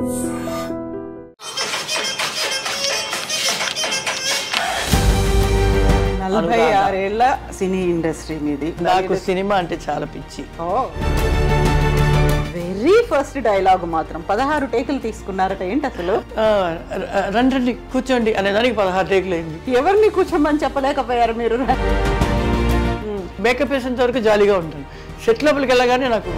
46 ఏళ్ల cine industry మీది. నాకు సినిమా అంటే చాలా పిచ్చి. వెరీ ఫస్ట్ డైలాగ్ మాత్రం 16 టేకులు తీసుకున్నారట. ఏంటి అసలు? రండి కూర్చోండి అనేదానికి 16 టేకులు అయింది. ఎవరిని కూర్చోమని చెప్పలేకపోయారు మీరు? మేకప్ వేసేంత వరకు జాలీగా ఉంటాను. సెట్ లోపలికి వెళ్ళగానే నాకు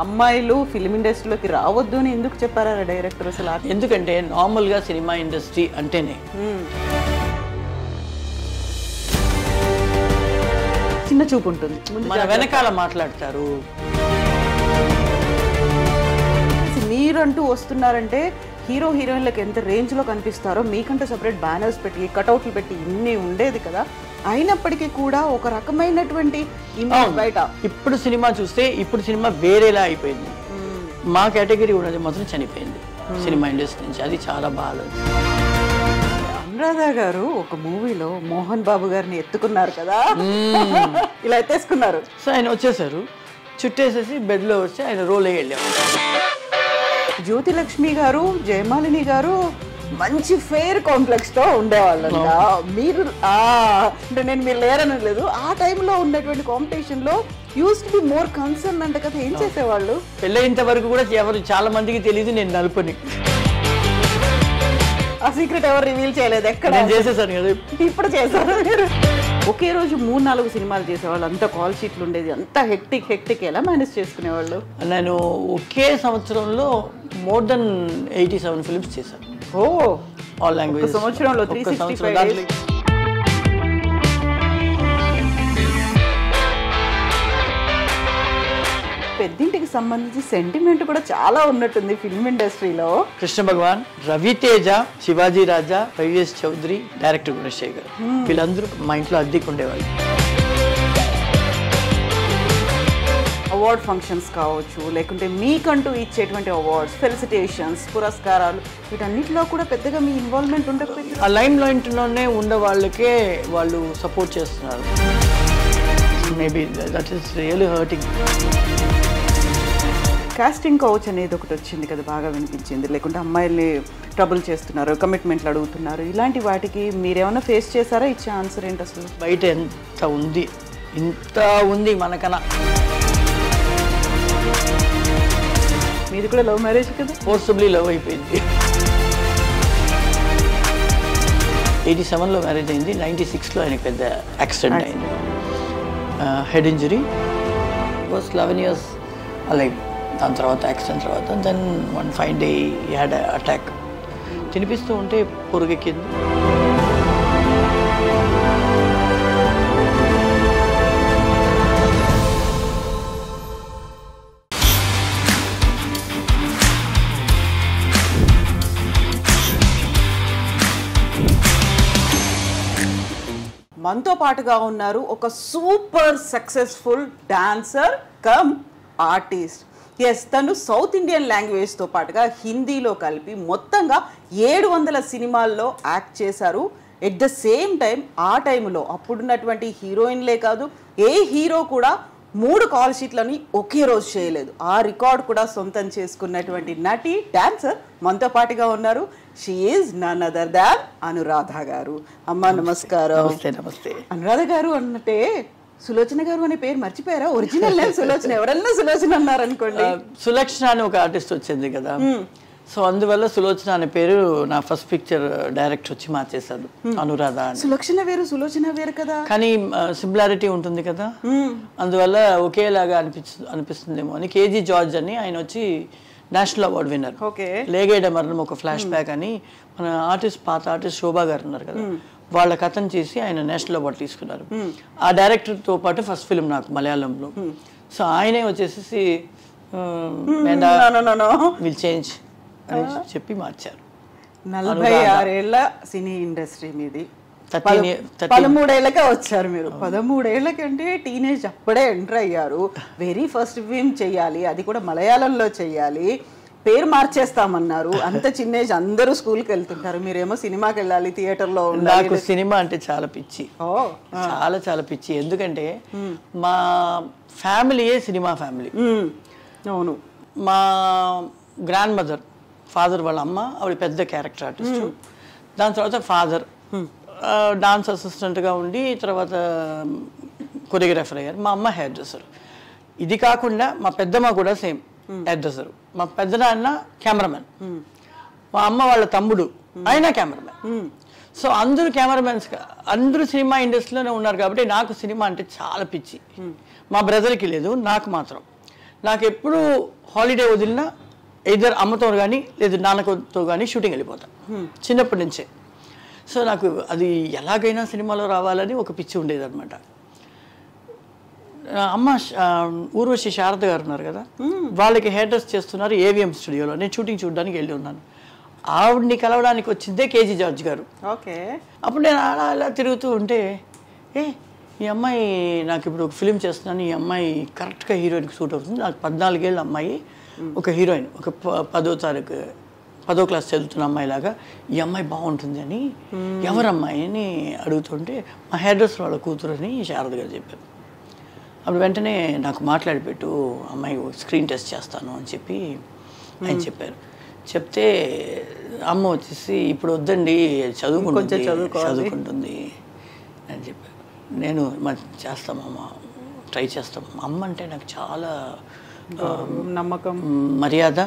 అమ్మాయిలు ఫిల్మ్ ఇండస్ట్రీలోకి రావద్దు అని ఎందుకు చెప్పారా డైరెక్టర్ అసలు? ఎందుకంటే నార్మల్గా సినిమా ఇండస్ట్రీ అంటేనే చిన్న చూపు ఉంటుంది, మన వెనకాల మాట్లాడతారు. మీరంటూ వస్తున్నారంటే హీరో హీరోయిన్లకు ఎంత రేంజ్లో కనిపిస్తారో మీకంటూ సపరేట్ బ్యానర్స్ పెట్టి కటౌట్లు పెట్టి ఇన్ని ఉండేది కదా. అయినప్పటికీ కూడా ఒక రకమైనటువంటి ఇమేజ్ బయట. ఇప్పుడు సినిమా చూస్తే ఇప్పుడు సినిమా వేరేలా అయిపోయింది. మా కేటగిరీ ఉన్నది మాత్రం చనిపోయింది సినిమా ఇండస్ట్రీ నుంచి. అది చాలా బాగా. అనురాధ గారు ఒక మూవీలో మోహన్ బాబు గారిని ఎత్తుకున్నారు కదా, ఇలా ఎత్తేసుకున్నారు. సో ఆయన వచ్చేసారు, చుట్టేసేసి బెడ్లో వచ్చి ఆయన రోల్ వెళ్ళాము. జ్యోతిలక్ష్మి గారు, జయమాలిని గారు మంచి ఫెయిర్ కాంప్లెక్స్ తో ఉండేవాళ్ళంట. మీరు అంటే నేను మీరు లేరని లేదు, ఆ టైంలో ఉన్నటువంటి కాంపిటీషన్ లో use to be more concern అంట కదా. ఏం చేసేవాళ్ళు? పెళ్ళైనంత వరకు కూడా ఎవరు చాలా మందికి తెలియదు నేను నలుపుని. ఆ సీక్రెట్ ఎవరు రివీల్ చేయలేదు ఎక్కడ? నేను చేసేసాను కదా. ఇప్పుడు చేశారు మీరు. ఒకే రోజు 3-4 సినిమాలు చేసేవాళ్ళు, అంత కాల్ షీట్లు ఉండేది, అంత హెక్టిక్ ఎలా మేనేజ్ చేసుకునేవాళ్ళు? నేను ఒకే సంవత్సరంలో మోర్ దెన్ 87 ఫిల్మ్స్ చేశాను. All language. సంవత్సరంలో 365 డేస్. పెద్దింటికి సంబంధించి సెంటిమెంట్ కూడా చాలా ఉన్నట్టుంది ఫిల్మ్ ఇండస్ట్రీలో. కృష్ణ భగవాన్, రవితేజ, శివాజీ రాజా, వైవిఎస్ చౌదరి, డైరెక్టర్ గుణశేఖర్ గారు, వీళ్ళందరూ మా ఇంట్లో అద్దెకు ఉండేవాళ్ళు. అవార్డ్ ఫంక్షన్స్ కావచ్చు, లేకుంటే మీకంటూ ఇచ్చేటువంటి అవార్డ్స్, ఫెలిసిటేషన్స్, పురస్కారాలు, వీటన్నిటిలో కూడా పెద్దగా మీ ఇన్వాల్వ్మెంట్ ఉండకపోయింది. ఆ లైమ్ లైట్లోనే ఉన్న వాళ్ళకే వాళ్ళు సపోర్ట్ చేస్తున్నారు. Maybe that is really hurting. Casting couch అనేది ఒకటి వచ్చింది కదా, బాగా వినిపించింది. లేకుంటే అమ్మాయిల్ని ట్రబుల్ చేస్తున్నారు, కమిట్మెంట్లు అడుగుతున్నారు, ఇలాంటి వాటికి మీరేమైనా ఫేస్ చేశారా? ఇచ్చే ఆన్సర్ ఏంటి అసలు? బయట ఎంత ఉంది, ఇంత ఉంది మనకన్నా. మీది కూడా లవ్ మ్యారేజ్ కదా? ఫోర్సబుల్లీ లవ్ అయిపోయింది. 87లో మ్యారేజ్ అయింది. 96లో ఆయనకి పెద్ద యాక్సిడెంట్ అయింది, head injury. Was 11 years alive. దాని తర్వాత యాక్సిడెంట్ తర్వాత then one fine day he had attack. తినిపిస్తూ ఉంటే పొరుగెక్కింది. మనతో పాటుగా ఉన్నారు ఒక super successful dancer cum artist. Yes, తను సౌత్ ఇండియన్ లాంగ్వేజ్తో పాటుగా హిందీలో కలిపి మొత్తంగా 700 సినిమాల్లో యాక్ట్ చేశారు. ఎట్ ద సేమ్ టైం ఆ టైంలో అప్పుడున్నటువంటి హీరోయిన్లే కాదు, ఏ హీరో కూడా 3 కాల్ షీట్లని ఒకే రోజు చేయలేదు. ఆ రికార్డ్ కూడా సొంతం చేసుకున్నటువంటి నటి, డాన్సర్ మనతో పాటుగా ఉన్నారు. She is none other than Anuradha garu. అమ్మా నమస్కారం. నమస్తే. అనురాధ గారు అన్నట్టే సులోచన గారు అనే పేరు మర్చిపోయారా? Original name Sulochana. ఎవరన్నా సులోచన అన్నారనుకోండి. సులక్షణ అని ఒక ఆర్టిస్ట్ వచ్చింది కదా, సో అందువల్ల సులోచన అనే పేరు నా ఫస్ట్ పిక్చర్ డైరెక్ట్ వచ్చి మార్చేశాడు. అనురాధ అని. సులక్షణ వేరు, సులోచన వేరు కదా, కానీ సిమిలారిటీ ఉంటుంది కదా, అందువల్ల ఒకేలాగా అనిపిస్తుందేమో అని. కేజీ జార్జ్ అని ఆయన వచ్చి నేషనల్ అవార్డు విన్నర్. లేగేడ మరణం ఒక ఫ్లాష్ బ్యాక్ అని మన ఆర్టిస్ట్, పాత ఆర్టిస్ట్ శోభా గారు ఉన్నారు కదా, వాళ్ళ కథను చేసి ఆయన నేషనల్ అవార్డు తీసుకున్నారు. ఆ డైరెక్టర్తో పాటు ఫస్ట్ ఫిల్మ్ నాకు మలయాళంలో. సో ఆయనే వచ్చేసి విల్ చేంజ్ అని చెప్పి మార్చారు. 46 ఏళ్ల సినీ ఇండస్ట్రీ మీది. 13 ఏళ్ళకే వచ్చారు మీరు. 13 ఏళ్ళకంటే టీనేజ్ అప్పుడే ఎంటర్ అయ్యారు. వెరీ ఫస్ట్ ఫిల్మ్ చెయ్యాలి, అది కూడా మలయాళంలో చెయ్యాలి, పేరు మార్చేస్తామన్నారు. అంత చిన్న ఏజ్, అందరూ స్కూల్కి వెళ్తుంటారు, మీరేమో సినిమాకి వెళ్ళాలి, థియేటర్లో ఉండాలి. నాకు సినిమా అంటే చాలా పిచ్చి, చాలా చాలా పిచ్చి. ఎందుకంటే మా ఫ్యామిలీయే సినిమా ఫ్యామిలీ. అవును. మా గ్రాండ్ మదర్, ఫాదర్ వాళ్ళ అమ్మ, ఆవిడ పెద్ద క్యారెక్టర్ ఆర్టిస్ట్. దాని తర్వాత ఫాదర్ డాన్స్ అసిస్టెంట్గా ఉండి తర్వాత కొరియోగ్రాఫర్ అయ్యారు. మా అమ్మ హెయిర్ డ్రెస్సర్. ఇది కాకుండా మా పెద్దమ్మ కూడా సేమ్ హెయిర్ డ్రెస్సర్. మా పెద్దనాన్న కెమెరామెన్, మా అమ్మ వాళ్ళ తమ్ముడు ఆయన కెమెరామెన్. సో అందరూ కెమెరామెన్స్, అందరూ సినిమా ఇండస్ట్రీలోనే ఉన్నారు కాబట్టి నాకు సినిమా అంటే చాలా పిచ్చి. మా బ్రదర్కి లేదు, నాకు మాత్రం. నాకు ఎప్పుడు హాలిడే వదిలినా ఇద్దరు అమ్మతో కానీ లేదు నాన్నతో కానీ షూటింగ్ వెళ్ళిపోతాను చిన్నప్పటి నుంచే. సో నాకు అది ఎలాగైనా సినిమాలో రావాలని ఒక పిచ్చి ఉండేది అనమాట. అమ్మ ఊర్వశి శారద గారు ఉన్నారు కదా, వాళ్ళకి హెయిర్ డ్రెస్ చేస్తున్నారు ఏవిఎం స్టూడియోలో. నేను షూటింగ్ చూడడానికి వెళ్ళి ఉన్నాను. ఆవిడ్ని కలవడానికి వచ్చిందే కేజీ జార్జ్ గారు. ఓకే. అప్పుడు నేను అలా అలా తిరుగుతూ ఉంటే ఈ అమ్మాయి నాకు ఇప్పుడు ఒక ఫిలిం చేస్తున్నాను, ఈ అమ్మాయి కరెక్ట్గా హీరోయిన్కి సూట్ అవుతుంది. నాకు 14 ఏళ్ళ అమ్మాయి, ఒక హీరోయిన్, ఒక 10వ క్లాస్ చదువుతున్న అమ్మాయిలాగా ఈ అమ్మాయి బాగుంటుంది అని ఎవరమ్మాయి అని అడుగుతుంటే మా హెయిర్ డ్రెస్ వాళ్ళ కూతురు అని శారద గారు చెప్పారు. అప్పుడు వెంటనే నాకు మాట్లాడిపెట్టు, అమ్మాయి స్క్రీన్ టెస్ట్ చేస్తాను అని చెప్పి ఆయన చెప్పారు. చెప్తే అమ్మ వచ్చేసి ఇప్పుడు వద్దండి చదువుకుంటుంది అని చెప్పారు. నేను చేస్తామమ్మ, ట్రై చేస్తాం. అమ్మ అంటే నాకు చాలా నమ్మకం, మర్యాద,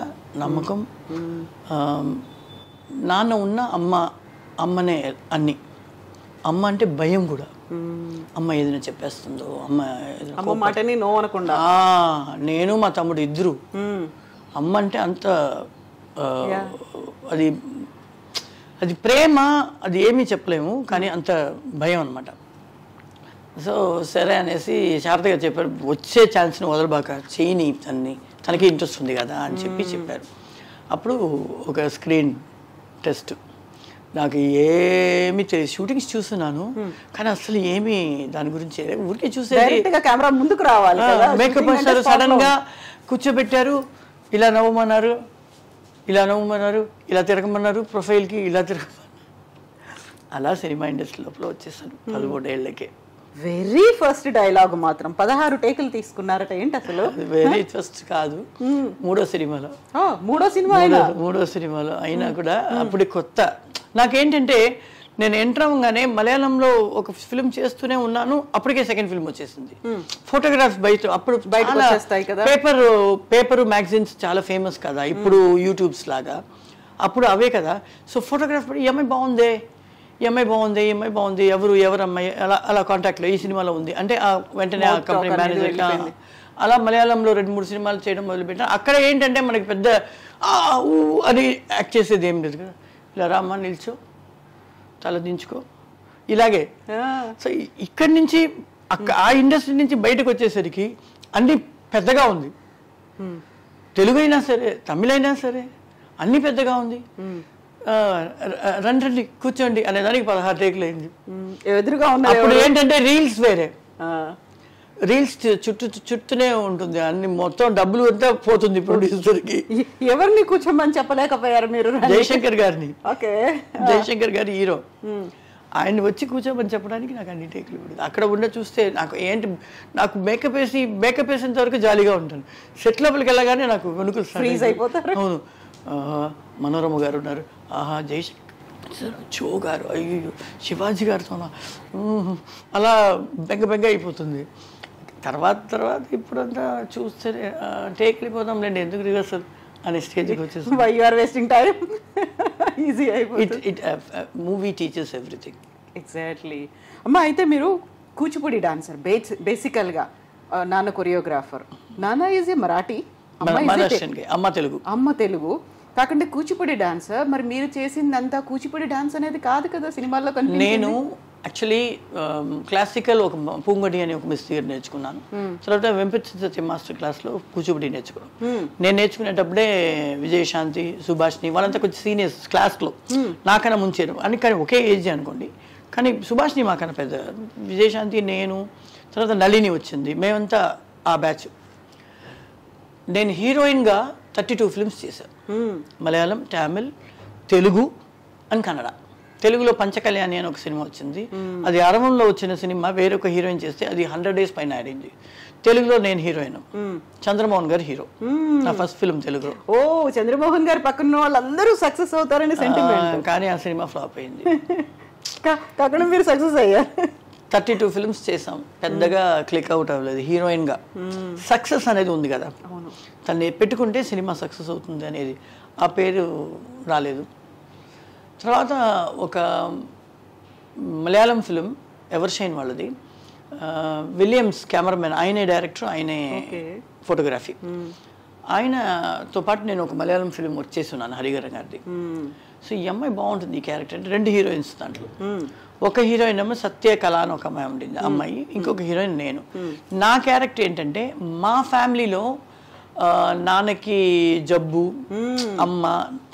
నమ్మకం. నాన్న ఉన్న అమ్మనే అన్ని. అమ్మ అంటే భయం కూడా. అమ్మ ఏదైనా చెప్పేస్తుందో, అమ్మ మాటని నో అనకుండా. నేను మా తమ్ముడు ఇద్దరు అమ్మ అంటే అంత అది ప్రేమ, అది ఏమీ చెప్పలేము, కానీ అంత భయం అనమాట. సో సరే అనేసి శారదగా చెప్పారు, వచ్చే ఛాన్స్ని వదలబాక, చేయని తనకి ఇంట్రెస్ట్ ఉంది కదా అని చెప్పారు. అప్పుడు ఒక స్క్రీన్ టెస్ట్, నాకు ఏమీ తెలియదు. షూటింగ్స్ చూస్తున్నాను కానీ అసలు ఏమీ దాని గురించి ఊరికే చూసేది. కెమెరా ముందుకు రావాలి, మేకప్ వేస్తారు, సడన్గా కూర్చోబెట్టారు, ఇలా నవ్వమన్నారు, ఇలా తిరగమన్నారు, ప్రొఫైల్కి ఇలా తిరగమన్నారు. అలా సినిమా ఇండస్ట్రీ లోపల వచ్చేసాను 13 ఏళ్ళకే. వెరీ ఫస్ట్ డైలాగ్ మాత్రం 16 టేకులు తీసుకున్నారట. ఏంటి అసలు? వెరీ ఫస్ట్ కాదు, మూడో సినిమాలో అయినా కూడా అప్పుడు కొత్త. నాకేంటంటే నేను ఎంటర్ అవ్వగానే మలయాళంలో ఒక ఫిల్మ్ చేస్తూనే ఉన్నాను, అప్పటికే సెకండ్ ఫిల్మ్ వచ్చేసింది. ఫోటోగ్రాఫ్స్ అప్పుడు పేపర్ మ్యాగజైన్స్ చాలా ఫేమస్ కదా ఇప్పుడు యూట్యూబ్స్ లాగా, అప్పుడు అవే కదా. సో ఫోటోగ్రాఫ్ ఈ అమ్మాయి బాగుంది, ఎవరు అమ్మాయి, అలా కాంటాక్ట్లో ఈ సినిమాలో ఉంది అంటే వెంటనే ఆ కంపెనీ మేనేజర్గా అలా మలయాళంలో 2-3 సినిమాలు చేయడం మొదలుపెట్టాను. అక్కడ ఏంటంటే మనకి పెద్ద అని యాక్ట్ చేసేది ఏం లేదు కదా. ఇలా రామ్మా, నిల్చో, తల దించుకో, ఇలాగే. సో ఇక్కడి నుంచి ఆ ఇండస్ట్రీ నుంచి బయటకు వచ్చేసరికి అన్నీ పెద్దగా ఉంది. తెలుగు అయినా సరే, తమిళ అయినా సరే అన్నీ పెద్దగా ఉంది. రండి కూర్చోండి అనేదానికి 16 టేకులు అయింది. ఎదురుగా ఉన్న అప్పుడు ఏంటంటే రీల్స్ వేరే, రీల్స్ చుట్టూనే ఉంటుంది, అన్ని మొత్తం డబ్బులు అంతా పోతుంది ప్రొడ్యూసర్కి. ఎవరిని కూర్చోమని చెప్పలేకపోయారు మీరు? జయశంకర్ గారిని. ఓకే. జయశంకర్ గారి హీరో, ఆయన వచ్చి కూర్చోమని చెప్పడానికి నాకు అన్ని టేకులు పడింది. అక్కడ చూస్తే నాకు మేకప్ వేసేంత వరకు జాలీగా ఉంటాను. సెట్ లోపలికి వెళ్ళగానే నాకు వెనుకలు ఫ్రీజ్ అయిపోతారు. అవును, మనోరమ గారు ఉన్నారు, ఆహా, జయశంకర్ చో గారు, అయ్యో శివాజీ గారితో అలా బెంగ అయిపోతుంది. తర్వాత ఇప్పుడంతా చూస్తే టేక్ వెళ్ళిపోతాం లేండి, ఎందుకు రిహర్సల్ అనే స్టేజ్కి వచ్చేసి మూవీ టీచర్స్ ఎవ్రీథింగ్. ఎగ్జాక్ట్లీ. అమ్మ, అయితే మీరు కూచిపూడి డాన్సర్ బేసికల్గా, నాన్న కొరియోగ్రాఫర్. నాన్న ఈజ్ ఏ మరాఠీ, అమ్మ తెలుగు. కాకుండా కూచిపూడి డాన్సర్. మరి మీరు చేసిందంతా కూచిపూడి డాన్స్ అనేది కాదు కదా సినిమాల్లో కనిపించింది. నేను యాక్చువల్లీ క్లాసికల్ ఒక పూంగడి అని ఒక మిస్ దగ్గర నేర్చుకున్నాను. తర్వాత వెంపతి మాస్టర్ క్లాస్లో కూచిపూడి నేర్చుకున్నాను. నేను నేర్చుకునేటప్పుడే విజయశాంతి, సుభాష్ని వాళ్ళంతా కొంచెం సీనియర్స్ క్లాస్లో నాకన్నా ముంచారు అని. కానీ ఒకే ఏజ్ అనుకోండి, కానీ సుభాష్ని మాకన్నా పెద్ద. విజయశాంతి, నేను, తర్వాత నళిని వచ్చింది, మేమంతా ఆ బ్యాచ్. నేను హీరోయిన్గా 32 ఫిల్మ్స్ చేశాను. మలయాళం, తమిళ్, తెలుగు అండ్ కన్నడ. తెలుగులో పంచకళ్యాణి అని ఒక సినిమా వచ్చింది, అది అరవంలో వచ్చిన సినిమా. వేరొక హీరోయిన్ చేస్తే అది 100 days పైన ఆడింది. తెలుగులో నేను హీరోయిన్, చంద్రమోహన్ గారు హీరో. నా ఫస్ట్ ఫిల్మ్ తెలుగులో. ఓ, చంద్రమోహన్ గారు పక్కన వాళ్ళందరూ సక్సెస్ అవుతారని సెంటిమెంట్. కానీ ఆ సినిమా ఫ్లాప్ అయింది. కాకుండా మీరు సక్సెస్ అయ్యారు. 32 ఫిల్మ్స్ చేసాం, పెద్దగా క్లిక్ అవుట్ అవ్వలేదు. హీరోయిన్గా సక్సెస్ అనేది ఉంది కదా, తను పెట్టుకుంటే సినిమా సక్సెస్ అవుతుంది అనేది ఆ పేరు రాలేదు. తర్వాత ఒక మలయాళం ఫిలిం ఎవర్షైన్ వాళ్ళది, విలియమ్స్ కెమెరామెన్, ఆయనే డైరెక్టర్, ఆయనే ఫోటోగ్రఫీ. ఆయనతో పాటు నేను ఒక మలయాళం ఫిలిం వర్క్ చేస్తున్నాను, హరిహరన్ గారిది. సో ఈ అమ్మాయి బాగుంటుంది, ఈ క్యారెక్టర్. 2 హీరోయిన్స్ దాంట్లో. ఒక హీరోయిన్ ఏమో సత్య కళ అని ఒక అమ్మాయి ఉండింది, అమ్మాయి. ఇంకొక హీరోయిన్ నేను. నా క్యారెక్టర్ ఏంటంటే, మా ఫ్యామిలీలో నాన్నకి జబ్బు, అమ్మ,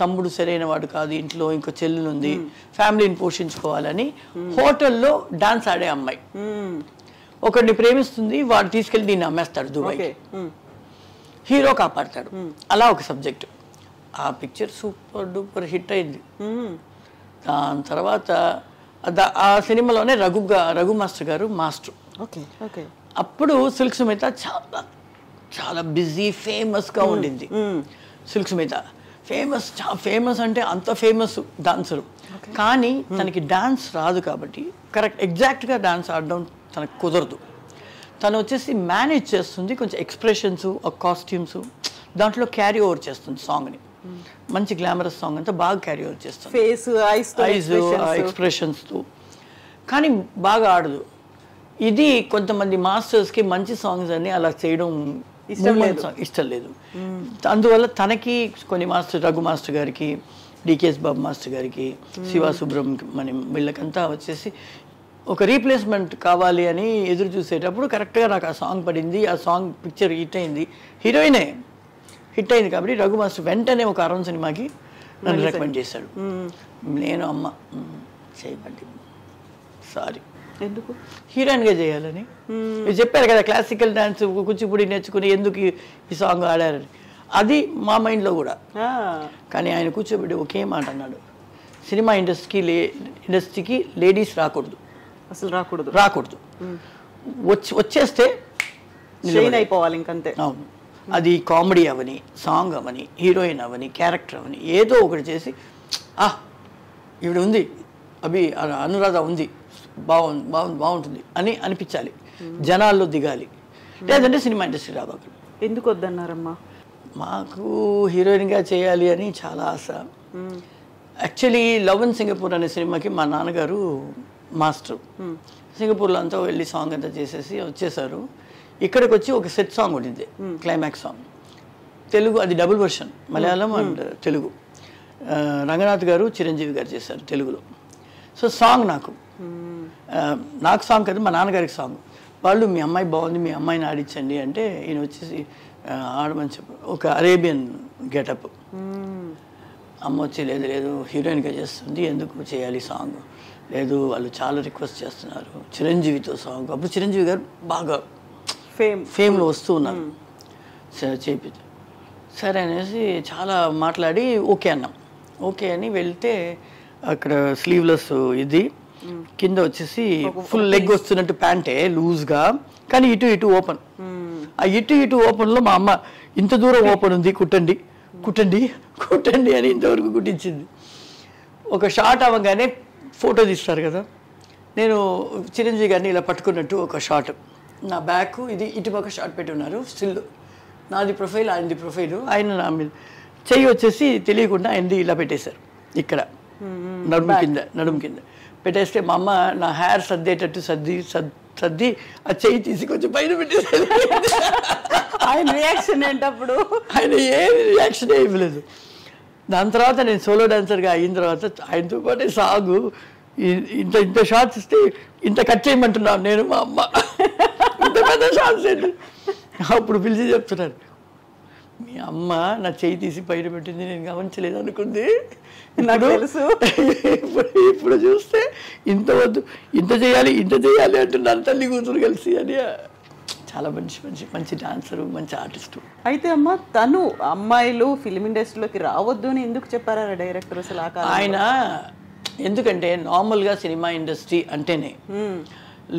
తమ్ముడు సరైన వాడు కాదు, ఇంట్లో ఇంకో చెల్లెలు ఉంది, ఫ్యామిలీని పోషించుకోవాలని హోటల్లో డాన్స్ ఆడే అమ్మాయి. ఒకడిని ప్రేమిస్తుంది, వాడు తీసుకెళ్ళి దీన్ని అమ్మేస్తాడు దుబాయ్కి, హీరో కాపాడతాడు. అలా ఒక సబ్జెక్ట్. ఆ పిక్చర్ సూపర్ డూపర్ హిట్ అయింది. దాని తర్వాత ఆ సినిమాలోనే రఘు మాస్టర్ గారు మాస్టర్. అప్పుడు సిల్క్ సుమిత చాలా చాలా బిజీ ఫేమస్గా ఉండింది. సిల్క్ సుమిత ఫేమస్ అంటే అంత ఫేమస్ డాన్సరు, కానీ తనకి డాన్స్ రాదు కాబట్టి ఎగ్జాక్ట్గా డాన్స్ ఆడడం తనకు కుదరదు. తను వచ్చేసి మేనేజ్ చేస్తుంది, కొంచెం ఎక్స్ప్రెషన్స్, కాస్ట్యూమ్స్ దాంట్లో క్యారీ ఓవర్ చేస్తుంది సాంగ్ని. మంచి గ్లామరస్ సాంగ్ అంతా బాగా క్యారీ ఓవర్ చేస్తుంది, ఐజ్ ఎక్స్ప్రెషన్స్తో. కానీ బాగా ఆడదు. ఇది కొంతమంది మాస్టర్స్కి మంచి సాంగ్స్ అన్ని అలా చేయడం ఇష్టం లేదు. అందువల్ల తనకి కొన్ని మాస్టర్, రఘు మాస్టర్ గారికి, డికేఎస్ బాబు మాస్టర్ గారికి, శివ సుబ్రహ్మణ్యం, వీళ్ళకంతా వచ్చేసి ఒక రీప్లేస్మెంట్ కావాలి అని ఎదురు చూసేటప్పుడు కరెక్ట్గా నాకు ఆ సాంగ్ పడింది. ఆ సాంగ్ పిక్చర్ హిట్ అయింది, హీరోయినే హిట్ అయింది. కాబట్టి రఘు మాస్టర్ వెంటనే ఒక అరుణ్ సినిమాకి నన్ను రికమెండ్ చేశాడు. నేను అమ్మ చేయబట్టి సారీ, ఎందుకు హీరోయిన్గా చేయాలని మీరు చెప్పారు కదా, క్లాసికల్ డాన్స్ కూచిపూడి నేర్చుకుని ఎందుకు ఈ సాంగ్ ఆడారని. అది మా మైండ్లో కూడా. కానీ ఆయన కూర్చోబెట్టి ఒకే మాట అన్నాడు, సినిమా ఇండస్ట్రీకి లేడీస్ రాకూడదు, అసలు రాకూడదు. వచ్చేస్తే అయిపోవాలి ఇంకంతే. అవును, అది కామెడీ అవని, సాంగ్ అవని, హీరోయిన్ అవని, క్యారెక్టర్ అవని, ఏదో ఒకటి చేసి ఈవిడ ఉంది, అనురాధ ఉంది, బాగుంటుంది అని అనిపించాలి, జనాల్లో దిగాలి. లేదంటే సినిమా ఇండస్ట్రీ రావాలి. ఎందుకు వద్దన్నారమ్మా? మాకు హీరోయిన్గా చేయాలి అని చాలా ఆశ. యాక్చువల్లీ లవ్ ఇన్ సింగపూర్ అనే సినిమాకి మా నాన్నగారు మాస్టర్. సింగపూర్లో అంతా వెళ్ళి సాంగ్ అంతా చేసేసి వచ్చేసారు. ఇక్కడికి వచ్చి ఒక సెట్ సాంగ్ ఉండింది, క్లైమాక్స్ సాంగ్. తెలుగు, అది double version, Malayalam and Telugu. Ranganath గారు, చిరంజీవి గారు చేశారు తెలుగులో. సో సాంగ్ నాకు సాంగ్ కదా, మా నాన్నగారికి సాంగ్. వాళ్ళు మీ అమ్మాయి బాగుంది, మీ అమ్మాయిని ఆడించండి అంటే ఈయన వచ్చేసి ఆడమని చెప్పు, ఒక అరేబియన్ గెటప్. అమ్మ వచ్చి లేదు హీరోయిన్గా చేస్తుంది, ఎందుకు చేయాలి సాంగ్, లేదు వాళ్ళు చాలా రిక్వెస్ట్ చేస్తున్నారు, చిరంజీవితో సాంగ్. అప్పుడు చిరంజీవి గారు బాగా ఫేమ్లో వస్తూ ఉన్నారు. చేపి సరే అనేసి చాలా మాట్లాడి ఓకే అన్నాం. ఓకే అని వెళ్తే అక్కడ స్లీవ్లెస్ ఇది, కింద వచ్చేసి ఫుల్ లెగ్ వస్తున్నట్టు ప్యాంటే లూజ్గా, కానీ ఇటు ఓపెన్. ఆ ఇటు ఓపెన్లో మా అమ్మ ఇంత దూరం ఓపెన్ ఉంది, కుట్టండి అని ఇంతవరకు కుట్టించింది. ఒక షార్ట్ అవ్వగానే ఫోటో తీస్తారు కదా, నేను చిరంజీవి గారిని ఇలా పట్టుకున్నట్టు ఒక షాట్, నా బ్యాక్ ఇది ఇటుపక్క షాట్ పెట్టి ఉన్నారు, స్టిల్ నాది ప్రొఫైల్, ఆయనది ప్రొఫైల్. ఆయన నా మీద చెయ్యి వచ్చేసి తెలియకుండా ఆయనది ఇలా పెట్టేశారు, ఇక్కడ నడుము కింద పెట్టేస్తే మా అమ్మ నా హెయిర్ సర్దేటట్టు సర్ది ఆ చెయ్యి తీసి కొంచెం పైన పెట్టేసారు. ఆయన రియాక్షన్ ఏంటప్పుడు? ఆయన ఏమి రియాక్షన్ ఇవ్వలేదు. దాని తర్వాత నేను సోలో డాన్సర్గా అయిన తర్వాత ఆయనతో పాటే సాగు ఇంత షార్ట్స్ ఇస్తే ఇంత కట్ చేయమంటున్నాను నేను, మా అమ్మ ఇంత పెద్ద షార్ట్స్ ఏంటి. అప్పుడు పిలిచి చెప్తున్నారు, మీ అమ్మ నా చెయ్యి తీసి పైన పెట్టింది, నేను గమనించలేదు అనుకుంది, నాకు తెలుసు, ఇప్పుడు చూస్తే ఇంత చేయాలి అంటున్నారు తల్లి కూతురు కలిసి అని. చాలా మంచి డాన్సరు, మంచి ఆర్టిస్టు. అయితే అమ్మ, తను అమ్మాయిలు ఫిల్మ్ ఇండస్ట్రీలోకి రావద్దు అని ఎందుకు చెప్పారా డైరెక్టర్ అసలు? ఆయన ఎందుకంటే నార్మల్గా సినిమా ఇండస్ట్రీ అంటేనే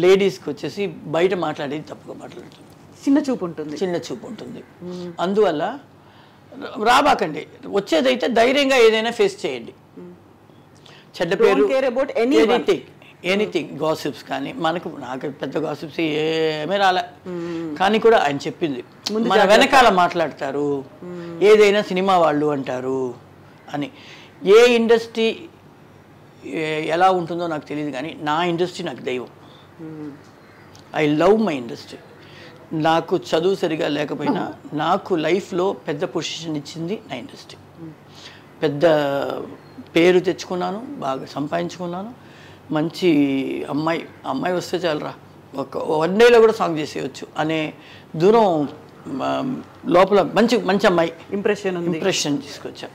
లేడీస్కి వచ్చేసి బయట మాట్లాడేది తప్పుగా మాట్లాడుతుంది. చిన్న చూపు ఉంటుంది. అందువల్ల రాబాకండి, వచ్చేదైతే ధైర్యంగా ఏదైనా ఫేస్ చేయండి. చెడ్డ పేరు ఎనీథింగ్ గాసిప్స్ కానీ నాకు పెద్ద గాసిప్స్ ఏమీ రాలే, కానీ కూడా ఆయన చెప్పింది మన వెనకాల మాట్లాడతారు, ఏదైనా సినిమా వాళ్ళు అంటారు అని. ఏ ఇండస్ట్రీ ఎలా ఉంటుందో నాకు తెలియదు, కానీ నా ఇండస్ట్రీ నాకు దైవం. I love my industry. నాకు చదువు సరిగా లేకపోయినా నాకు లైఫ్లో పెద్ద పొజిషన్ ఇచ్చింది నా ఇండస్ట్రీ. పెద్ద పేరు తెచ్చుకున్నాను, బాగా సంపాదించుకున్నాను. మంచి అమ్మాయి వస్తే చాలరా, వన్ డేలో కూడా సాంగ్ చేసేయచ్చు అనే దూరం లోపల మంచి అమ్మాయి ఇంప్రెషన్ తీసుకొచ్చా.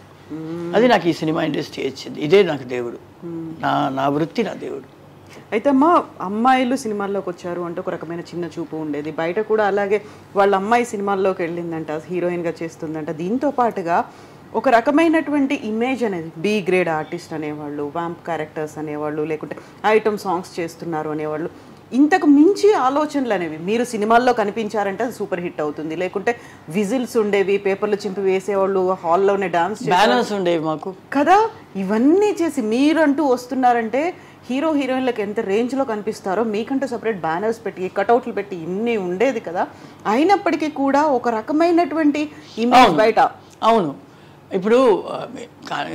అది నాకు ఈ సినిమా ఇండస్ట్రీ ఇచ్చింది. ఇదే నాకు దేవుడు, నా వృత్తి నా దేవుడు. అయితే అమ్మాయిలు సినిమాల్లోకి వచ్చారు అంటే ఒక రకమైన చిన్న చూపు ఉండేది. బయట కూడా అలాగే వాళ్ళ అమ్మాయి సినిమాల్లోకి వెళ్ళిందంట, హీరోయిన్గా చేస్తుందంట. దీంతో పాటుగా ఒక రకమైనటువంటి ఇమేజ్ అనేది బి గ్రేడ్ ఆర్టిస్ట్ అనేవాళ్ళు, వ్యాంప్ క్యారెక్టర్స్ అనేవాళ్ళు, లేకుంటే ఐటమ్ సాంగ్స్ చేస్తున్నారు అనేవాళ్ళు. ఇంతకు మించి ఆలోచనలు అనేవి, మీరు సినిమాల్లో కనిపించారంటే అది సూపర్ హిట్ అవుతుంది, లేకుంటే విజిల్స్ ఉండేవి, పేపర్లు చింపి వేసేవాళ్ళు, హాల్లోనే డాన్స్ ఉండేవి మాకు కదా. ఇవన్నీ చేసి మీరంటూ వస్తున్నారంటే హీరో హీరోయిన్లకు ఎంత రేంజ్లో కనిపిస్తారో, మీకంటూ సపరేట్ బ్యానర్స్ పెట్టి కటౌట్లు పెట్టి ఇన్ని ఉండేది కదా. అయినప్పటికీ కూడా ఒక రకమైనటువంటి ఇమేజ్ బయట. అవును, ఇప్పుడు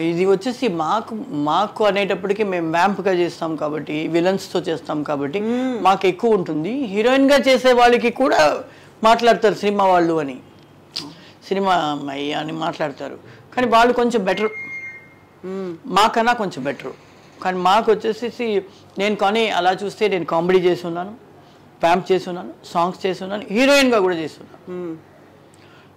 ఇది వచ్చేసి మాకు అనేటప్పటికీ మేము వ్యాంప్గా చేస్తాం కాబట్టి, విలన్స్తో చేస్తాం కాబట్టి మాకు ఎక్కువ ఉంటుంది. హీరోయిన్గా చేసే వాళ్ళకి కూడా మాట్లాడతారు సినిమా వాళ్ళు అని, సినిమా అమ్మాయి అని మాట్లాడతారు. కానీ వాళ్ళు కొంచెం బెటర్, మాకన్నా కొంచెం బెటరు. కానీ మాకు వచ్చేసి నేను కానీ అలా చూస్తే నేను కామెడీ చేసి ఉన్నాను, వ్యాంప్ చేసి ఉన్నాను, సాంగ్స్ చేసి ఉన్నాను, హీరోయిన్గా కూడా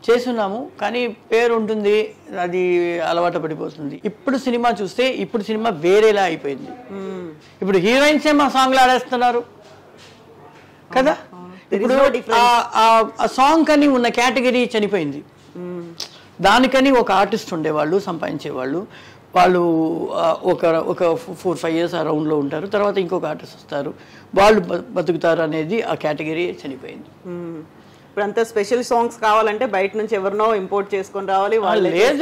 చేస్తున్నాము. కానీ పేరు ఉంటుంది, అది అలవాటు పడిపోతుంది. ఇప్పుడు సినిమా చూస్తే ఇప్పుడు సినిమా వేరేలా అయిపోయింది. ఇప్పుడు హీరోయిన్సే మా సాంగ్లు ఆడేస్తున్నారు కదా. ఇప్పుడు ఆ సాంగ్ కని ఉన్న కేటగిరీ చనిపోయింది. దానికని ఒక ఆర్టిస్ట్ ఉండేవాళ్ళు, సంపాదించేవాళ్ళు. వాళ్ళు ఒక 4-5 years ఆ రౌండ్లో ఉంటారు, తర్వాత ఇంకొక ఆర్టిస్ట్ వస్తారు, వాళ్ళు బతుకుతారు అనేది ఆ కేటగిరీ చనిపోయింది. ఇప్పుడు అంత స్పెషల్ సాంగ్స్ కావాలంటే బయట నుంచి ఎవరినో ఇంపోర్ట్ చేసుకొని రావాలి.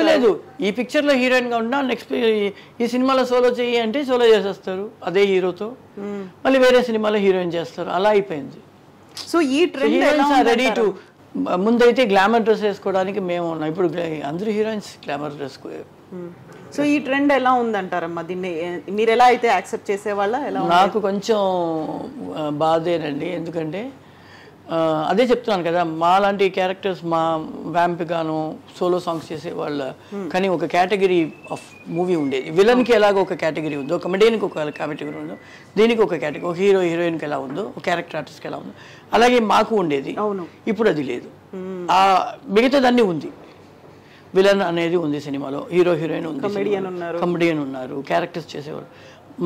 లేదు, ఈ పిక్చర్లో హీరోయిన్గా ఉన్నా నెక్స్ట్ ఈ సినిమాలో సోలో చెయ్యి అంటే సోలో చేసేస్తారు అదే హీరోతో, మళ్ళీ వేరే సినిమాలో హీరోయిన్ చేస్తారు. అలా అయిపోయింది. సో ఈ ట్రెండ్ రెడీ టు, ముందైతే గ్లామర్ డ్రెస్ వేసుకోవడానికి మేము ఉన్నాం, ఇప్పుడు అందరూ హీరోయిన్స్ గ్లామర్ డ్రెస్. సో ఈ ట్రెండ్ ఎలా ఉందంటారమ్మా? దీన్ని మీరు ఎలా అయితే యాక్సెప్ట్ చేసేవాళ్ళ? నాకు కొంచెం బాధేనండి, ఎందుకంటే అదే చెప్తున్నాను కదా, మా లాంటి క్యారెక్టర్స్ మా వ్యాంప్ గాను సోలో సాంగ్స్ చేసేవాళ్ళ కానీ ఒక కేటగిరీ ఆఫ్ మూవీ ఉండేది. విలన్కి ఎలాగో ఒక కేటగిరీ ఉందో, కమెడియన్కి ఒక కేటగిరీ ఉందో, దీనికి ఒక కేటగిరీ, ఒక హీరో హీరోయిన్కి ఎలా ఉందో, ఒక క్యారెక్టర్ ఆర్టిస్ట్కి ఎలా ఉందో, అలాగే మాకు ఉండేది. ఇప్పుడు అది లేదు. మిగతాదన్నీ ఉంది. విలన్ అనేది ఉంది సినిమాలో, హీరో హీరోయిన్ ఉంది, కమెడియన్ ఉన్నారు, క్యారెక్టర్స్ చేసేవారు.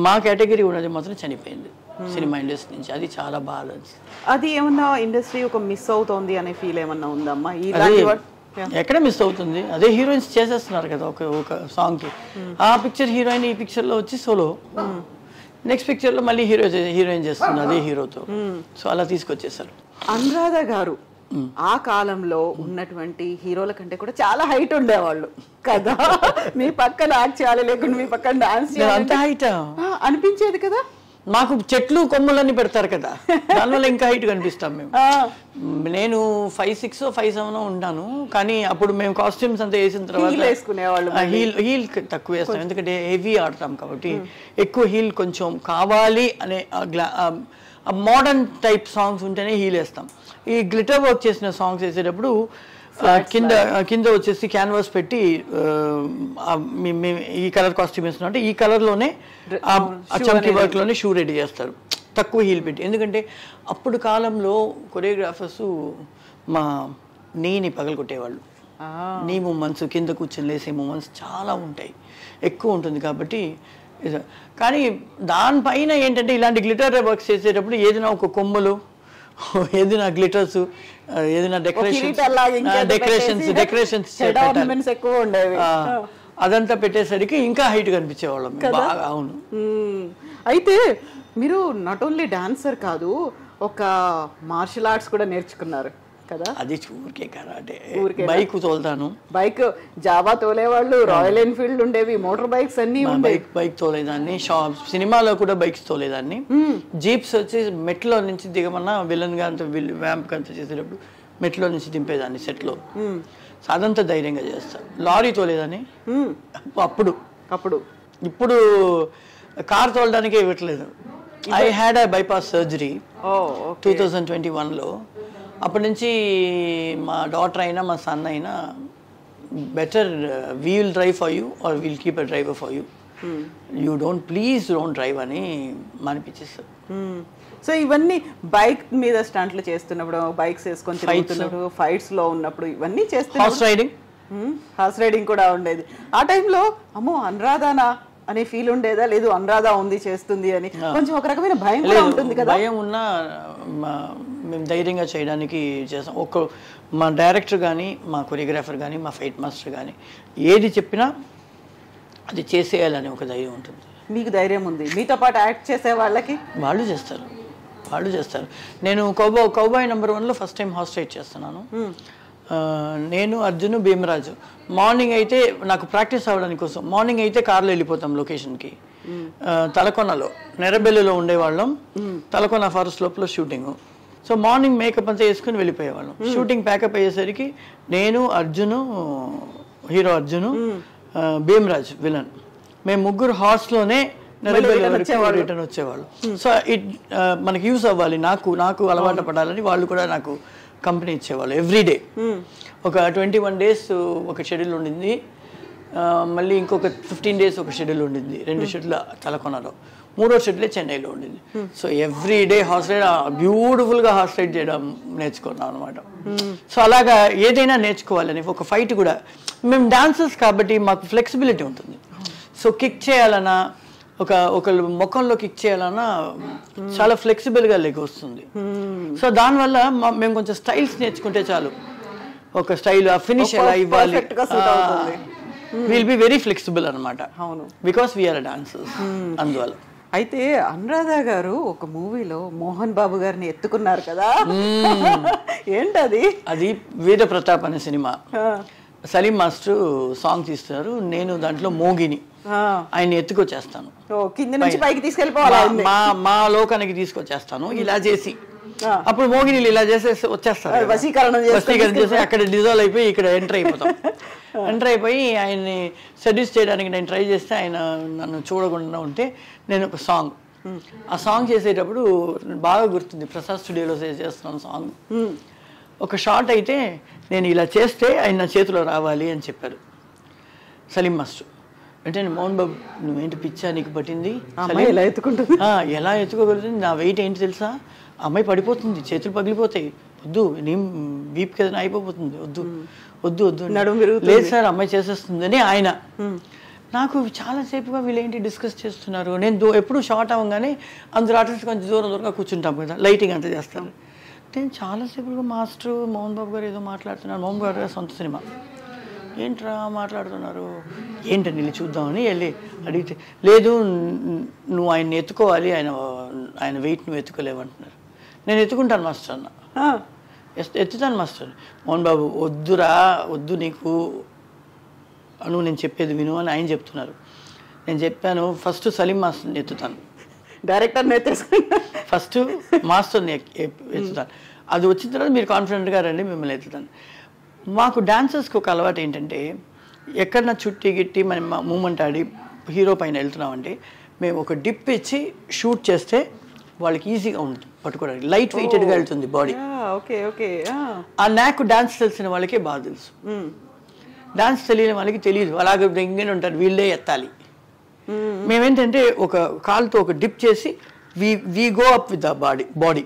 మా కేటగిరీ ఉన్నది మాత్రం చనిపోయింది సినిమా ఇండస్ట్రీ నుంచి. అది చాలా బాధ. అది ఏమన్నా ఇండస్ట్రీ ఒక మిస్ అవుతోంది అనే ఫీల్ ఏమన్నా ఉందమ్మా? ఎక్కడ మిస్ అవుతుంది? అదే హీరోయిన్స్ చేసేస్తున్నారు కదా ఒక సాంగ్కి. ఆ పిక్చర్ హీరోయిన్ ఈ పిక్చర్లో వచ్చి సోలో, నెక్స్ట్ పిక్చర్లో మళ్ళీ హీరోయిన్ చేస్తుంది అదే హీరోతో. సో అలా తీసుకొచ్చేసారు. అనురాధ గారు ఆ కాలంలో ఉన్నటువంటి హీరోల కంటే కూడా చాలా హైట్ ఉండేవాళ్ళు కదా. మీ పక్కన యాక్ట్ చేయాలి, లేకుంటే మీ పక్కన డాన్స్ చేయాలి, అంత హైట్ అనిపించేది కదా. మాకు చెట్లు కొమ్ములన్నీ పెడతారు కదా, దానివల్ల ఇంకా హైట్ కనిపిస్తాం మేము. నేను 5'6" 5'7" ఉంటాను, కానీ అప్పుడు మేము కాస్ట్యూమ్స్ అంతా వేసిన తర్వాత హీల్ తక్కువ వేస్తాం, ఎందుకంటే హెవీ ఆడతాం కాబట్టి. ఎక్కువ హీల్ కొంచెం కావాలి అనే మోడర్న్ టైప్ సాంగ్స్ ఉంటేనే హీల్ వేస్తాం. ఈ గ్లిటర్ వర్క్ చేసిన సాంగ్స్ వేసేటప్పుడు కింద వచ్చేసి క్యాన్వాస్ పెట్టి ఈ కలర్ కాస్ట్యూమ్ వేస్తున్నాం అంటే ఈ కలర్లోనే చమ్కీ వర్క్లోనే షూ రెడీ చేస్తారు, తక్కువ హీల్ పెట్టి. ఎందుకంటే అప్పుడు కాలంలో కొరియోగ్రాఫర్స్ మా నీని పగలగొట్టేవాళ్ళు. నీ మూమెంట్స్, కింద కూర్చొని లేసే మూమెంట్స్ చాలా ఉంటాయి, ఎక్కువ ఉంటుంది కాబట్టి. కానీ దానిపైన ఏంటంటే ఇలాంటి గ్లిటర్ వర్క్స్ చేసేటప్పుడు ఏదైనా ఒక కొమ్మలు, ఏదైనా గ్లిటర్స్, ఏదైనా డెకరేషన్స్ అదంతా పెట్టేసరికి ఇంకా హైట్ కనిపించేవాళ్ళం బాగా. అవును. అయితే మీరు నాట్ ఓన్లీ డాన్సర్ కాదు, ఒక మార్షల్ ఆర్ట్స్ కూడా నేర్చుకున్నారు కదా. అది ఊరికే కరాటే. బైక్ తోలుతాను. బైక్ జావా తోలేవాళ్ళు, రాయల్ ఎన్ఫీల్డ్ ఉండేవి, మోటార్ బైక్స్ అన్ని బైక్ తోలేదాన్ని. సినిమాలో కూడా బైక్స్ తోలేదాన్ని. జీప్స్ వచ్చి మెట్లో నుంచి దిగమన్నా విలన్ గా అంత వ్యాంప్ అంతా చేసేటప్పుడు మెట్లో నుంచి దింపేదాన్ని సెట్లో. అదంతా ధైర్యంగా చేస్తాను. లారీ తోలేదాన్ని అప్పుడు. ఇప్పుడు కార్ తోలడానికే ఇవ్వట్లేదు. I had a bypass surgery 2021లో. అప్పటి నుంచి మా డాటర్ అయినా మా సన్ అయినా better we will drive for you or will keep a driver for you, you please don't drive అని మానిపించేస్తారు. సో ఇవన్నీ బైక్ మీద స్టంట్లు చేస్తున్నప్పుడు, బైక్స్ వేసుకొని తిరుగుతున్నప్పుడు, ఫైట్స్ లో ఉన్నప్పుడు ఇవన్నీ చేస్తున్నప్పుడు హార్స్ రైడింగ్ కూడా ఉండేది. ఆ టైంలో అమ్మో అనురాధానా అనే ఫీల్ ఉండేదా? లేదు అనురాధ ఉంది చేస్తుంది అని కొంచెం ఒక రకమైన భయం కూడా ఉంటుంది కదా. భయం ఉన్నా మేము ధైర్యంగా చేయడానికి చేస్తాం. మా డైరెక్టర్ కానీ, మా కొరియోగ్రాఫర్ కానీ, మా ఫైట్ మాస్టర్ కానీ ఏది చెప్పినా అది చేసేయాలని ఒక ధైర్యం ఉంటుంది. మీకు ధైర్యం ఉంది. మీతో పాటు యాక్ట్ చేసే వాళ్ళకి వాళ్ళు చేస్తారు. నేను కౌబాయ్ నెంబర్ 1లో ఫస్ట్ టైం హార్స్ రైడ్ చేస్తున్నాను. నేను, అర్జున్, భీమరాజు. మార్నింగ్ అయితే నాకు ప్రాక్టీస్ అవ్వడానికి కోసం మార్నింగ్ అయితే కార్లో వెళ్ళిపోతాం లొకేషన్కి. తలకొనలో నెరబెల్లిలో ఉండేవాళ్ళం. తలకొన ఫారెస్ట్ లోపల షూటింగ్. సో మార్నింగ్ మేకప్ అంతా వేసుకుని వెళ్ళిపోయేవాళ్ళం. షూటింగ్ ప్యాకప్ అయ్యేసరికి నేను, అర్జును, హీరో అర్జును, భీమరాజ్ విలన్, మేము ముగ్గురు హార్స్లోనే రిటర్న్ వచ్చేవాళ్ళు. సో మనకి యూస్ అవ్వాలి, నాకు అలవాటు పడాలని వాళ్ళు కూడా నాకు కంపెనీ ఇచ్చేవాళ్ళు. ఎవ్రీడే ఒక 21 days ఒక షెడ్యూల్ ఉండింది. మళ్ళీ ఇంకొక 15 days ఒక షెడ్యూల్ ఉండింది. 2 షెడ్యూల్ తలకొనలో, 3వ షెడ్యూలే చెన్నైలో ఉండింది. సో ఎవ్రీడే హార్స్ రైడ్, బ్యూటిఫుల్గా హార్స్ రైడ్ చేయడం నేర్చుకున్నాం అనమాట. సో అలాగా ఏదైనా నేర్చుకోవాలని. ఒక ఫైట్ కూడా మేము డాన్సర్స్ కాబట్టి మాకు ఫ్లెక్సిబిలిటీ ఉంటుంది. సో కిక్ చేయాలన్నా, ఒకళ్ళు ముఖంలో కిక్ చేయాలన్నా చాలా ఫ్లెక్సిబుల్గా లెగ్ వస్తుంది. సో దానివల్ల మేము కొంచెం స్టైల్స్ నేర్చుకుంటే చాలు. ఒక స్టైల్ ఫినిష్ ఎలా ఇవ్వాలి, విల్ బి వెరీ ఫ్లెక్సిబుల్ అనమాట. అవును, బికాస్ వీఆర్ డాన్సర్స్. అందువల్ల అయితే అనురాధ గారు ఒక మూవీలో మోహన్ బాబు గారిని ఎత్తుకున్నారు కదా, ఏంటది? అది వీర ప్రతాప్ అనే సినిమా. సలీం మాస్టర్ సాంగ్ తీస్తున్నారు, నేను దాంట్లో మోగిని ఆయన ఎత్తుకొచ్చేస్తాను. కింద నుంచి పైకి తీసుకెళ్ళిపోవాలి, మా లోకానికి తీసుకొచ్చేస్తాను ఇలా చేసి. అప్పుడు మోగినీలు ఇలా చేసేసి వచ్చేస్తారు, వశీకరణ చేసి అక్కడ డిజాల్వ్ అయిపోయి ఇక్కడ ఎంటర్ అయిపోతాం. ఎంటర్ అయిపోయి ఆయన్ని సెడ్యూస్ చేయడానికి నేను ట్రై చేస్తే ఆయన నన్ను చూడకుండా ఉంటే నేను ఒక సాంగ్, ఆ సాంగ్ చేసేటప్పుడు బాగా గుర్తుంది, ప్రసాద్ స్టూడియోలో చేస్తున్నాను సాంగ్. ఒక షార్ట్ అయితే నేను ఇలా చేస్తే ఆయన నా చేతిలో రావాలి అని చెప్పారు సలీం మాస్టర్. అంటే మోహన్ బాబు నువ్వేంటి పిచ్చా నీకు పట్టింది, ఎలా ఎత్తుకుంటుంది, ఎలా ఎత్తుకోగలుగుతుంది, నా వెయిట్ ఏంటి తెలుసా, అమ్మాయి పడిపోతుంది, చేతులు పగిలిపోతాయి, వద్దు నీ వీప్ కదా అయిపోతుంది, వద్దు వద్దు వద్దు, లేదు సార్ అమ్మాయి చేసేస్తుంది అని ఆయన. నాకు చాలాసేపుగా వీళ్ళేంటి డిస్కస్ చేస్తున్నారు. నేను ఎప్పుడు షార్ట్ అవ్వగానే అందరూ ఆర్టిస్ట్ కొంచెం దూరంగా కూర్చుంటాం కదా, లైటింగ్ అంతా చేస్తాను. నేను చాలాసేపుగా మాస్టర్ మోహన్ బాబు గారు ఏదో మాట్లాడుతున్నారు, మోహన్ బాబు గారు సొంత సినిమా, ఏంట్రా మాట్లాడుతున్నారు, ఏంటని వెళ్ళి చూద్దామని వెళ్ళి అడిగితే, లేదు నువ్వు ఆయన్ని ఎత్తుకోవాలి, ఆయన వెయిట్ నువ్వు ఎత్తుకోలేవంటున్నారు. నేను ఎత్తుకుంటాను మాస్టర్ అన్న, ఎత్తుతాను మాస్టర్. మోహన్ బాబు వద్దురా వద్దు నీకు అను, నేను చెప్పేది విను అని ఆయన చెప్తున్నారు. నేను చెప్పాను ఫస్ట్ సలీం మాస్టర్ని ఎత్తుతాను, డైరెక్టర్ని ఫస్ట్ మాస్టర్ని ఎత్తుతాను, అది వచ్చిన తర్వాత మీరు కాన్ఫిడెంట్గా రండి మిమ్మల్ని ఎత్తుతాను. మాకు డాన్సర్స్కి ఒక అలవాటు ఏంటంటే, ఎక్కడన్నా చుట్టి గిట్టి మనం మూమెంట్ ఆడి హీరో పైన వెళ్తున్నామంటే మేము ఒక డిప్ ఇచ్చి షూట్ చేస్తే వాళ్ళకి ఈజీగా ఉంటుంది పట్టుకోవడానికి, లైట్ వెయిటెడ్గా వెళ్తుంది బాడీ. ఆ నాకు డాన్స్ తెలిసిన వాళ్ళకే బాగా తెలుసు, డాన్స్ తెలియని వాళ్ళకి తెలియదు, అలాగే ఇంకేనే ఉంటారు, వీళ్ళే ఎత్తాలి. మేమేంటంటే ఒక కాలుతో ఒక డిప్ చేసి we go up with the body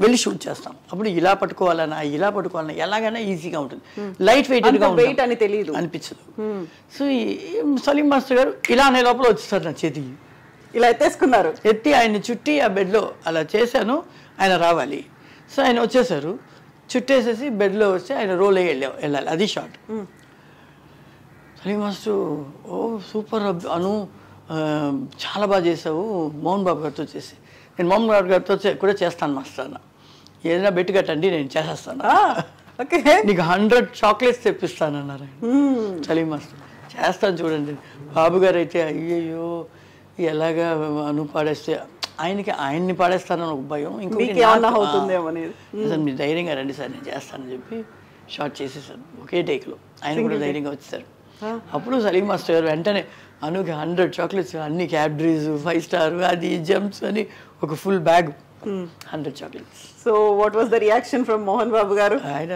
వెళ్ళి షూట్ చేస్తాం. అప్పుడు ఇలా పట్టుకోవాలన్నా ఇలా పట్టుకోవాలన్నా ఎలాగైనా ఈజీగా ఉంటుంది, లైట్ వెయిటెడ్గా అనిపించదు. సో సలీం మాస్టర్ గారు ఇలా అనే లోపల వచ్చేస్తారు నా చేతికి, ఇలా ఎత్తేసుకున్నారు, ఎత్తి ఆయన్ని చుట్టి ఆ బెడ్లో అలా చేశాను, ఆయన రావాలి. సో ఆయన వచ్చేసారు, చుట్టేసేసి బెడ్లో వస్తే ఆయన రోల్ అయ్యి వెళ్ళాలి, అది షార్ట్. సలీం మాస్టర్ ఓ సూపర్ అను, చాలా బాగా చేసావు మోహన్ బాబు గారితో చేసి. నేను మోహన్ బాబు గారితో కూడా చేస్తాను మాస్టర్ అన్న. ఏదైనా బెట్టు కట్టండి నేను చేసేస్తాను, ఓకే నీకు 100 చాక్లెట్స్ తెప్పిస్తానన్నారు చలి మాస్టర్. చేస్తాను చూడండి. బాబు గారు అయితే అయ్యయ్యో ఎలాగా అను పాడేస్తే ఆయన్ని పాడేస్తానని ఒక భయం, ఇంకొకటి అసలు మీరు ధైర్యంగా రండి సార్ నేను చేస్తానని చెప్పి షార్ట్ చేసేసాను ఒకే టేక్లో. ఆయన కూడా ధైర్యంగా వచ్చేసారు. అప్పుడు సలీం మాస్టర్ గారు వెంటనే అనుకి 100 చాక్లెట్స్, అన్ని క్యాడ్బరీస్ 5 స్టార్ అది జంప్స్ అని ఒక full bag 100 chocolates. So what was the reaction from Mohan Babu garu? ఆయన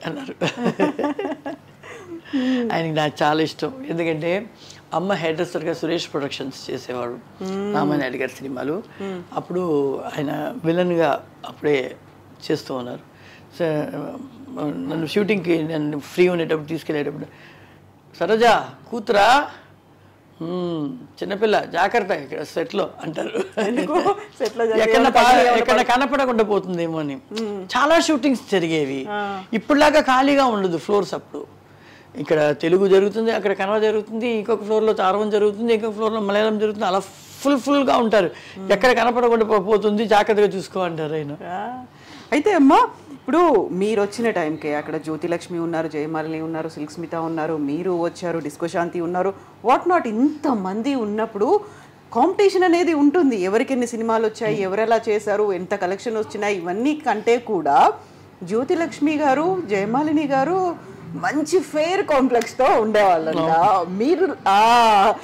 అన్నారు ఆయనకి నాకు చాలా ఇష్టం, ఎందుకంటే అమ్మ హెయిర్ డ్రెస్సర్గా సురేష్ ప్రొడక్షన్స్ చేసేవాడు రామానాయుడు గారి సినిమాలు. అప్పుడు ఆయన విలన్గా అప్పుడే చేస్తూ ఉన్నారు. సో నన్ను షూటింగ్కి నన్ను ఫ్రీ ఉండేటప్పుడు తీసుకెళ్ళేటప్పుడు సరోజా కూతురా చిన్నపిల్ల జాగ్రత్త ఇక్కడ సెట్లో అంటారు, ఎక్కడ కనపడకుండా పోతుందేమో అని. చాలా షూటింగ్స్ జరిగేవి, ఇప్పుడులాగా ఖాళీగా ఉండదు ఫ్లోర్స్. అప్పుడు ఇక్కడ తెలుగు జరుగుతుంది, అక్కడ కన్నడ జరుగుతుంది, ఇంకొక ఫ్లోర్లో తారవం జరుగుతుంది, ఇంకొక ఫ్లోర్లో మలయాళం జరుగుతుంది, అలా ఫుల్గా ఉంటారు. ఎక్కడ కనపడకుండా పోతుంది జాగ్రత్తగా చూసుకో అంటారు ఆయన. అయితే అమ్మా ఇప్పుడు మీరు వచ్చిన టైంకే అక్కడ జ్యోతిలక్ష్మి ఉన్నారు, జయమాలిని ఉన్నారు, సిల్క్ స్మిత ఉన్నారు, మీరు వచ్చారు, డిస్కో శాంతి ఉన్నారు, వాట్ నాట్ ఇంతమంది ఉన్నప్పుడు కాంపిటీషన్ అనేది ఉంటుంది. ఎవరికి ఎన్ని సినిమాలు వచ్చాయి, ఎవరెలా చేశారు, ఎంత కలెక్షన్ వచ్చినాయి, ఇవన్నీ కంటే కూడా జ్యోతిలక్ష్మి గారు జయమాలిని గారు మంచి ఫెయిర్ కాంప్లెక్స్తో ఉండేవాళ్ళంట. మీరు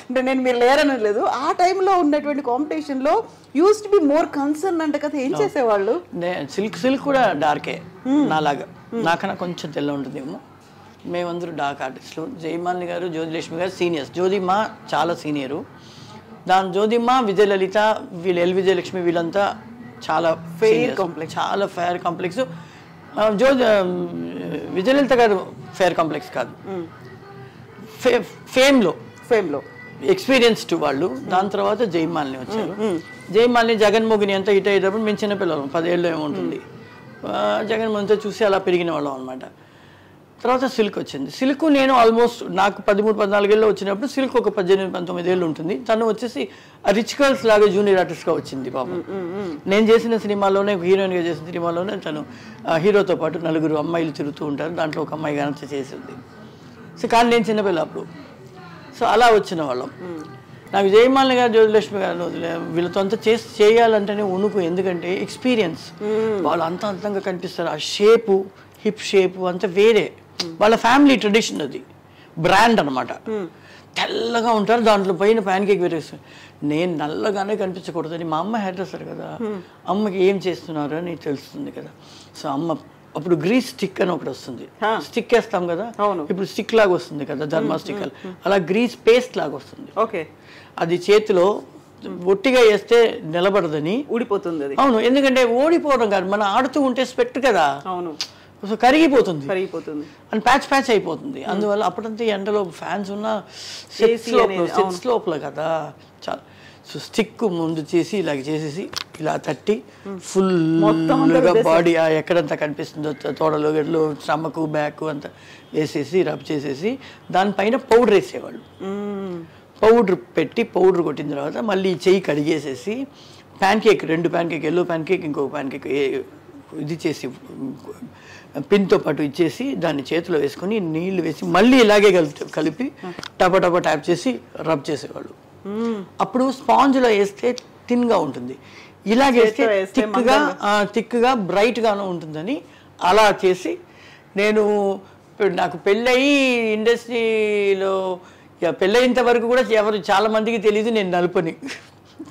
అంటే నేను మీరు లేరని లేదు, ఆ టైంలో ఉన్నటువంటి కాంపిటీషన్లో use to be more concern అంట కదా, ఏం చేసేవాళ్ళు? సిల్క్ కూడా డార్కే నాలాగా, నాకన్నా కొంచెం తెల్ల ఉంటుందేమో. మేమందరూ డార్క్ ఆర్టిస్టులు. జయమాలిని గారు జ్యోతిలక్ష్మి గారు సీనియర్స్, జ్యోతిమ్మ చాలా సీనియరు. జ్యోతిమ్మ విజయలలిత వీళ్ళు విజయలక్ష్మి వీళ్ళంతా చాలా ఫెయిర్ కాంప్లెక్స్, చాలా ఫెయిర్ కాంప్లెక్స్. విజయలలిత గారు ఫెయిర్ కాంప్లెక్స్ కాదు, ఫేమ్లో ఎక్స్పీరియన్స్డ్ వాళ్ళు. దాని తర్వాత జయమాలిని వచ్చారు. జయమాలిని జగన్మోహిని అంతా హిట్ అయ్యేటప్పుడు మేము చిన్నపిల్లలం, 10 ఏళ్ళు ఏముంటుంది, జగన్మోహన్తో చూసి అలా పెరిగిన వాళ్ళం అనమాట. తర్వాత సిల్క్ వచ్చింది. సిల్క్ నేను ఆల్మోస్ట్ నాకు 13-14 ఏళ్ళు వచ్చినప్పుడు సిల్క్ ఒక 18-19 ఏళ్ళు ఉంటుంది. తను వచ్చేసి రిచ్ గర్ల్స్ లాగా జూనియర్ ఆర్టిస్ట్గా వచ్చింది పాపం. నేను చేసిన సినిమాలోనే హీరోయిన్గా చేసిన సినిమాలోనే తను హీరోతో పాటు 4 అమ్మాయిలు తిరుగుతూ ఉంటారు, దాంట్లో ఒక అమ్మాయి గానంత చేసింది. సో కానీ నేను చిన్నపిల్ల అప్పుడు. సో అలా వచ్చిన వాళ్ళం. నాకు జయమాలిని గారు జ్యోతిలక్ష్మి గారు వీళ్ళతో అంతా చేయాలంటేనే ఉణుకు, ఎందుకంటే ఎక్స్పీరియన్స్. వాళ్ళు అంత అంతంగా కనిపిస్తారు, ఆ షేపు హిప్ షేపు అంతా వేరే, వాళ్ళ ఫ్యామిలీ ట్రెడిషన్, అది బ్రాండ్ అనమాట. తెల్లగా ఉంటారు, దాంట్లో పైన ప్యాన్ కేక్ వేరేస్తారు. నేను నల్లగానే కనిపించకూడదని మా అమ్మ హెయిర్ డ్రెస్సర్ కదా, అమ్మకి ఏం చేస్తున్నారు అని తెలుస్తుంది కదా. సో అమ్మ అప్పుడు గ్రీస్ స్టిక్ అని ఒకటి వస్తుంది, స్టిక్ వేస్తాం కదా, ఇప్పుడు స్టిక్ లాగా వస్తుంది కదా ధర్మా స్టిక్, అలా గ్రీస్ పేస్ట్ లాగా వస్తుంది. ఓకే, అది చేతిలో ఒట్టిగా వేస్తే నిలబడదని ఊడిపోతుంది అది. అవును, ఎందుకంటే ఓడిపోవడం కాదు, మనం ఆడుతూ ఉంటే స్పెట్ కదా, అవును, సో కరిగిపోతుంది అండ్ ప్యాచ్ అయిపోతుంది. అందువల్ల అప్పుడంతా ఎండలో ఫ్యాన్స్ ఉన్న సెట్స్ లోపల కదా చాలా. సో స్టిక్ ముందు చేసి ఇలాగ చేసేసి ఇలా తట్టి ఫుల్గా బాడీ ఎక్కడంతా కనిపిస్తుందో తోడలో గడ్లు స్టమక్ బ్యాక్ అంతా వేసేసి రబ్ చేసేసి దానిపైన పౌడర్ వేసేవాళ్ళు. పౌడర్ పెట్టి పౌడర్ కొట్టిన తర్వాత మళ్ళీ చెయ్యి కడిగేసేసి pancake, 2 pancake, yellow pancake, ఇంకొక ప్యాన్ కేక్ ఇది చేసి పిన్తో పాటు ఇచ్చేసి దాన్ని చేతిలో వేసుకొని నీళ్లు వేసి మళ్ళీ ఇలాగే కలిపి టపా ట్యాప్ చేసి రబ్ చేసేవాళ్ళు. అప్పుడు స్పాంజ్లో వేస్తే థిన్గా ఉంటుంది, ఇలాగేస్తే థిక్గా బ్రైట్గాను ఉంటుందని అలా చేసి నేను నాకు పెళ్ళయి ఇండస్ట్రీలో పెళ్ళయింత వరకు కూడా ఎవరు చాలా మందికి తెలియదు నేను నలుపని.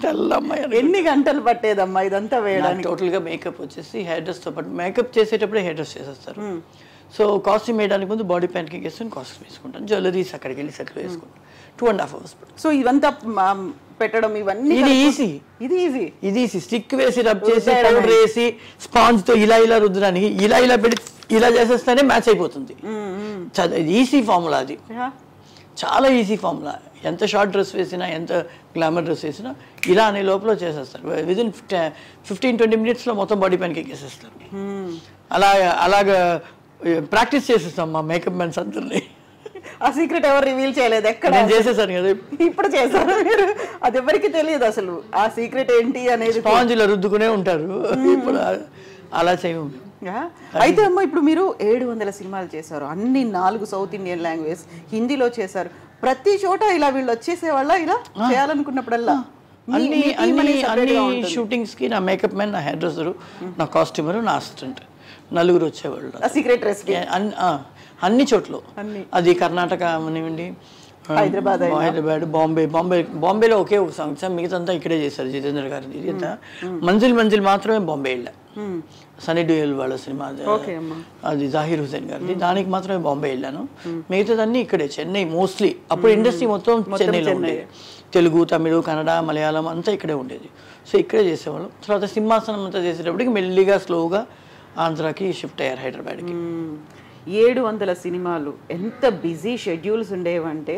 తెల్లమ్మాయి. ఎన్ని గంటలు పట్టేదమ్మా ఇదంతా వేయడానికి? టోటల్గా మేకప్ వచ్చేసి హెయిర్ డ్రెస్తో పాటు మేకప్ చేసేటప్పుడే హెయిర్ డ్రెస్ చేసేస్తారు. సో కాస్ట్యూమ్ వేయడానికి ముందు బాడీ ప్యాన్కి వేసుకొని కాస్ట్యూమ్ వేసుకుంటాను, జ్యువెలరీస్ అక్కడికి వెళ్ళి సెటిల్ వేసుకుంటాను. 2.5 hours. సో ఇవంతా పెట్టడం ఇవన్నీ ఇది ఈజీ. స్టిక్ వేసి రబ్ చేసి పౌడర్ వేసి స్పాంజ్తో ఇలా రుద్దడానికి ఇలా పెట్టి ఇలా చేసేస్తేనే మ్యాచ్ అయిపోతుంది. ఈజీ ఫార్ములా అది, చాలా ఈజీ ఫార్ములా. ఎంత షార్ట్ డ్రెస్ వేసినా ఎంత గ్లామర్ డ్రెస్ వేసినా ఇలా అనే లోపల చేసేస్తారు. విదిన్ 15-20 minutesలో మొత్తం బాడీ పైనకి ఎక్కేసేస్తారు. అలాగా ప్రాక్టీస్ చేసేస్తాం మా మేకప్ మ్యాన్స్ అందరినీ. ఆ సీక్రెట్ ఎవరు రివీల్ చేయలేదు ఎక్కడ నేను చేసేసాను కదా ఇప్పుడు చేశారు మీరు అది ఎవరికి తెలియదు అసలు ఆ సీక్రెట్ ఏంటి అనేది స్పాంజ్లో రుద్దుకునే ఉంటారు ఇప్పుడు అలా చేయము అయితే అమ్మ ఇప్పుడు మీరు 700 సినిమాలు చేశారు అన్ని 4 సౌత్ ఇండియన్ లాంగ్వేజ్ హిందీలో చేశారు ప్రతి చోట ఇలా వీళ్ళు వచ్చేసేవాళ్ళ ఇలా చేయాలనుకున్నప్పుడల్లా అన్ని షూటింగ్స్ కి నా మేకప్ మ్యాన్ నా హెయిర్ డ్రెస్సరు నా కాస్ట్యూమర్ నా అసిస్టెంట్ నలుగురు వచ్చేవాళ్ళు సీక్రెట్ రెసిపీ అన్ని చోట్ల అది కర్ణాటక అనివ్వండి హైదరాబాద్ బాంబేలో ఒకే ఒక సాంగ్ మిగతా అంతా ఇక్కడే చేశారు జితేంద్ర గారిది ఇదంతా మంజిల్ మాత్రమే బాంబే వెళ్ళా సనీ డ్యూయల్ వాళ్ళ సినిమా అది జాహిర్ హుసేన్ గారిది దానికి మాత్రమే బాంబే వెళ్ళాను మిగతాదన్నీ ఇక్కడే చెన్నై మోస్ట్లీ అప్పుడు ఇండస్ట్రీ మొత్తం చెన్నైలో ఉండేది తెలుగు తమిళ కన్నడ మలయాళం అంతా ఇక్కడే ఉండేది సో ఇక్కడే చేసేవాళ్ళం తర్వాత సింహాసనం అంతా చేసేటప్పటికి మెల్లిగా స్లోగా ఆంధ్రాకి షిఫ్ట్ అయ్యారు హైదరాబాద్కి 700 సినిమాలు ఎంత బిజీ షెడ్యూల్స్ ఉండేవంటే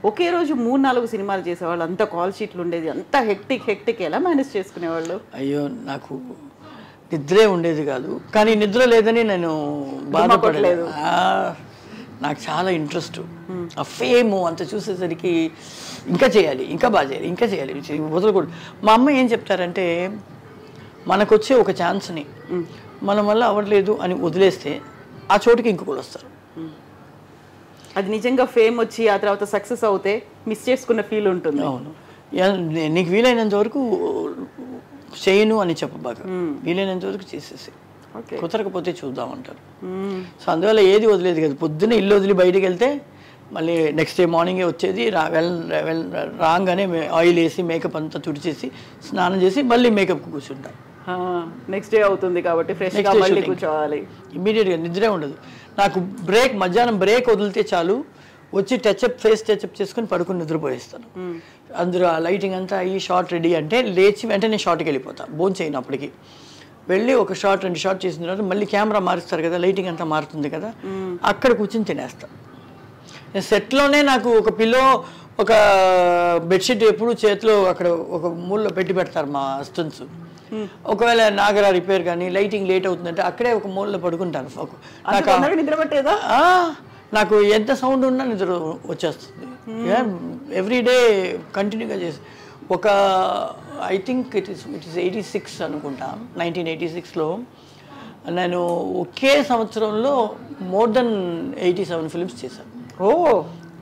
ఒకే రోజు 3-4 సినిమాలు చేసేవాళ్ళు అంత కాల్ షీట్లు ఉండేది అంత హెక్టిక్ ఎలా మేనేజ్ చేసుకునేవాళ్ళు అయ్యో నాకు నిద్రే ఉండేది కాదు కానీ నిద్ర లేదని నేను బాధపడలేదు నాకు చాలా ఇంట్రెస్ట్ ఆ ఫేమ్ అంత చూసేసరికి ఇంకా చేయాలి ఇంకా బాగా చేయాలి ఇంకా చేయాలి వదలకూడదు మా అమ్మ ఏం చెప్తారంటే మనకు వచ్చే ఒక ఛాన్స్ని మన వల్ల అవ్వట్లేదు అని వదిలేస్తే ఆ చోటుకి ఇంకొకరు వస్తారు అది నిజంగా ఫేమ్ వచ్చి ఆ తర్వాత సక్సెస్ అవుతే మిస్ చేసుకున్న ఫీల్ ఉంటుంది అవును నీకు వీలైనంత వరకు చేయను అని చెప్పబాక వీలైనంత వరకు చేసేసి కుదరకపోతే చూద్దామంటారు సో అందువల్ల ఏది వదిలేదు కదా పొద్దున్న ఇల్లు వదిలి బయటికి వెళ్తే మళ్ళీ నెక్స్ట్ డే మార్నింగే వచ్చేది రాగానే ఆయిల్ వేసి మేకప్ అంతా తుడిచేసి స్నానం చేసి మళ్ళీ మేకప్కి కూర్చుంటాను నెక్స్ట్ డే అవుతుంది కాబట్టి ఫ్రెష్గా మళ్ళీ కూర్చోవాలి ఇమీడియట్గా నిద్రే ఉండదు నాకు మధ్యాహ్నం బ్రేక్ వదిలితే చాలు వచ్చి ఫేస్ టచ్అప్ చేసుకుని పడుకుని నిద్రపోయేస్తాను అందులో ఆ లైటింగ్ అంతా అయ్యి షార్ట్ రెడీ అంటే లేచి వెంటనే షార్ట్కి వెళ్ళిపోతాను బోన్ చేయను అప్పటికి వెళ్ళి ఒక షార్ట్ 2 షార్ట్ చేసిన తర్వాత మళ్ళీ కెమెరా మారుస్తారు కదా లైటింగ్ అంతా మారుతుంది కదా అక్కడ కూర్చొని తినేస్తాను సెట్లోనే నాకు ఒక పిల్లో ఒక బెడ్షీట్ ఎప్పుడు చేతిలో అక్కడ ఒక మూలలో పెడతారు మా అసిస్టెంట్స్ ఒకవేళ నాగరా రిపేర్ కానీ లైటింగ్ లేట్ అవుతుందంటే అక్కడే ఒక మూలలో పడుకుంటాను నాకు ఎంత సౌండ్ ఉన్నా నిద్ర వచ్చేస్తుంది ఎవ్రీడే కంటిన్యూగా చేసి ఒక ఐ థింక్ ఇట్ ఈస్ 86 అనుకుంటా 1986లో నేను ఒకే సంవత్సరంలో మోర్ దెన్ 87 ఫిల్మ్స్ చేశాను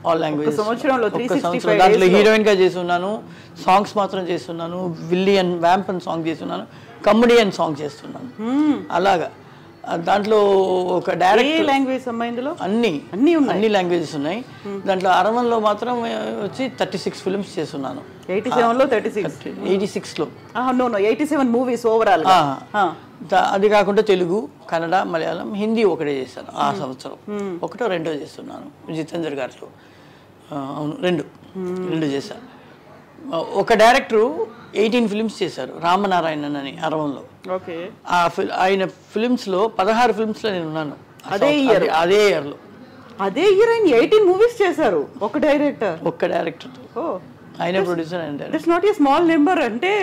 ఆల్ లాంగ్వేజ్ దాంట్లో హీరోయిన్ గా చేస్తున్నాను సాంగ్స్ మాత్రం చేస్తున్నాను విల్లీ అండ్ వ్యాంప్ అండ్ సాంగ్ చేస్తున్నాను కమెడీ అండ్ సాంగ్ చేస్తున్నాను అలాగా దాంట్లో ఒక డైరెక్ట్ లాంగ్వేజ్ అన్ని లాంగ్వేజెస్ ఉన్నాయి దాంట్లో అరవన్లో మాత్రం వచ్చి 36 ఫిల్మ్స్ చేస్తున్నాను 86లో 87 మూవీస్ ఓవరాల్ అది కాకుండా తెలుగు కన్నడ మలయాళం హిందీ ఒకటే చేశాను ఆ సంవత్సరం ఒకటో రెండో చేస్తున్నాను జితేంద్ర గారితో అవును రెండు చేశాను ఒక డైరెక్టరు 18 ఫిల్మ్స్ చేశారు రామనారాయణన్ అని అరవంలో ఆయన ఫిల్మ్స్లో 16 ఫిల్మ్స్లో నేను ఉన్నాను అదే ఇయర్లో అదే ఇయర్ ఆయన 18 మూవీస్ చేశారు ఒక్క డైరెక్టర్ ఆయన producer it's not a small number అంటే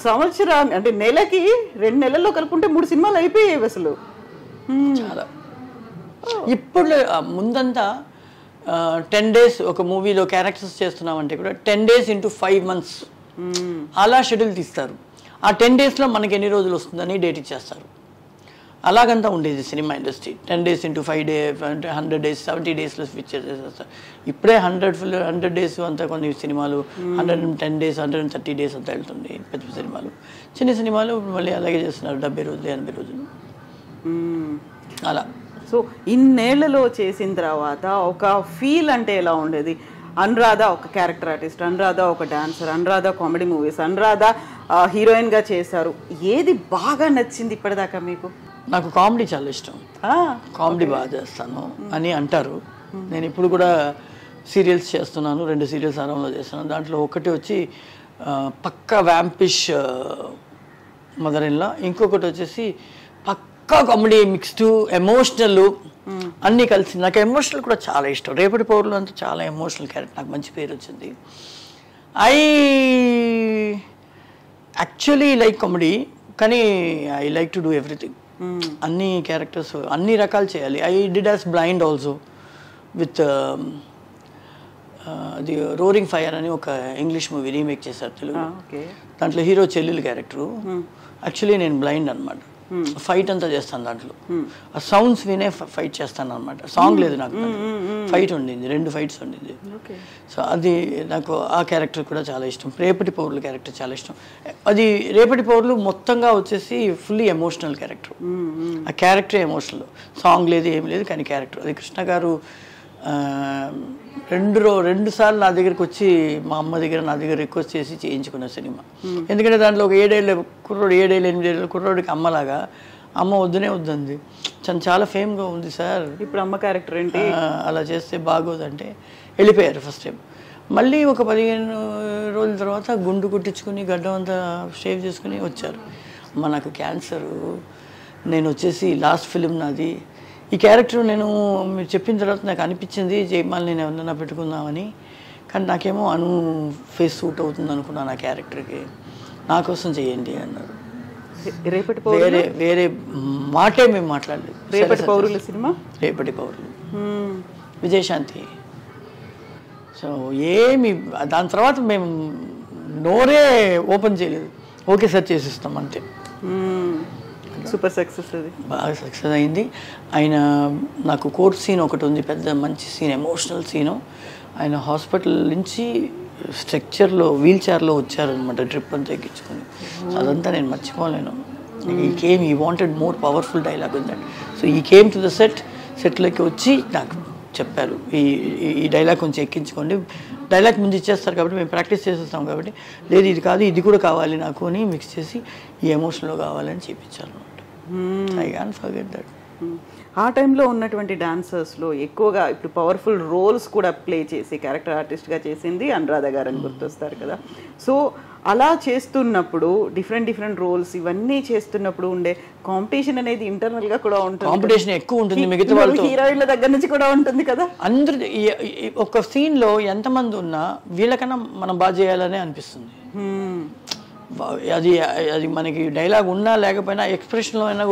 సంవత్సరాన్ని అంటే నెలకి 2 నెలల్లో కలుపుకుంటే 3 సినిమాలు అయిపోయాయి అసలు చాలా ఇప్పుడు ముందంతా 10 days ఒక మూవీలో క్యారెక్టర్స్ చేస్తున్నామంటే కూడా 10 days into 5 months అలా షెడ్యూల్ తీస్తారు ఆ 10 daysలో మనకి ఎన్ని రోజులు వస్తుందని డేట్ ఇచ్చేస్తారు అలాగంతా ఉండేది cinema industry 10 days into 5 days అంటే 100 days 70 daysలో స్విచ్ చేసేస్తారు ఇప్పుడే 100 days అంతా కొన్ని సినిమాలు 110 days 130 days అంతా వెళ్తుంది పెద్ద సినిమాలు చిన్న సినిమాలు మళ్ళీ అలాగే చేస్తున్నారు 70 రోజులు 80 రోజులు అలా సో ఇన్నేళ్లలో చేసిన తర్వాత ఒక ఫీల్ అంటే ఎలా ఉండేది అనురాధ ఒక క్యారెక్టర్ ఆర్టిస్ట్ అనురాధ ఒక dancer Anuradha comedy movies Anuradha హీరోయిన్గా చేశారు ఏది బాగా నచ్చింది ఇప్పటిదాకా మీకు నాకు కామెడీ చాలా ఇష్టం కామెడీ బాగా చేస్తాను అని అంటారు నేను ఇప్పుడు కూడా సీరియల్స్ చేస్తున్నాను 2 సీరియల్స్ ఆరంభంలో చేస్తున్నాను దాంట్లో ఒకటి వచ్చి పక్కా వ్యాంపిష్ మదర్ ఇన్ లా ఇంకొకటి వచ్చేసి పక్కా కామెడీ మిక్స్డ్ ఎమోషనల్ అన్నీ కలిసి నాకు ఎమోషనల్ కూడా చాలా ఇష్టం రేపటి పౌరులు అంతా చాలా ఎమోషనల్ క్యారెక్టర్ నాకు మంచి పేరు వచ్చింది ఐ యాక్చువల్లీ లైక్ కామెడీ కానీ I like to do everything అన్ని క్యారెక్టర్స్ అన్ని రకాలు చేయాలి I did as blind also with అది రోరింగ్ ఫైర్ అని ఒక ఇంగ్లీష్ మూవీ రీమేక్ చేశారు తెలుగు. దాంట్లో హీరో చెల్లెలు క్యారెక్టరు. యాక్చువల్లీ నేను బ్లైండ్ అనమాట. ఫైట్ అంతా చేస్తాను దాంట్లో. ఆ సౌండ్స్ వినే ఫైట్ చేస్తాను అనమాట. సాంగ్ లేదు నాకు, ఫైట్ ఉండింది, 2 ఫైట్స్ ఉండింది. సో అది నాకు ఆ క్యారెక్టర్ కూడా చాలా ఇష్టం. రేపటి పౌరుల క్యారెక్టర్ చాలా ఇష్టం. అది రేపటి పౌరులు మొత్తంగా వచ్చేసి ఫుల్లీ ఎమోషనల్ క్యారెక్టర్. ఆ క్యారెక్టర్ ఎమోషనల్, సాంగ్ లేదు ఏం లేదు, కానీ క్యారెక్టర్. అది కృష్ణ గారు 2 సార్లు నా దగ్గరికి వచ్చి మా అమ్మ దగ్గర నా దగ్గర రిక్వెస్ట్ చేసి చేయించుకున్న సినిమా. ఎందుకంటే దాంట్లో ఒక 7 ఏళ్ళ కుర్రోడు, 7 ఏళ్ళు 8 ఏళ్ళ కుర్రోడికి అమ్మలాగా, అమ్మ వద్దునే వద్దంది, చాలా ఫేమ్గా ఉంది సార్, ఇప్పుడు అమ్మ క్యారెక్టర్ ఏంటి అలా చేస్తే బాగోదంటే వెళ్ళిపోయారు ఫస్ట్ టైం. మళ్ళీ ఒక 15 రోజుల తర్వాత గుండు కుట్టించుకుని గడ్డం అంతా షేవ్ చేసుకుని వచ్చారు. అమ్మ నాకు క్యాన్సరు, నేను వచ్చేసి లాస్ట్ ఫిలిం నాది, ఈ క్యారెక్టర్ నేను మీరు చెప్పిన తర్వాత నాకు అనిపించింది జయమాల్ నేను ఎవరన్నా పెట్టుకుందామని, కానీ నాకేమో ఫేస్ సూట్ అవుతుంది అనుకున్నాను ఆ క్యారెక్టర్కి, నా కోసం చేయండి అన్నారు. రేపటి వేరే మాటే మేము మాట్లాడలేదు. రేపటి పౌరుల సినిమా, రేపటి పౌరులు, విజయశాంతి. సో ఏమి దాని తర్వాత మేము నోరే ఓపెన్ చేయలేదు, ఓకే సార్ చేసిస్తాం అంతే. సూపర్ సక్సెస్, అది బాగా సక్సెస్ అయింది. ఆయన నాకు కోర్ట్ సీన్ ఒకటి ఉంది, పెద్ద మంచి సీన్, ఎమోషనల్ సీను. ఆయన హాస్పిటల్ నుంచి స్ట్రక్చర్లో వీల్ చైర్లో వచ్చారనమాట, ట్రిప్ అంతా ఎక్కించుకొని. అదంతా నేను మర్చిపోలేను. ఈ వాంటెడ్ మోర్ పవర్ఫుల్ డైలాగ్ ఉంది. సో ఈ కేమ్ టు ద సెట్లోకి వచ్చి నాకు చెప్పారు, ఈ డైలాగ్ కొంచెం ఎక్కించుకోండి, డైలాగ్ ముందు ఇచ్చేస్తారు కాబట్టి మేము ప్రాక్టీస్ చేసేస్తాం కాబట్టి, లేదు ఇది కాదు ఇది కూడా కావాలి నాకు అని మిక్స్ చేసి ఈ ఎమోషన్లో కావాలని చేయించారు అనమాట. I can't forget that. ఆ టైంలో ఉన్నటువంటి డాన్సర్స్లో ఎక్కువగా ఇప్పుడు పవర్ఫుల్ రోల్స్ కూడా ప్లే చేసి క్యారెక్టర్ ఆర్టిస్ట్గా చేసింది అనురాధ గారు అని గుర్తొస్తారు కదా. సో అలా చేస్తున్నప్పుడు డిఫరెంట్ రోల్స్ ఇవన్నీ చేస్తున్నప్పుడు ఉండే కాంపిటీషన్ అనేది ఇంటర్నల్ గా కూడా ఉంటుంది, కాంపిటీషన్ ఎక్కువ ఉంటుంది, మిగతా వాళ్ళతో హీరోయిన్ల దగ్గర నుంచి కూడా ఉంటుంది కదా. అందరు ఒక సీన్ లో ఎంతమంది ఉన్నా వీళ్ళకన్నా మనం బాగా చేయాలనే అనిపిస్తుంది. అది అది మనకి డైలాగ్ ఉన్నా లేకపోయినా ఎక్స్ప్రెషన్లో అయినా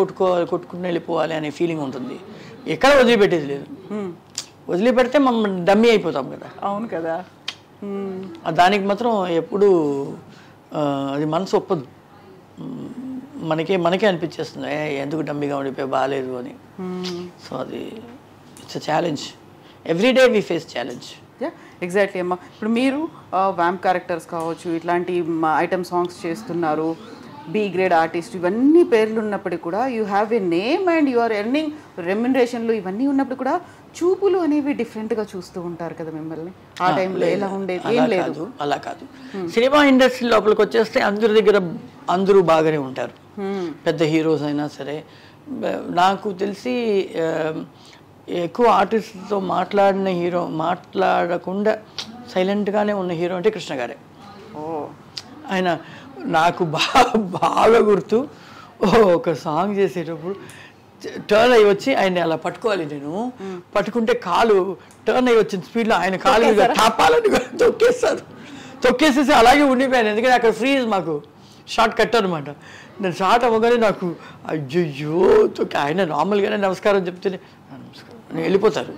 కొట్టుకుని వెళ్ళిపోవాలి అనే ఫీలింగ్ ఉంటుంది. ఎక్కడ వదిలిపెట్టేది లేదు, వదిలిపెడితే మనం డమ్మీ అయిపోతాం కదా. అవును కదా. దానికి మాత్రం ఎప్పుడు అది మనసు ఒప్పదు, మనకే అనిపించేస్తుంది ఎందుకు డమ్మీగా ఉండిపోయి బాగాలేదు అని. సో అది it's a challenge, everyday we face challenge. Exactly అమ్మా. ఇప్పుడు మీరు వ్యాంప్ క్యారెక్టర్స్ కావచ్చు, ఇట్లాంటి ఐటమ్ సాంగ్స్ చేస్తున్నారు, బి గ్రేడ్ ఆర్టిస్ట్, ఇవన్నీ పేర్లు ఉన్నప్పటికీ కూడా you have a name and you are earning రెమ్యునరేషన్లు ఇవన్నీ ఉన్నప్పుడు కూడా చూపులు అనేవి డిఫరెంట్గా చూస్తూ ఉంటారు కదా మిమ్మల్ని. ఆ టైంలో ఎలా ఉండేది? ఏం లేదు, అలా కాదు. సినిమా ఇండస్ట్రీ లోపలికి వచ్చేస్తే అందరి దగ్గర అందరూ బాగానే ఉంటారు, పెద్ద హీరోస్ అయినా సరే. నాకు తెలిసి ఎక్కువ ఆర్టిస్ట్తో మాట్లాడకుండా సైలెంట్గానే ఉన్న హీరో అంటే కృష్ణ గారే. ఆయన నాకు బాగా గుర్తు, ఒక సాంగ్ చేసేటప్పుడు టర్న్ అయ్యి వచ్చి ఆయన అలా పట్టుకోవాలి, నేను పట్టుకుంటే కాలు టర్న్ అయ్యి వచ్చిన స్పీడ్లో ఆయన కాలు తాపాలని తొక్కేసేసి అలాగే ఉండిపోయాను. ఎందుకంటే అక్కడ ఫ్రీజ్ మాకు షార్ట్ కట్ అనమాట. నేను షార్ట్ అవ్వగానే నాకు అయ్యో ఆయన నార్మల్గానే నమస్కారం చెప్తేనే నమస్కారం నేను వెళ్ళిపోతారు,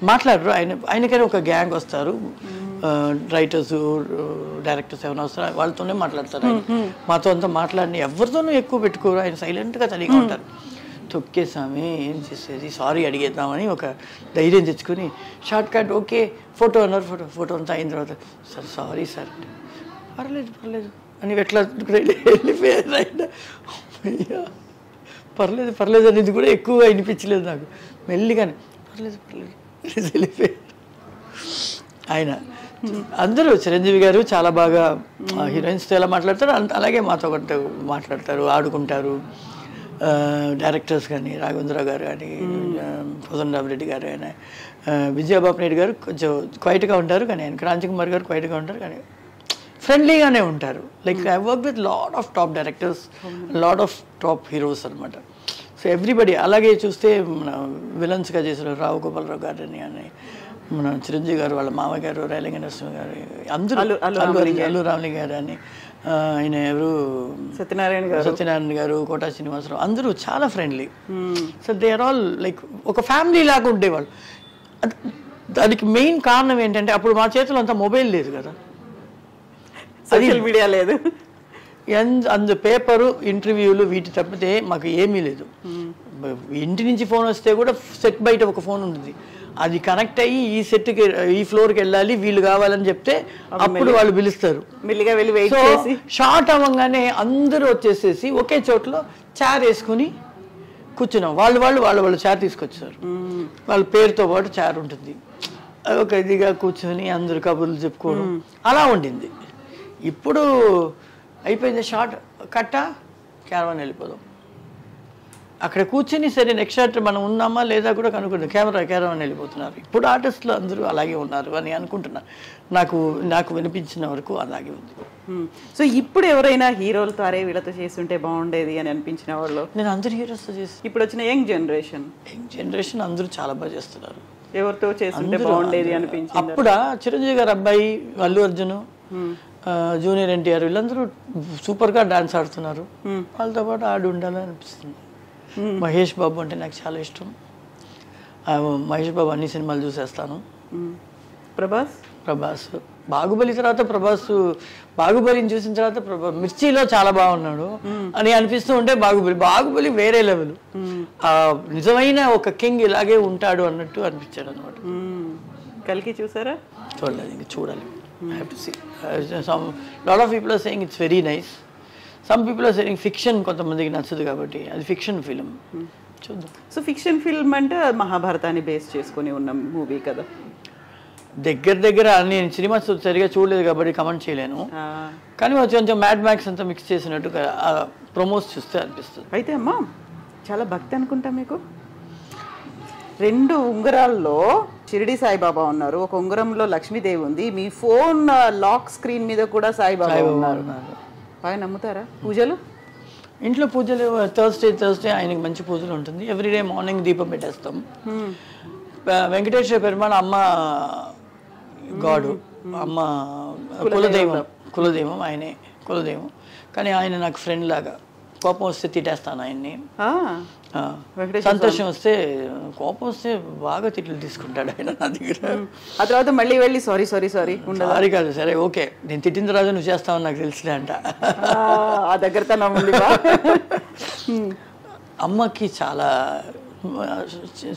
మాట్లాడరు. ఆయనకైనా ఒక గ్యాంగ్ వస్తారు, రైటర్స్ డైరెక్టర్స్ ఏమైనా వస్తారు, వాళ్ళతోనే మాట్లాడతారు. మాతో అంతా మాట్లాడిని ఎవరితోనూ ఎక్కువ పెట్టుకోరు, ఆయన సైలెంట్గా తనిగా ఉంటారు. తొక్కేసామే ఏం చేసేది, సారీ అడిగేద్దామని ఒక ధైర్యం తెచ్చుకొని షార్ట్ కట్ ఓకే ఫోటో అన్నారు. ఫోటో అంతా అయిన తర్వాత సార్ సారీ సార్, పర్లేదు అని ఎట్లా వెళ్ళిపోయారు. ఆయన పర్లేదు అనేది కూడా ఎక్కువగా వినిపించలేదు నాకు, మెల్లిగానే పర్లేదు వెళ్ళిపోయారు ఆయన. అందరూ చిరంజీవి గారు చాలా బాగా హీరోయిన్స్తో ఎలా మాట్లాడతారు అలాగే మాతో ఒకటి మాట్లాడతారు, ఆడుకుంటారు. డైరెక్టర్స్ కానీ రాఘవేంద్రరావు గారు కానీ, కోదండరామ్ రెడ్డి గారు అయినా, విజయబాబు నాయుడు గారు కొంచెం క్వైట్గా ఉంటారు, కానీ ఆయన క్రాంతి కుమార్ గారు క్వైట్గా ఉంటారు, కానీ ఫ్రెండ్లీగానే ఉంటారు. Like I work with lot of top directors, lot of top heroes అనమాట. So everybody. అలాగే చూస్తే మన విలన్స్గా చేసిన రావు గోపాలరావు గారిని అని, మన చిరంజీవి గారు వాళ్ళ మామగారు రేలంగి నరసింహ గారు, అందరూ అల్లు రామలి గారు అని, ఆయన ఎవరు సత్యనారాయణ గారు, కోటా శ్రీనివాసరావు, అందరూ చాలా friendly. So they are all like ఒక ఫ్యామిలీ లాగా ఉండేవాళ్ళు. దానికి మెయిన్ కారణం ఏంటంటే అప్పుడు మా చేతిలో అంత మొబైల్ లేదు కదా, సోషల్ మీడియా లేదు, అందు పేపరు ఇంటర్వ్యూలు వీటి తప్పితే మాకు ఏమీ లేదు. ఇంటి నుంచి ఫోన్ వస్తే కూడా సెట్ బయట ఒక ఫోన్ ఉంటుంది, అది కనెక్ట్ అయ్యి ఈ సెట్కి ఈ ఫ్లోర్కి వెళ్ళాలి వీళ్ళు కావాలని చెప్తే అప్పుడు వాళ్ళు పిలుస్తారు. సో షార్ట్ అవ్వగానే అందరూ వచ్చేసేసి ఒకే చోట్ల చైర్ వేసుకుని కూర్చున్నాం. వాళ్ళు చైర్ తీసుకొచ్చారు, వాళ్ళ పేరుతో పాటు చైర్ ఉంటుంది, ఒక ఇదిగా కూర్చొని అందరు కబుర్లు చెప్పుకోవడం అలా ఉండింది. ఇప్పుడు అయిపోయింది, షార్ట్ కట్ట క్యారవాన్ వెళ్ళిపోదాం, అక్కడ కూర్చుని సరే నెక్స్ట్ షాట్ మనం ఉన్నామా లేదా కూడా కనుక్కుంటాం, క్యారవాన్ వెళ్ళిపోతున్నారు. ఇప్పుడు ఆర్టిస్టులు అందరూ అలాగే ఉన్నారు అని అనుకుంటున్నారు, నాకు వినిపించిన వరకు అలాగే ఉంది. సో ఇప్పుడు ఎవరైనా హీరోలతో అరే వీళ్ళతో చేస్తుంటే బాగుండేది అని అనిపించిన వాళ్ళు? నేను అందరు హీరోస్తో చేసి, ఇప్పుడు వచ్చిన యంగ్ జనరేషన్ అందరూ చాలా బాగా చేస్తున్నారు. ఎవరితో చేస్తుంటే బాగుండేది అనిపించింది? అప్పుడా చిరంజీవి గారు అబ్బాయి, అల్లు అర్జున్, జూనియర్ ఎన్టీఆర్ వీళ్ళందరూ సూపర్గా డాన్స్ ఆడుతున్నారు, వాళ్ళతో పాటు ఆడి ఉండాలని అనిపిస్తుంది. మహేష్ బాబు అంటే నాకు చాలా ఇష్టం, మహేష్ బాబు అన్ని సినిమాలు చూసేస్తాను. ప్రభాస్ బాహుబలి తర్వాత బాహుబలిని చూసిన తర్వాత మిర్చిలో చాలా బాగున్నాడు అని అనిపిస్తూ ఉంటే బాహుబలి వేరే లెవెల్, నిజమైన ఒక కింగ్ ఇలాగే ఉంటాడు అన్నట్టు అనిపించాడు అనమాట. కల్కి చూసారా? చూడలేదు, ఇంకా చూడాలి. I have to see. Lot of people are saying it's very nice. Some people are saying fiction కొంతమందికి నచ్చదు కాబట్టి అది ఫిక్షన్ ఫిల్మ్, చూద్దాం. సో ఫిక్షన్ ఫిల్మ్ అంటే మహాభారతాన్ని బేస్ చేసుకుని ఉన్న మూవీ కదా. దగ్గర నేను సినిమా సరిగా చూడలేదు కాబట్టి కమెంట్ చేయలేను, కానీ కొంచెం మ్యాడ్ మ్యాక్స్ అంతా మిక్స్ చేసినట్టు ప్రమోస్ చూస్తే అనిపిస్తుంది. అయితే అమ్మా చాలా భక్తి అనుకుంటా మీకు. 2 ఉంగరాల్లో షిరిడి సాయిబాబా ఉన్నారు, ఒక ఉంగరంలో లక్ష్మీదేవి ఉంది, మీ ఫోన్ లాక్ స్క్రీన్ మీద కూడా సాయిబాబా ఉన్నారు. బాగా నమ్ముతారా? పూజలు ఇంట్లో పూజలు థర్స్డే ఆయనకి మంచి పూజలు ఉంటుంది. ఎవ్రీడే మార్నింగ్ దీపం పెట్టేస్తాం. వెంకటేశ్వర పెరుమాళ అమ్మ గాడు, అమ్మ కులదైవం ఆయనే కులదైవం, కానీ ఆయన నాకు ఫ్రెండ్ లాగా. కోపం వస్తే తిట్టేస్తాను ఆయన్ని, సంతోషం వస్తే కోపం వస్తే బాగా తిట్లు తీసుకుంటాడు ఆయన నా దగ్గర. ఆ తర్వాత మళ్ళీ వెళ్ళి సారీ సారీ కాదు, సరే ఓకే నేను తిట్టిన తర్వాత నువ్వు చేస్తావని నాకు తెలిసిలే అంట. ఆ దగ్గర అమ్మకి చాలా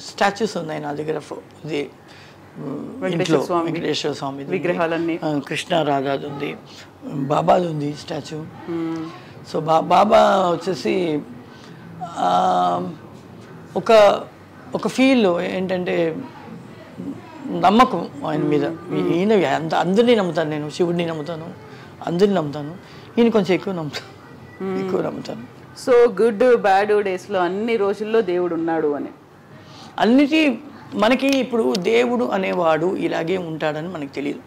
స్టాచ్యూస్ ఉన్నాయి నా దగ్గర, ఇది ఇంట్లో వెంకటేశ్వర స్వామి విగ్రహాలన్నీ, కృష్ణ రాధాది ఉంది, బాబాది ఉంది స్టాచ్యూ. సో బాబా వచ్చేసి ఒక ఫీల్ ఏంటంటే నమ్మకం ఆయన మీద. ఈయన అందరినీ నమ్ముతాను, నేను శివుడిని నమ్ముతాను, అందరినీ నమ్ముతాను, ఈయన కొంచెం ఎక్కువ నమ్ముతాను. సో గుడ్ బ్యాడ్ డేస్లో అన్ని రోజుల్లో దేవుడు ఉన్నాడు అని అన్నిటి మనకి ఇప్పుడు దేవుడు అనేవాడు ఇలాగే ఉంటాడని మనకు తెలియదు.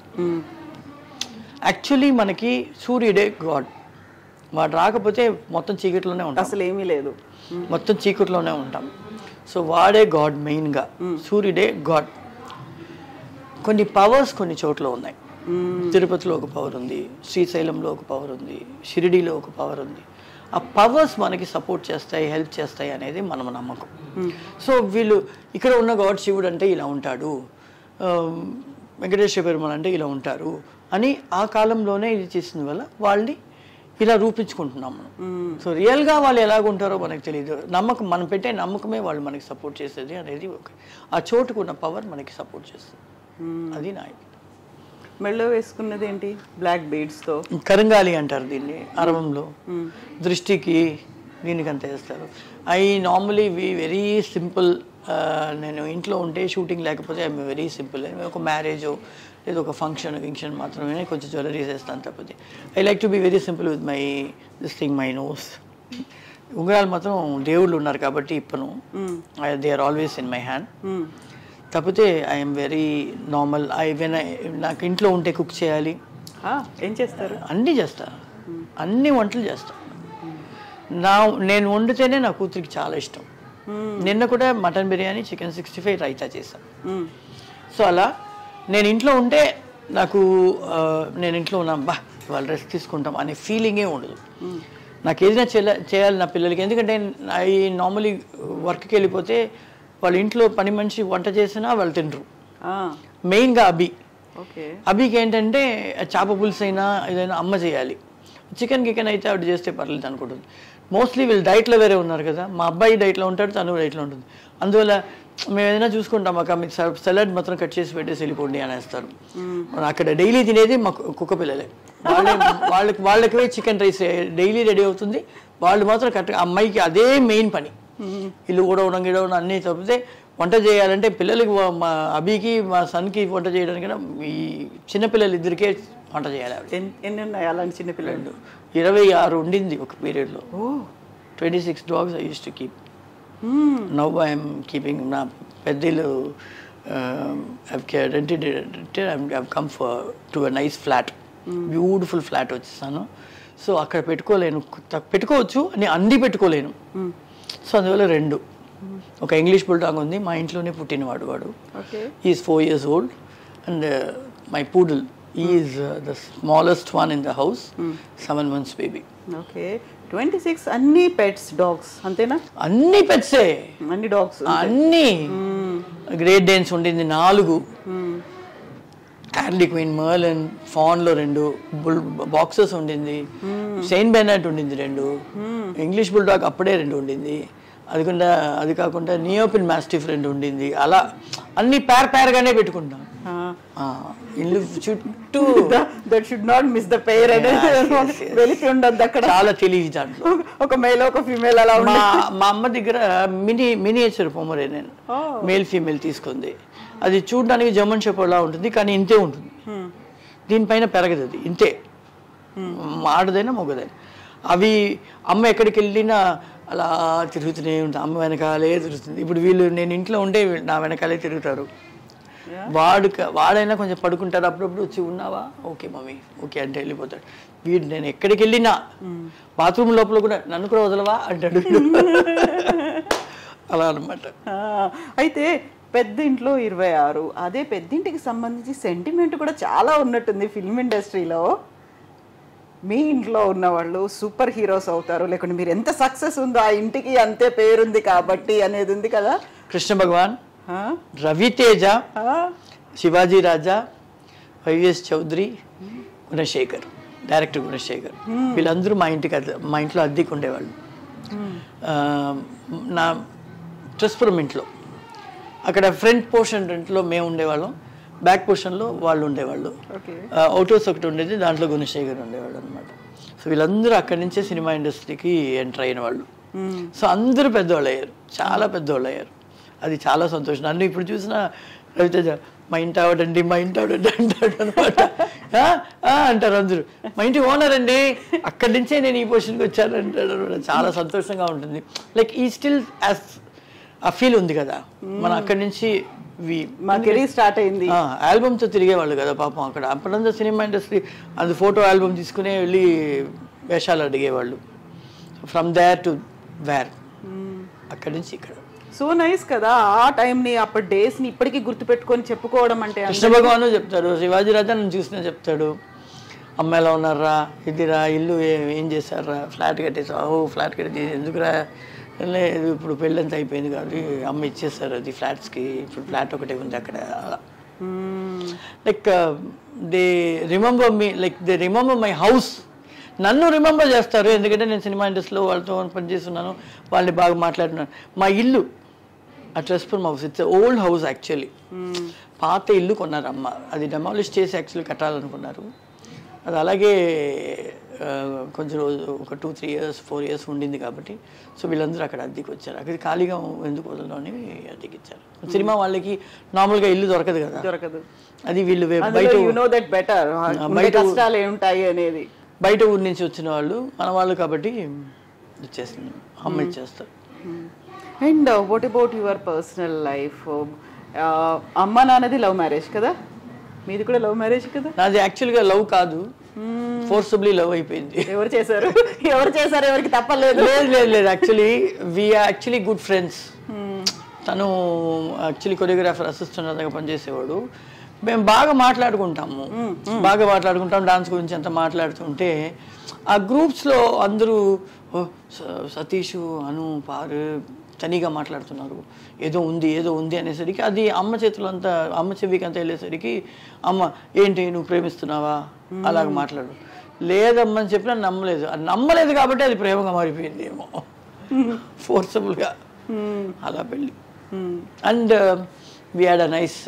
యాక్చువల్లీ మనకి సూర్యుడే గాడ్, వాడు రాకపోతే మొత్తం చీకట్లోనే ఉంటాం, అసలు ఏమీ లేదు, మొత్తం చీకట్లోనే ఉంటాం. సో వాడే గాడ్ మెయిన్గా, సూర్యుడే గాడ్. కొన్ని పవర్స్ కొన్ని చోట్ల ఉన్నాయి. తిరుపతిలో ఒక పవర్ ఉంది, శ్రీశైలంలో ఒక పవర్ ఉంది, షిరిడీలో ఒక పవర్ ఉంది. ఆ పవర్స్ మనకి సపోర్ట్ చేస్తాయి, హెల్ప్ చేస్తాయి అనేది మన నమ్మకం. సో వీళ్ళు ఇక్కడ ఉన్న గాడ్ శివుడు అంటే ఇలా ఉంటాడు, వెంకటేశ్వర పెరుమాళ్ అంటే ఇలా ఉంటారు అని ఆ కాలంలోనే ఇది చేసిన వల్ల వాళ్ళని ఇలా రూపించుకుంటున్నాం మనం. సో రియల్గా వాళ్ళు ఎలాగుంటారో మనకు తెలియదు. నమ్మకం, మనం పెట్టే నమ్మకమే వాళ్ళు మనకి సపోర్ట్ చేసేది అనేది ఆ చోటుకు ఉన్న పవర్ మనకి సపోర్ట్ చేస్తుంది. అది నా మెళ్ళో వేసుకున్నది ఏంటి? బ్లాక్ బీడ్స్తో కరంగాలి అంటారు దీన్ని అరవంలో. దృష్టికి దీనికి అంత వేస్తారు. I normally very simple. నేను ఇంట్లో ఉంటే షూటింగ్ లేకపోతే ఐ వెరీ సింపుల్. ఒక మ్యారేజో లేదా ఒక ఫంక్షన్ మాత్రమే కొంచెం జ్యువెలరీస్ వేస్తాను తప్పితే. I like to be very simple with my nose. ఉంగరాలు మాత్రం దేవుళ్ళు ఉన్నారు కాబట్టి ఇప్పను, they are always in my hand. తప్పితే ఐఎమ్ వెరీ నార్మల్. నాకు ఇంట్లో ఉంటే కుక్ చేయాలి. ఏం చేస్తారు? అన్నీ చేస్తా, అన్ని వంటలు చేస్తా. నేను వండితేనే నా కూతురికి చాలా ఇష్టం. నిన్న కూడా మటన్ బిర్యానీ, చికెన్ 65, రైతా చేశాను. సో అలా నేను ఇంట్లో ఉంటే నాకు నేను ఇంట్లో ఉన్నాం వాళ్ళు రెస్ట్ తీసుకుంటాం అనే ఫీలింగే ఉండదు. నాకు ఏదైనా చేయాలి నా పిల్లలకి. ఎందుకంటే ఐ నార్మలీ వర్క్కి వెళ్ళిపోతే వాళ్ళ ఇంట్లో పని మనిషి వంట చేసినా వాళ్ళు తినరు. మెయిన్గా అభి. ఓకే. అభికి ఏంటంటే చేప పులుసు అయినా ఏదైనా అమ్మ చేయాలి. చికెన్ అయితే ఆవిడ చేస్తే పర్లేదు అనుకుంటుంది. మోస్ట్లీ వీళ్ళు డైట్లో వేరే ఉన్నారు కదా, మా అబ్బాయి డైట్లో ఉంటాడు, తను డైట్లో ఉంటుంది. అందువల్ల మేము ఏదైనా చూసుకుంటాం, అక్క మీకు సలాడ్ మాత్రం కట్ చేసి పెట్టేసి వెళ్ళిపోండి అనేస్తారు. అక్కడ డైలీ తినేది మా కుక్క పిల్లలే. వాళ్ళకి చికెన్ రైస్ డైలీ రెడీ అవుతుంది. వాళ్ళు మాత్రం కరెక్ట్గా అమ్మాయికి అదే మెయిన్ పని. ఇల్లు కూడా గిడవడం అన్నీ తప్పితే వంట చేయాలంటే పిల్లలకి, మా అభికి మా సన్కి వంట చేయడానికైనా ఈ చిన్నపిల్లలు ఇద్దరికే వంట చేయాలి. ఎన్ని ఉన్నాయి అలాంటి చిన్నపిల్లలు? 26 ఉండింది ఒక పీరియడ్లో. 26 dogs I used to keep. Now I am keeping నా పెద్దలు rented it. I've come to a nice flat, beautiful flat వచ్చేసాను. సో అక్కడ పెట్టుకోవచ్చు అని అన్నీ పెట్టుకోలేను. సో అందువల్ల 2. ఒక ఇంగ్లీష్ బుల్డాగ్ ఉంది, మా ఇంట్లోనే పుట్టినవాడు వాడు. Is 4 years old. And my poodle is the smallest one in the house, 7 months baby. Okay. 26 అన్ని పెట్స్, డాగ్స్ అంతేనా? అన్ని పెట్సే, అన్ని డాగ్స్, అన్ని. గ్రేట్ డేన్స్ ఉండింది 4, క్యార్లీ క్వీన్, మర్లిన్, ఫాన్లో 2, బాక్సెస్ ఉండింది, సెయింట్ బెర్నార్డ్ ఉండింది 2, ఇంగ్లీష్ బుల్డాగ్ అప్పుడే 2 ఉండింది. అది కాకుండా నియోపిన్ మాస్టిఫ్ 2 ఉండింది. అలా అన్ని పేర్గానే పెట్టుకుంటాం ఇల్లు చుట్టూ. That should not miss the పేర్ అనేది వెలికి ఉండద్దు అక్కడ. చాలా తెలియదు దాంట్లో, ఒక మేల్ ఒక ఫీమేల్ అలా. మా అమ్మ దగ్గర మినియేచర్ పొమరేనియన్ మేల్ ఫీమేల్ తీసుకుంది. అది చూడడానికి జర్మన్ షెపర్డ్ లా ఉంటుంది, కానీ ఇంతే ఉంటుంది. దీనిపైన పెరగదు, అది ఇంతే, ఆడదైనా మొగదైనా. అవి అమ్మ ఎక్కడికి వెళ్ళినా అలా తిరుగుతూనే ఉంటుంది, అమ్మ వెనకాలే తిరుగుతుంది. ఇప్పుడు నేను ఇంట్లో ఉంటే నా వెనకాలే తిరుగుతారు. వాడైనా కొంచెం పడుకుంటారు, అప్పుడప్పుడు వచ్చి ఉన్నావా, ఓకే మమ్మీ ఓకే అంటే వెళ్ళిపోతాడు. నేను ఎక్కడికి వెళ్ళినా బాత్రూమ్ లోపల కూడా నన్ను కూడా వదలవా అంటాడు. అలా అనమాట. అయితే పెద్ద ఇంట్లో 26, అదే పెద్దింటికి సంబంధించి సెంటిమెంట్ కూడా చాలా ఉన్నట్టుంది ఫిల్మ్ ఇండస్ట్రీలో. మీ ఇంట్లో ఉన్న వాళ్ళు సూపర్ హీరోస్ అవుతారు, లేకుంటే మీరు ఎంత సక్సెస్ ఉందో ఆ ఇంటికి అంతే పేరుంది కాబట్టి అనేది ఉంది కదా. కృష్ణ భగవాన్, రవితేజ, శివాజీ రాజా, వైవిఎస్ చౌదరి, గుణశేఖర్, డైరెక్టర్ గుణశేఖర్, వీళ్ళందరూ మా ఇంట్లో అద్దెకు ఉండేవాళ్ళు. నా ట్రస్పురం ఇంట్లో అక్కడ ఫ్రంట్ పోర్షన్ రెంట్లో మేము ఉండేవాళ్ళం, బ్యాక్ పోర్షన్లో వాళ్ళు ఉండేవాళ్ళు. అవుటోస్ ఒకటి ఉండేది, దాంట్లో గుణశేఖర్ ఉండేవాళ్ళు అనమాట. సో వీళ్ళందరూ అక్కడి నుంచే సినిమా ఇండస్ట్రీకి ఎంటర్ అయిన వాళ్ళు. సో అందరూ పెద్దవాళ్ళు అయ్యారు, చాలా పెద్దవాళ్ళు అయ్యారు. అది చాలా సంతోషం. నన్ను ఇప్పుడు చూసిన రవితేజ మా ఇంటి ఆవిడండి అంటాడు అనమాట. అంటారు అందరూ, మా ఇంటి ఓనర్ అండి, అక్కడి నుంచే నేను ఈ పొజిషన్కి వచ్చాను అంటాడు అనమాట. చాలా సంతోషంగా ఉంటుంది. లైక్ ఈ స్టిల్ యాజ్ ఆ ఫీల్ ఉంది కదా, మనం అక్కడి నుంచి మా కెరీర్ స్టార్ట్ అయింది. ఆల్బమ్తో తిరిగేవాళ్ళు కదా పాపం అక్కడ. అప్పుడంతా సినిమా ఇండస్ట్రీ అది ఫోటో ఆల్బమ్ తీసుకునే వెళ్ళి వేషాలు అడిగేవాళ్ళు. ఫ్రమ్ దేర్ టు వేర్, అక్కడి నుంచి ఇక్కడ. సో నైస్ కదా ఆ టైంని, అప్పటి డేస్ని ఇప్పటికీ గుర్తుపెట్టుకొని చెప్పుకోవడం అంటే. కృష్ణ భగవాను చెప్తాడు, శివాజీ రాజా నన్ను చూసినా చెప్తాడు, అమ్మ ఎలా ఉన్నారా, ఇదిరా ఇల్లు ఏం చేశారా, ఫ్లాట్ కట్టేసావు, ఫ్లాట్ కట్టేసి ఎందుకురా, లేదు ఇప్పుడు పెళ్ళంతా అయిపోయింది కాబట్టి అమ్మ ఇచ్చేస్తారు అది ఫ్లాట్స్కి, ఇప్పుడు ఫ్లాట్ ఒకటే ఉంది అక్కడ. Like they remember me, like they remember my house. నన్ను రిమెంబర్ చేస్తారు, ఎందుకంటే నేను సినిమా ఇండస్ట్రీలో వాళ్ళతో పనిచేస్తున్నాను, వాళ్ళని బాగా మాట్లాడుతున్నాను. మా ఇల్లు ఆ ట్రస్పురం house, it's old house actually. పాత ఇల్లు కొన్నారు అమ్మ, అది డెమాలిష్ చేసి యాక్చువల్లీ కట్టాలనుకున్నారు. అది అలాగే కొంచెం రోజు ఒక 2-3 years 4 years ఉండింది కాబట్టి సో వీళ్ళందరూ అక్కడ అద్దెకి వచ్చారు. అక్కడ ఖాళీగా ఎందుకు వదలడం అని అద్దెకి ఇచ్చారు. సినిమా వాళ్ళకి నార్మల్గా ఇల్లు దొరకదు కదా, దొరకదు. అది వీళ్ళు బయట ఊరి నుంచి వచ్చిన వాళ్ళు మన వాళ్ళు కాబట్టి ఇచ్చేస్తుంది, అమ్మ ఇచ్చేస్తారు. And what about your personal life? అమ్మ నాన్నది లవ్ మ్యారేజ్ కదా, మీది కూడా లవ్ మ్యారేజ్ కదా? నాది యాక్చువల్గా లవ్ కాదు, ఫోర్సబుల్లీ లవ్ అయిపోయింది. ఎవరు చేశారు ఎవరికి తప్పలేదు? లేదు actually we're actually good friends. తను యాక్చువల్లీ కొరియోగ్రాఫర్ అసిస్టెంట్ దగ్గర పనిచేసేవాడు. మేము బాగా మాట్లాడుకుంటాము, డాన్స్ గురించి అంతా మాట్లాడుతుంటే ఆ గ్రూప్స్లో అందరూ సతీష్, అను, పారు, తనీగా మాట్లాడుతున్నారు, ఏదో ఉంది అనేసరికి అది అమ్మ చేతిలో అంతా, అమ్మ చెవికి అంతా వెళ్ళేసరికి అమ్మ ఏంటి నువ్వు ప్రేమిస్తున్నావా అలాగ మాట్లాడు, లేదమ్మని చెప్పినా నమ్మలేదు కాబట్టి అది ప్రేమగా మారిపోయింది ఏమో, ఫోర్సబుల్గా అలా పెళ్ళి. And we had a nice,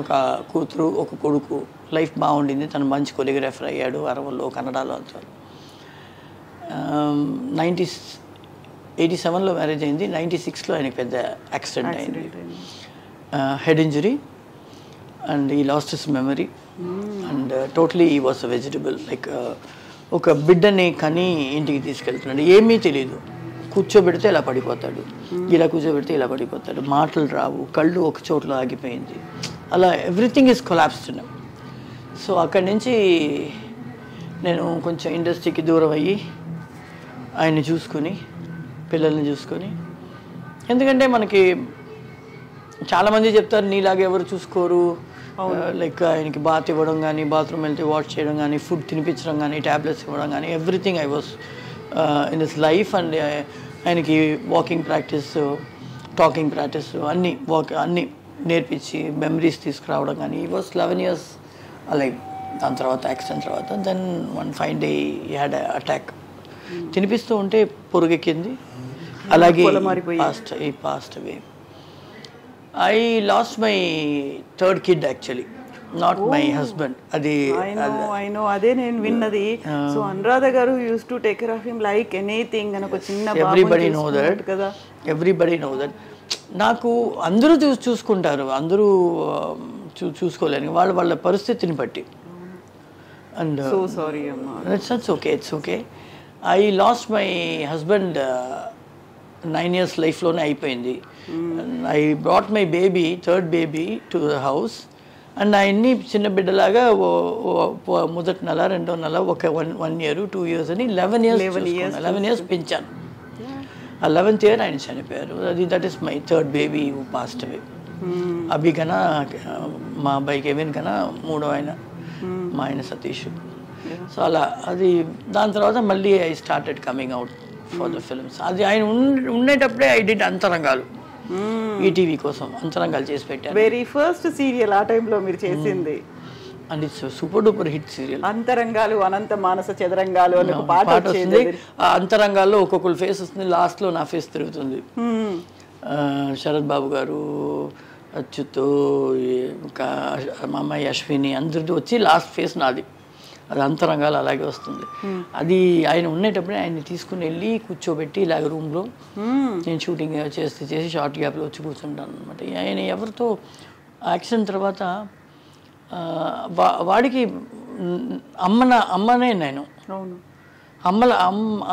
ఒక కూతురు ఒక కొడుకు, లైఫ్ బాగుండింది. తను మంచి కొరియోగ్రాఫర్ అయ్యాడు, అరవల్లో కన్నడలో అంతా. 87లో మ్యారేజ్ అయింది. 96లో ఆయనకి పెద్ద యాక్సిడెంట్ అయింది, హెడ్ ఇంజరీ, అండ్ ఈ lost his memory and totally ఈ వాస్ అ వెజిటబుల్. లైక్ ఒక బిడ్డని కని ఇంటికి తీసుకెళ్తున్నాడు, ఏమీ తెలియదు. కూర్చోబెడితే ఇలా పడిపోతాడు, ఇలా కూర్చోబెడితే ఇలా పడిపోతాడు, మాటలు రావు, కళ్ళు ఒక చోట్లో ఆగిపోయింది, అలా ఎవ్రీథింగ్ ఈజ్ కొలాప్స్డ్. సో అక్కడి నుంచి నేను కొంచెం ఇండస్ట్రీకి దూరం అయ్యి ఆయన్ని చూసుకొని, పిల్లల్ని చూసుకొని, ఎందుకంటే మనకి చాలామంది చెప్తారు నీలాగా ఎవరు చూసుకోరు, లైక్ ఆయనకి బాత్ ఇవ్వడం కానీ, బాత్రూమ్ వెళ్తే వాష్ చేయడం కానీ, ఫుడ్ తినిపించడం కానీ, ట్యాబ్లెట్స్ ఇవ్వడం కానీ, everything I was in this life. And ఆయనకి వాకింగ్ ప్రాక్టీస్, టాకింగ్ ప్రాక్టీస్ అన్నీ నేర్పించి మెమరీస్ తీసుకురావడం కానీ. ఈ వాస్ 11 years అలైవ్. దాని తర్వాత యాక్సిడెంట్ తర్వాత దెన్ వన్ ఫైన్ డే ఈ హ్యాడ్ అటాక్. తినిపిస్తూ ఉంటే పొరుగెక్కింది, అలాగే passed away. I lost my third kid actually, not my husband. అది అదే నేను విన్నది. సో అనురాధ గారు use to take care of him like anything అని ఒక చిన్న ఎవ్రీబడి నో దట్ కదా, ఎవ్రీబడి నో దట్. నాకు అందరూ చూసుకుంటారు, అందరూ చూసుకోలేని వాళ్ళ పరిస్థితిని బట్టి. అండ్ సో సారీ అమ్మా, it's okay. I lost my husband 9 years లైఫ్లోనే అయిపోయింది. I brought my baby, third baby to the house. And ఆయన్ని చిన్న బిడ్డలాగా మొదటి నెల, రెండో నెల, ఒక 1 year 2 years అని 11 years పెంచాను. ఆ 11th year ఆయన చనిపోయారు. That is my third baby who passed away. Abhi కన్నా, మా అబ్బాయి కెవిన్ కన్నా మూడో ఆయన, మా ఆయన సతీష్. సో అలా అది. దాని తర్వాత మళ్ళీ I started coming out for the films. అది ఆయన ఉండేటప్పుడే ఐ డిడ్ అంతరంగాలు, ఈటీవీ కోసం అంతరంగాలు చేసి పెట్టాను. వెరీ ఫస్ట్ సీరియల్ ఆ టైంలో మీరు చేసింది. And it's super duper hit serial. అంతరంగాలు, అనంత మానస చదరంగాలు అని ఒక పాట వస్తుంది. ఆ అంతరంగాల్లో ఒక్కొక్కరు ఫేస్ వస్తుంది, లాస్ట్లో నా ఫేస్ తిరుగుతుంది. శరత్ బాబు గారు, అచ్యుత్, మా అమ్మాయి అశ్విని అందరిది వచ్చి లాస్ట్ ఫేస్ నాది. అది అంతరంగాలు అలాగే వస్తుంది. అది ఆయన ఉండేటప్పుడే ఆయన్ని తీసుకుని వెళ్ళి కూర్చోబెట్టి ఇలాగ రూమ్లో నేను షూటింగ్ చేసి షార్ట్ గ్యాప్లో వచ్చి కూర్చుంటాను అనమాట. ఆయన ఎవరితో యాక్సిడెంట్ తర్వాత వాడికి అమ్మనే నేను,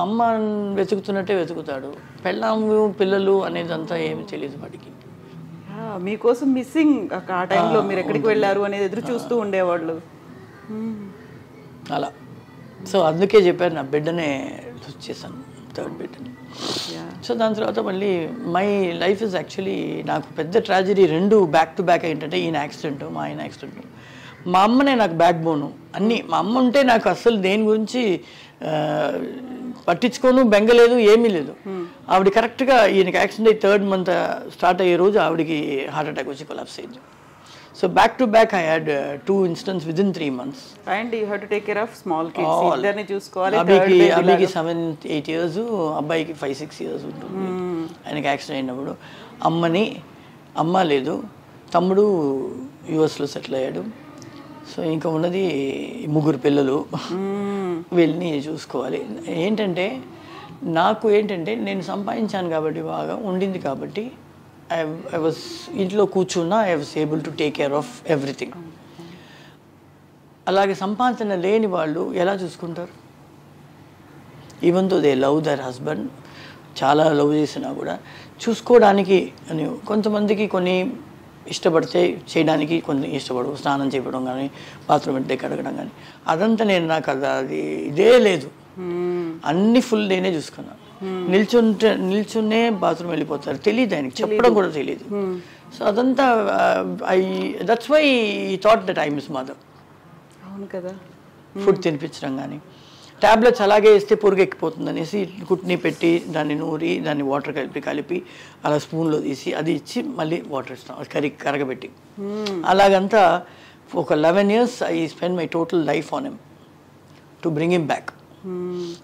అమ్మ వెతుకుతున్నట్టే వెతుకుతాడు. పెళ్ళాము పిల్లలు అనేదంతా ఏమి తెలియదు వాడికి. మీకోసం మిస్సింగ్ ఆ టైంలో మీరు ఎక్కడికి వెళ్ళారు అనేది ఎదురు చూస్తూ ఉండేవాళ్ళు అలా. సో అందుకే చెప్పాను, నా బిడ్డనే చేశాను, థర్డ్ బిడ్డని. సో దాని తర్వాత మళ్ళీ మై లైఫ్ ఇస్ యాక్చువల్లీ, నాకు పెద్ద ట్రాజడీ 2 బ్యాక్ టు బ్యాక్ ఏంటంటే ఈయన యాక్సిడెంట్, మా ఆయన యాక్సిడెంట్. మా అమ్మనే నాకు బ్యాక్ బోను అన్నీ. మా అమ్మ ఉంటే నాకు అస్సలు దేని గురించి పట్టించుకోను, బెంగలేదు, ఏమీ లేదు. ఆవిడ కరెక్ట్గా ఈయనకి యాక్సిడెంట్ అయ్యి 3rd month స్టార్ట్ అయ్యే రోజు ఆవిడకి హార్ట్ అటాక్ వచ్చి కొలాప్స్ అయింది. So back to back I had 2 incidents within 3 months. And you had to take care of small kids. ఇద్దరిని చూసుకోవాలి. అబ్బాయికి 7-8 years, అబ్బాయికి 5-6 years ఉంటుంది. ఆయనకి యాక్సిడెంట్ అయినప్పుడు అమ్మ లేదు, తమ్ముడు యుఎస్లో సెటిల్ అయ్యాడు. సో ఇంకా ఉన్నది 3 పిల్లలు, వీళ్ళని చూసుకోవాలి. నాకు ఏంటంటే నేను సంపాదించాను కాబట్టి, బాగా ఉండింది కాబట్టి, I was ఇంట్లో కూర్చున్నా, I was able to take care of everything. అలాగే సంపాదన లేని వాళ్ళు ఎలా చూసుకుంటారు? Even though they love their husband, చాలా లవ్ చేసినా కూడా చూసుకోవడానికి అని కొంతమందికి కొన్ని ఇష్టపడితే చేయడానికి, కొన్ని ఇష్టపడవు. స్నానం చేయడం కానీ, బాత్రూమ్ అంటే కడగడం కానీ, అదంతా నాకు అది ఇదే లేదు. అన్ని ఫుల్ నేనే చూసుకున్నాను. నిల్చున్నే బాత్రూమ్ వెళ్ళిపోతారు, తెలియదు ఆయనకి, చెప్పడం కూడా తెలియదు. సో అదంతా దట్స్ వై ఈ thought that I miss mother. అవును కదా. ఫుడ్ తినిపించడం కానీ, ట్యాబ్లెట్స్ అలాగే వేస్తే పురుగు ఎక్కిపోతుంది అనేసి కుట్ని పెట్టి దాన్ని నూరి దాన్ని వాటర్ కలిపి అలా స్పూన్లో తీసి అది ఇచ్చి మళ్ళీ వాటర్ ఇస్తాం కరగబెట్టి. అలాగంతా ఒక 11 years I spend my total life on him to bring him back.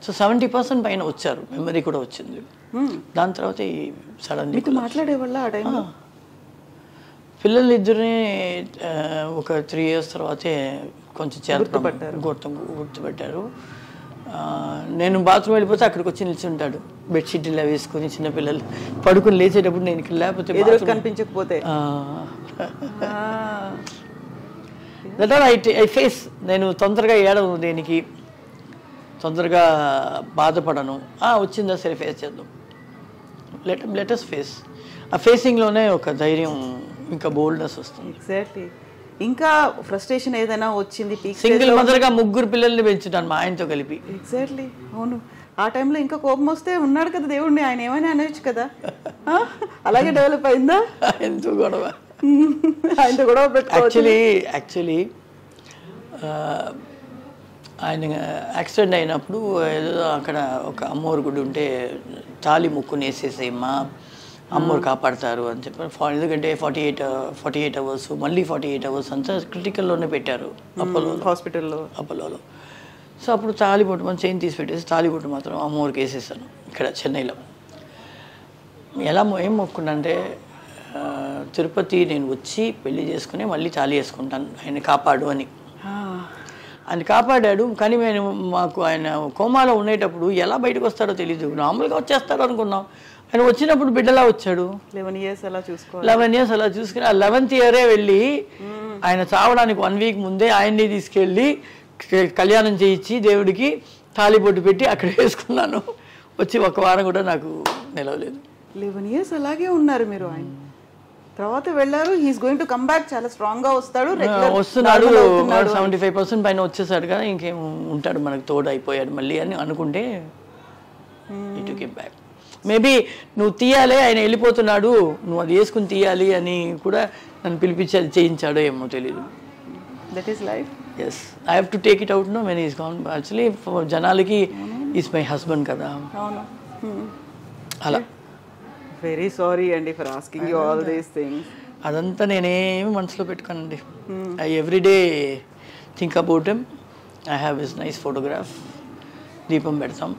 So 70% పైన వచ్చారు, మెమరీ కూడా వచ్చింది. దాని తర్వాత ఈ సడన్లీ మాట్లాడేవాళ్ళ ఆ టైంలో పిల్లలు ఇద్దరిని ఒక 3 years తర్వాతే కొంచెం గుర్తుపెట్టారు. నేను బాత్రూమ్ వెళ్ళిపోతే అక్కడికి వచ్చి నిల్చుంటాడు, బెడ్షీట్ ఇలా వేసుకుని. చిన్నపిల్లలు పడుకుని లేచేటప్పుడు నేను ఇక్కడ లేకపోతే కనిపించకపోతే దట్ ఆర్ ఐ ఫేస్. నేను తొందరగా ఏడను, దేనికి తొందరగా బాధపడను. వచ్చిందా సరే ఫేస్ చేద్దాం, లెటస్ ఫేస్. ఆ ఫేసింగ్లోనే ఒక ధైర్యం ఇంకా బోల్డ్నెస్ వస్తుంది. ఎగ్జాక్ట్లీ. ఇంకా ఫ్రస్ట్రేషన్ ఏదైనా వచ్చింది, సింగిల్ మదర్గా 3 పిల్లల్ని పెంచుతాను మా ఆయనతో కలిపి. ఎగ్జాక్ట్లీ, అవును. ఆ టైంలో ఇంకా కోపం వస్తే ఉన్నాడు కదా దేవుడిని, ఆయన ఏమైనా అనొచ్చు కదా. అలాగే డెవలప్ అయిందా? ఎంతో గొడవ, ఆయనతో గొడవ పెట్టుకోవచ్చు. యాక్చువల్లీ ఆయన యాక్సిడెంట్ అయినప్పుడు ఏదో అక్కడ ఒక అమ్మోరు గుడి ఉంటే తాలి ముక్కుని వేసేసేమ్మా, అమ్మోరు కాపాడతారు అని చెప్పారు. ఎందుకంటే 48 hours మళ్ళీ 48 hours అంతా క్రిటికల్లోనే పెట్టారు అపోలోలో. సో అప్పుడు తాలిబొట్టు మనం చైన్ తీసి పెట్టేసి తాలిబొట్టు మాత్రం అమ్మోరికి వేసేసాను ఇక్కడ చెన్నైలో. ఏం మొక్కునంటే తిరుపతి నేను వచ్చి పెళ్లి చేసుకుని మళ్ళీ తాళి వేసుకుంటాను, ఆయన కాపాడు అని. ఆయన కాపాడాడు. కానీ మాకు ఆయన కోమాలో ఉండేటప్పుడు ఎలా బయటకు వస్తాడో తెలీదు. నార్మల్గా వచ్చేస్తాడు అనుకున్నాం. ఆయన వచ్చినప్పుడు బిడ్డలా వచ్చాడు. 11 years అలా చూసుకుని ఆ 11th year వెళ్ళి ఆయన చావడానికి 1 week ముందే ఆయన్ని తీసుకెళ్ళి కళ్యాణం చేయించి దేవుడికి తాళిబొట్టు పెట్టి అక్కడ వేసుకున్నాను. వచ్చి 1 వారం కూడా నాకు నిలవలేదు. 11 years అలాగే ఉన్నారు మీరు. ఆయన తర్వాత వెళ్ళారు. He's going to come back, చాలా స్ట్రాంగ్ గా వస్తాడు. వస్తున్నాడు, 75% పైన వచ్చేసాడు కదా, ఇంకేం ఉంటాడు మనకు తోడు అయిపోయాడు మళ్ళీ అని అనుకుంటే ఇటు కెమ్ బ్యాక్. మేబీ నువ్వు తీయాలి, ఆయన వెళ్ళిపోతున్నాడు, నువ్వు అది వేసుకుని తీయాలి అని కూడా నన్ను పిలిపించి అది చేయించాడో ఏమో తెలీదు. That is life. Yes, I have to take it out no when is gone. Actually జనాలకి ఈస్ మై హస్బెండ్ కదా, అలా. వెరీ సారీ అండి for asking you all these things. అదంతా నేనేమి మనసులో పెట్టుకోనండి. I everyday think about him. I have his nice photograph, దీపం పెడతాం.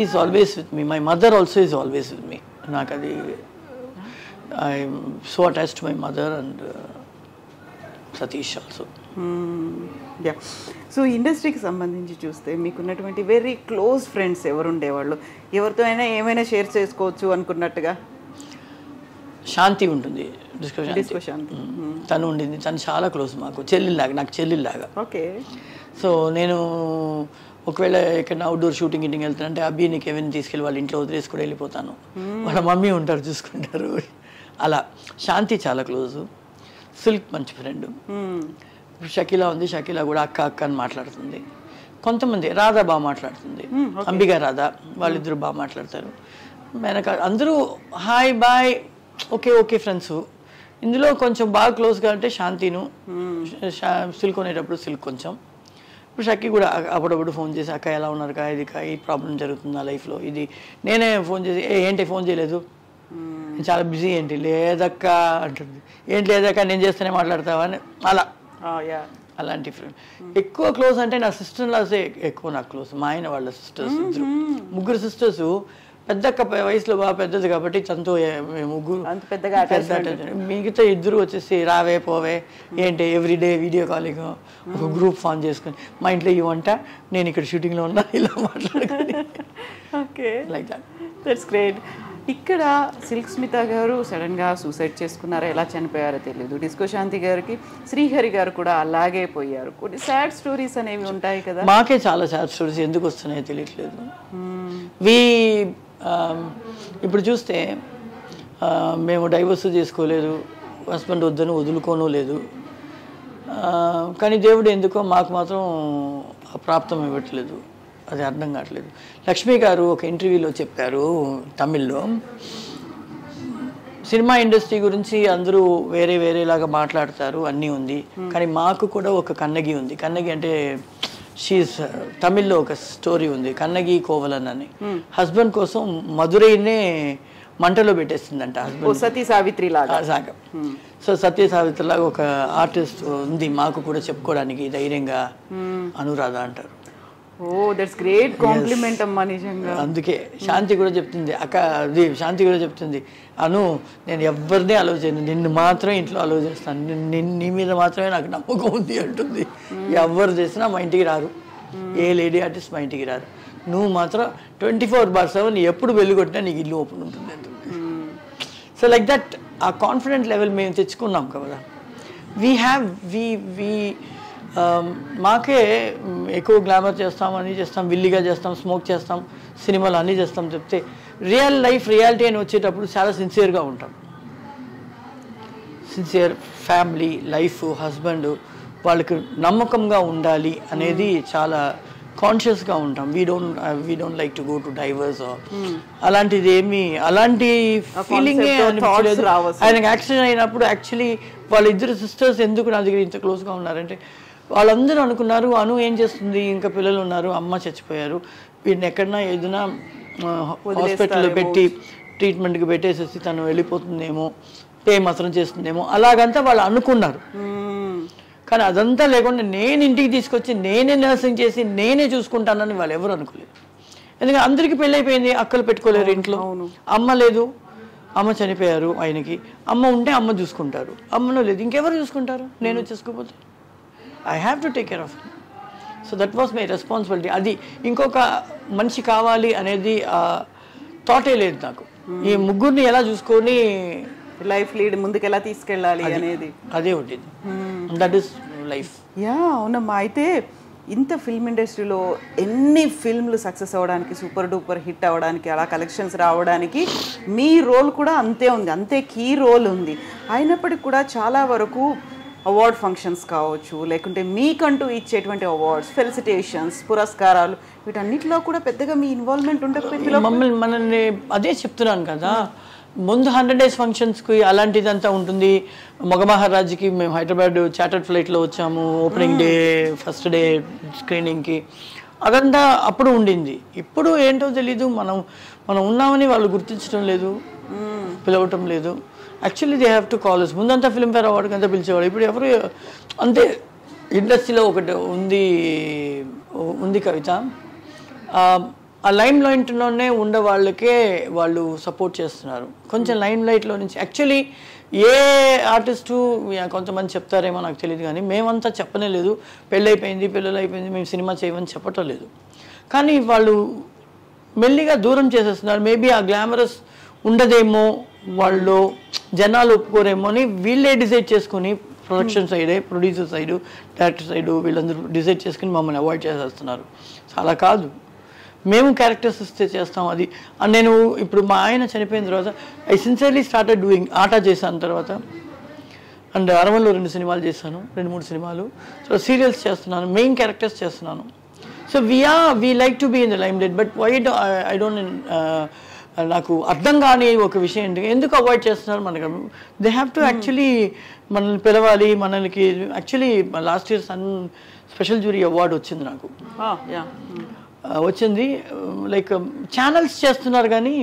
Is always with me. My mother also is always with me. నాకు అది I'm so attached to my mother and Satish also. Yeah. So ఇండస్ట్రీకి సంబంధించి చూస్తే మీకున్నటువంటి very close friends ఎవరు ఉండేవాళ్ళు? ఎవరితో అయినా ఏమైనా షేర్ చేసుకోవచ్చు అనుకున్నట్టుగా? శాంతి ఉంటుంది, డిస్కో శాంతి. తను ఉండింది, తను చాలా క్లోజ్ మాకు, చెల్లిలాగా, నాకు చెల్లిలాగా. ఓకే. సో నేను ఒకవేళ ఎక్కడైనా అవుట్డోర్ షూటింగ్ వెళ్తానంటే అబ్బీని కెవిన్ తీసుకెళ్ళి వాళ్ళ ఇంట్లో వదిలేసి కూడా వెళ్ళిపోతాను. వాళ్ళ మమ్మీ ఉంటారు, చూసుకుంటారు. అలా శాంతి చాలా క్లోజు. సిల్క్ మంచి ఫ్రెండ్. షకీలా ఉంది, షకీలా కూడా అక్క అక్క అని మాట్లాడుతుంది. కొంతమంది రాధా బాగా మాట్లాడుతుంది, అంబిగా రాధా, వాళ్ళిద్దరు బాగా మాట్లాడతారు. వెనక అందరూ hi bye okay okay friends. ఇందులో కొంచెం బాగా క్లోజ్గా అంటే శాంతిను, సిల్క్ కొనేటప్పుడు సిల్క్ కొంచెం. ఇప్పుడు షక్కి కూడా అప్పుడప్పుడు ఫోన్ చేసి అక్క ఎలా ఉన్నారు కా, ఇది కా, ఈ ప్రాబ్లం జరుగుతుందా లైఫ్లో, ఇది. నేనే ఫోన్ చేసి ఏంటి ఫోన్ చేయలేదు, చాలా బిజీ, ఏంటి లేదక్క అంటుంది. ఏంటి లేదక్క నేను చేస్తేనే మాట్లాడతావా అని. అలా అలాంటి ఫ్రెండ్. ఎక్కువ క్లోజ్ అంటే నా సిస్టర్ లాసే ఎక్కువ నాకు క్లోజ్. మా ఆయన వాళ్ళ సిస్టర్స్ ఇద్దరు, 3 sisters. పెద్దక్క వయసులో బాగా పెద్దది కాబట్టి తనతో ముగ్గురు పెద్దగా. మిగతా 2 వచ్చేసి రావే పోవే, ఏంటి ఎవ్రీడే వీడియో కాలింగ్, ఒక గ్రూప్ ఫామ్ చేసుకుని మా ఇంట్లో ఇవ్వంట, నేను ఇక్కడ షూటింగ్లో ఉన్నా, ఇలా మాట్లాడుకుని. Okay, like that. That's great. ఇక్కడ సిల్క్ స్మిత గారు సడన్గా సూసైడ్ చేసుకున్నారా, ఎలా చనిపోయారో తెలియదు. డిస్కో శాంతి గారికి శ్రీహరి గారు కూడా అలాగే పోయారు. కొన్ని సాడ్ స్టోరీస్ అనేవి ఉంటాయి కదా. మాకే చాలా సాడ్ స్టోరీస్ ఎందుకు వస్తున్నాయో తెలియట్లేదు. ఇప్పుడు చూస్తే మేము డైవర్స్ చేసుకోలేదు, హస్బెండ్ వద్దని వదులుకోను లేదు. కానీ దేవుడు ఎందుకో మాకు మాత్రం ప్రాప్తం ఇవ్వట్లేదు, అది అర్థం కావట్లేదు. లక్ష్మి గారు ఒక ఇంటర్వ్యూలో చెప్పారు తమిళ్లో, సినిమా ఇండస్ట్రీ గురించి అందరూ వేరే వేరేలాగా మాట్లాడతారు, అన్నీ ఉంది, కానీ మాకు కూడా ఒక కన్నగి ఉంది. కన్నగి అంటే షీఈస్ తమిళ్లో ఒక స్టోరీ ఉంది, కన్నగి కోవలన్ అని. హస్బెండ్ కోసం మధురైనే మంటలో పెట్టేస్తుందంట హస్బెండ్. సతీ సావిత్రి లాగా. సో సత్య సావిత్రి లాగా ఒక ఆర్టిస్ట్ ఉంది మాకు కూడా చెప్పుకోవడానికి ధైర్యంగా అనురాధ అంటారు. ఓ దట్స్ గ్రేట్ కాంప్లిమెంట్ అమ్మా నిజంగా. అందుకే శాంతి కూడా చెప్తుంది, అక్క అది శాంతి కూడా చెప్తుంది, అను నేను ఎవరిని అలౌ చేయను, నిన్ను మాత్రమే ఇంట్లో అలౌ చేస్తాను, నీ మీద మాత్రమే నాకు నమ్మకం ఉంది అంటుంది. ఎవరు చేసినా మా ఇంటికి రారు, ఏ లేడీ ఆర్టిస్ట్ మా ఇంటికి రారు, నువ్వు మాత్రం 24/7 ఎప్పుడు వెళ్ళి కొట్టినా నీకు ఇల్లు ఓపెన్ ఉంటుంది అంటుంది. సో లైక్ దట్ ఆ కాన్ఫిడెంట్ లెవెల్ మేము తెచ్చుకున్నాం కదా. మాకే ఎక్కువ గ్లామర్ చేస్తాం, అన్నీ చేస్తాం, విల్లిగా చేస్తాం, స్మోక్ చేస్తాం, సినిమాలు అన్నీ చేస్తాం చెప్తే రియాలిటీ అని వచ్చేటప్పుడు చాలా సిన్సియర్గా ఉంటాం. సిన్సియర్ ఫ్యామిలీ లైఫ్, హస్బెండ్ వాళ్ళకి నమ్మకంగా ఉండాలి అనేది చాలా కాన్షియస్గా ఉంటాం. We don't like to go to divorce అలాంటిది ఏమి, అలాంటి ఫీలింగే అనిపించలేదు. ఆయనకు యాక్సిడెంట్ అయినప్పుడు యాక్చువల్లీ వాళ్ళిద్దరు సిస్టర్స్ ఎందుకు నా దగ్గర ఇంత క్లోజ్గా ఉన్నారంటే వాళ్ళందరూ అనుకున్నారు అను ఏం చేస్తుంది, ఇంకా పిల్లలు ఉన్నారు, అమ్మ చచ్చిపోయారు, వీడిని ఎక్కడన్నా ఏదైనా హాస్పిటల్లో పెట్టి ట్రీట్మెంట్కి పెట్టేసేసి తను వెళ్ళిపోతుందేమో, పే మాత్రం చేస్తుందేమో అలాగంతా వాళ్ళు అనుకున్నారు. కానీ అదంతా లేకుండా నేను ఇంటికి తీసుకొచ్చి నేనే నర్సింగ్ చేసి నేనే చూసుకుంటానని వాళ్ళు ఎవరు అనుకోలేదు. ఎందుకంటే అందరికీ పెళ్ళైపోయింది, అక్కలు పెట్టుకోలేరు ఇంట్లో, అమ్మ లేదు, అమ్మ చనిపోయారు ఆయనకి, అమ్మ ఉంటే అమ్మ చూసుకుంటారు, అమ్మను లేదు ఇంకెవరు చూసుకుంటారు, నేను చూసుకోకపోతే I have to take care of him. So that was my responsibility. అది ఇంకొక మనిషి కావాలి అనేది థాటే లేదు నాకు. ఈ ముగ్గురిని ఎలా చూసుకొని లైఫ్ లీడ్ ముందుకు ఎలా తీసుకెళ్ళాలి అనేది అదే ఉంటుంది. That is life. యా అవునమ్మా. అయితే ఇంత ఫిల్మ్ ఇండస్ట్రీలో ఎన్ని ఫిల్మ్లు సక్సెస్ అవ్వడానికి, సూపర్ డూపర్ హిట్ అవ్వడానికి, అలా కలెక్షన్స్ రావడానికి మీ రోల్ కూడా అంతే ఉంది, అంతే కీ రోల్ ఉంది. అయినప్పటికీ కూడా చాలా వరకు అవార్డ్ ఫంక్షన్స్ కావచ్చు, లేకుంటే మీకంటూ ఇచ్చేటువంటి అవార్డ్స్, ఫెలిసిటేషన్స్, పురస్కారాలు, వీటన్నిటిలో కూడా పెద్దగా మీ ఇన్వాల్వ్మెంట్ ఉండకపోయింది. మనల్ని అదే చెప్తున్నాను కదా, ముందు 100 days ఫంక్షన్స్కి అలాంటిదంతా ఉంటుంది. మగమహారాజ్కి మేము హైదరాబాద్ చార్టర్డ్ ఫ్లైట్లో వచ్చాము, ఓపెనింగ్ డే ఫస్ట్ డే స్క్రీనింగ్కి, అదంతా అప్పుడు ఉండింది. ఇప్పుడు ఏంటో తెలీదు, మనం ఉన్నామని వాళ్ళు గుర్తించడం లేదు, పిలవటం లేదు. Actually they have to call. ముందంతా ఫిల్మ్ఫేర్ అవార్డుకి అంతా పిలిచేవాడు, ఇప్పుడు ఎవరు అంతే. ఇండస్ట్రీలో ఒకటి ఉంది కవిత, ఆ లైమ్ లైట్లోనే ఉండ వాళ్ళకే వాళ్ళు సపోర్ట్ చేస్తున్నారు. కొంచెం లైమ్ లైట్లో నుంచి యాక్చువల్లీ ఏ ఆర్టిస్టు కొంతమంది చెప్తారేమో నాకు తెలియదు, కానీ మేమంతా చెప్పనే లేదు, పెళ్ళైపోయింది, పిల్లలు అయిపోయింది, మేము సినిమా చేయమని చెప్పటం లేదు. కానీ వాళ్ళు మెల్లిగా దూరం చేసేస్తున్నారు. మేబీ ఆ గ్లామరస్ ఉండదేమో, వాళ్ళు జనాలు ఒప్పుకోరేమో అని వీళ్ళే డిసైడ్ చేసుకుని, ప్రొడక్షన్ సైడే, ప్రొడ్యూసర్ సైడు, డైరెక్టర్ సైడు, వీళ్ళందరూ డిసైడ్ చేసుకుని మమ్మల్ని అవాయిడ్ చేసేస్తున్నారు. అలా కాదు, మేము క్యారెక్టర్స్ ఇస్తే చేస్తాం. అది నేను ఇప్పుడు మా ఆయన చనిపోయిన తర్వాత ఐ సిన్సియర్లీ స్టార్టెడ్ డూయింగ్. ఆట చేశాను తర్వాత, అండ్ అరవన్లో 2 సినిమాలు చేశాను, 2-3 సినిమాలు. సో సీరియల్స్ చేస్తున్నాను, మెయిన్ క్యారెక్టర్స్ చేస్తున్నాను. So we like to be in the limelight. But why I don't, నాకు అర్థం కాని ఒక విషయం ఏంటి, ఎందుకు అవాయిడ్ చేస్తున్నారు మనకు. దే హ్యావ్ టు యాక్చువల్లీ మనల్ని పిలవాలి. మనకి actually last year sun special jury award వచ్చింది నాకు, వచ్చింది. లైక్ ఛానల్స్ చేస్తున్నారు కానీ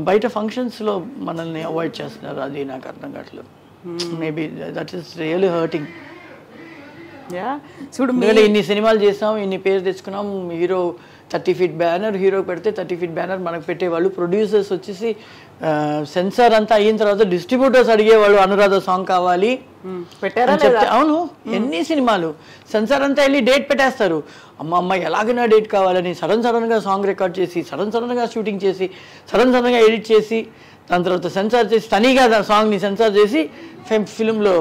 బయట ఫంక్షన్స్లో మనల్ని అవాయిడ్ చేస్తున్నారు. అది నాకు అర్థం కావట్లేదు. Maybe that is really hurting. చూడు, ఇన్ని సినిమాలు చేసాం, ఇన్ని పేరు తెచ్చుకున్నాం, హీరో 30 feet బ్యానర్, హీరోకి పెడితే 30 feet బ్యానర్ మనకు పెట్టేవాళ్ళు. ప్రొడ్యూసర్స్ వచ్చేసి సెన్సార్ అంతా అయిన తర్వాత డిస్ట్రిబ్యూటర్స్ అడిగేవాళ్ళు, అనురాధ సాంగ్ కావాలి పెట్టారా చెప్తే. అవును, ఎన్ని సినిమాలు సెన్సార్ అంతా వెళ్ళి డేట్ పెట్టేస్తారు. అమ్మ ఎలాగైనా డేట్ కావాలని సడన్గా సాంగ్ రికార్డ్ చేసి, సడన్గా షూటింగ్ చేసి, సడన్గా ఎడిట్ చేసి, దాని తర్వాత సెన్సార్ చేసి, తనీగా సాంగ్ని సెన్సార్ చేసి ఫిల్మ్లో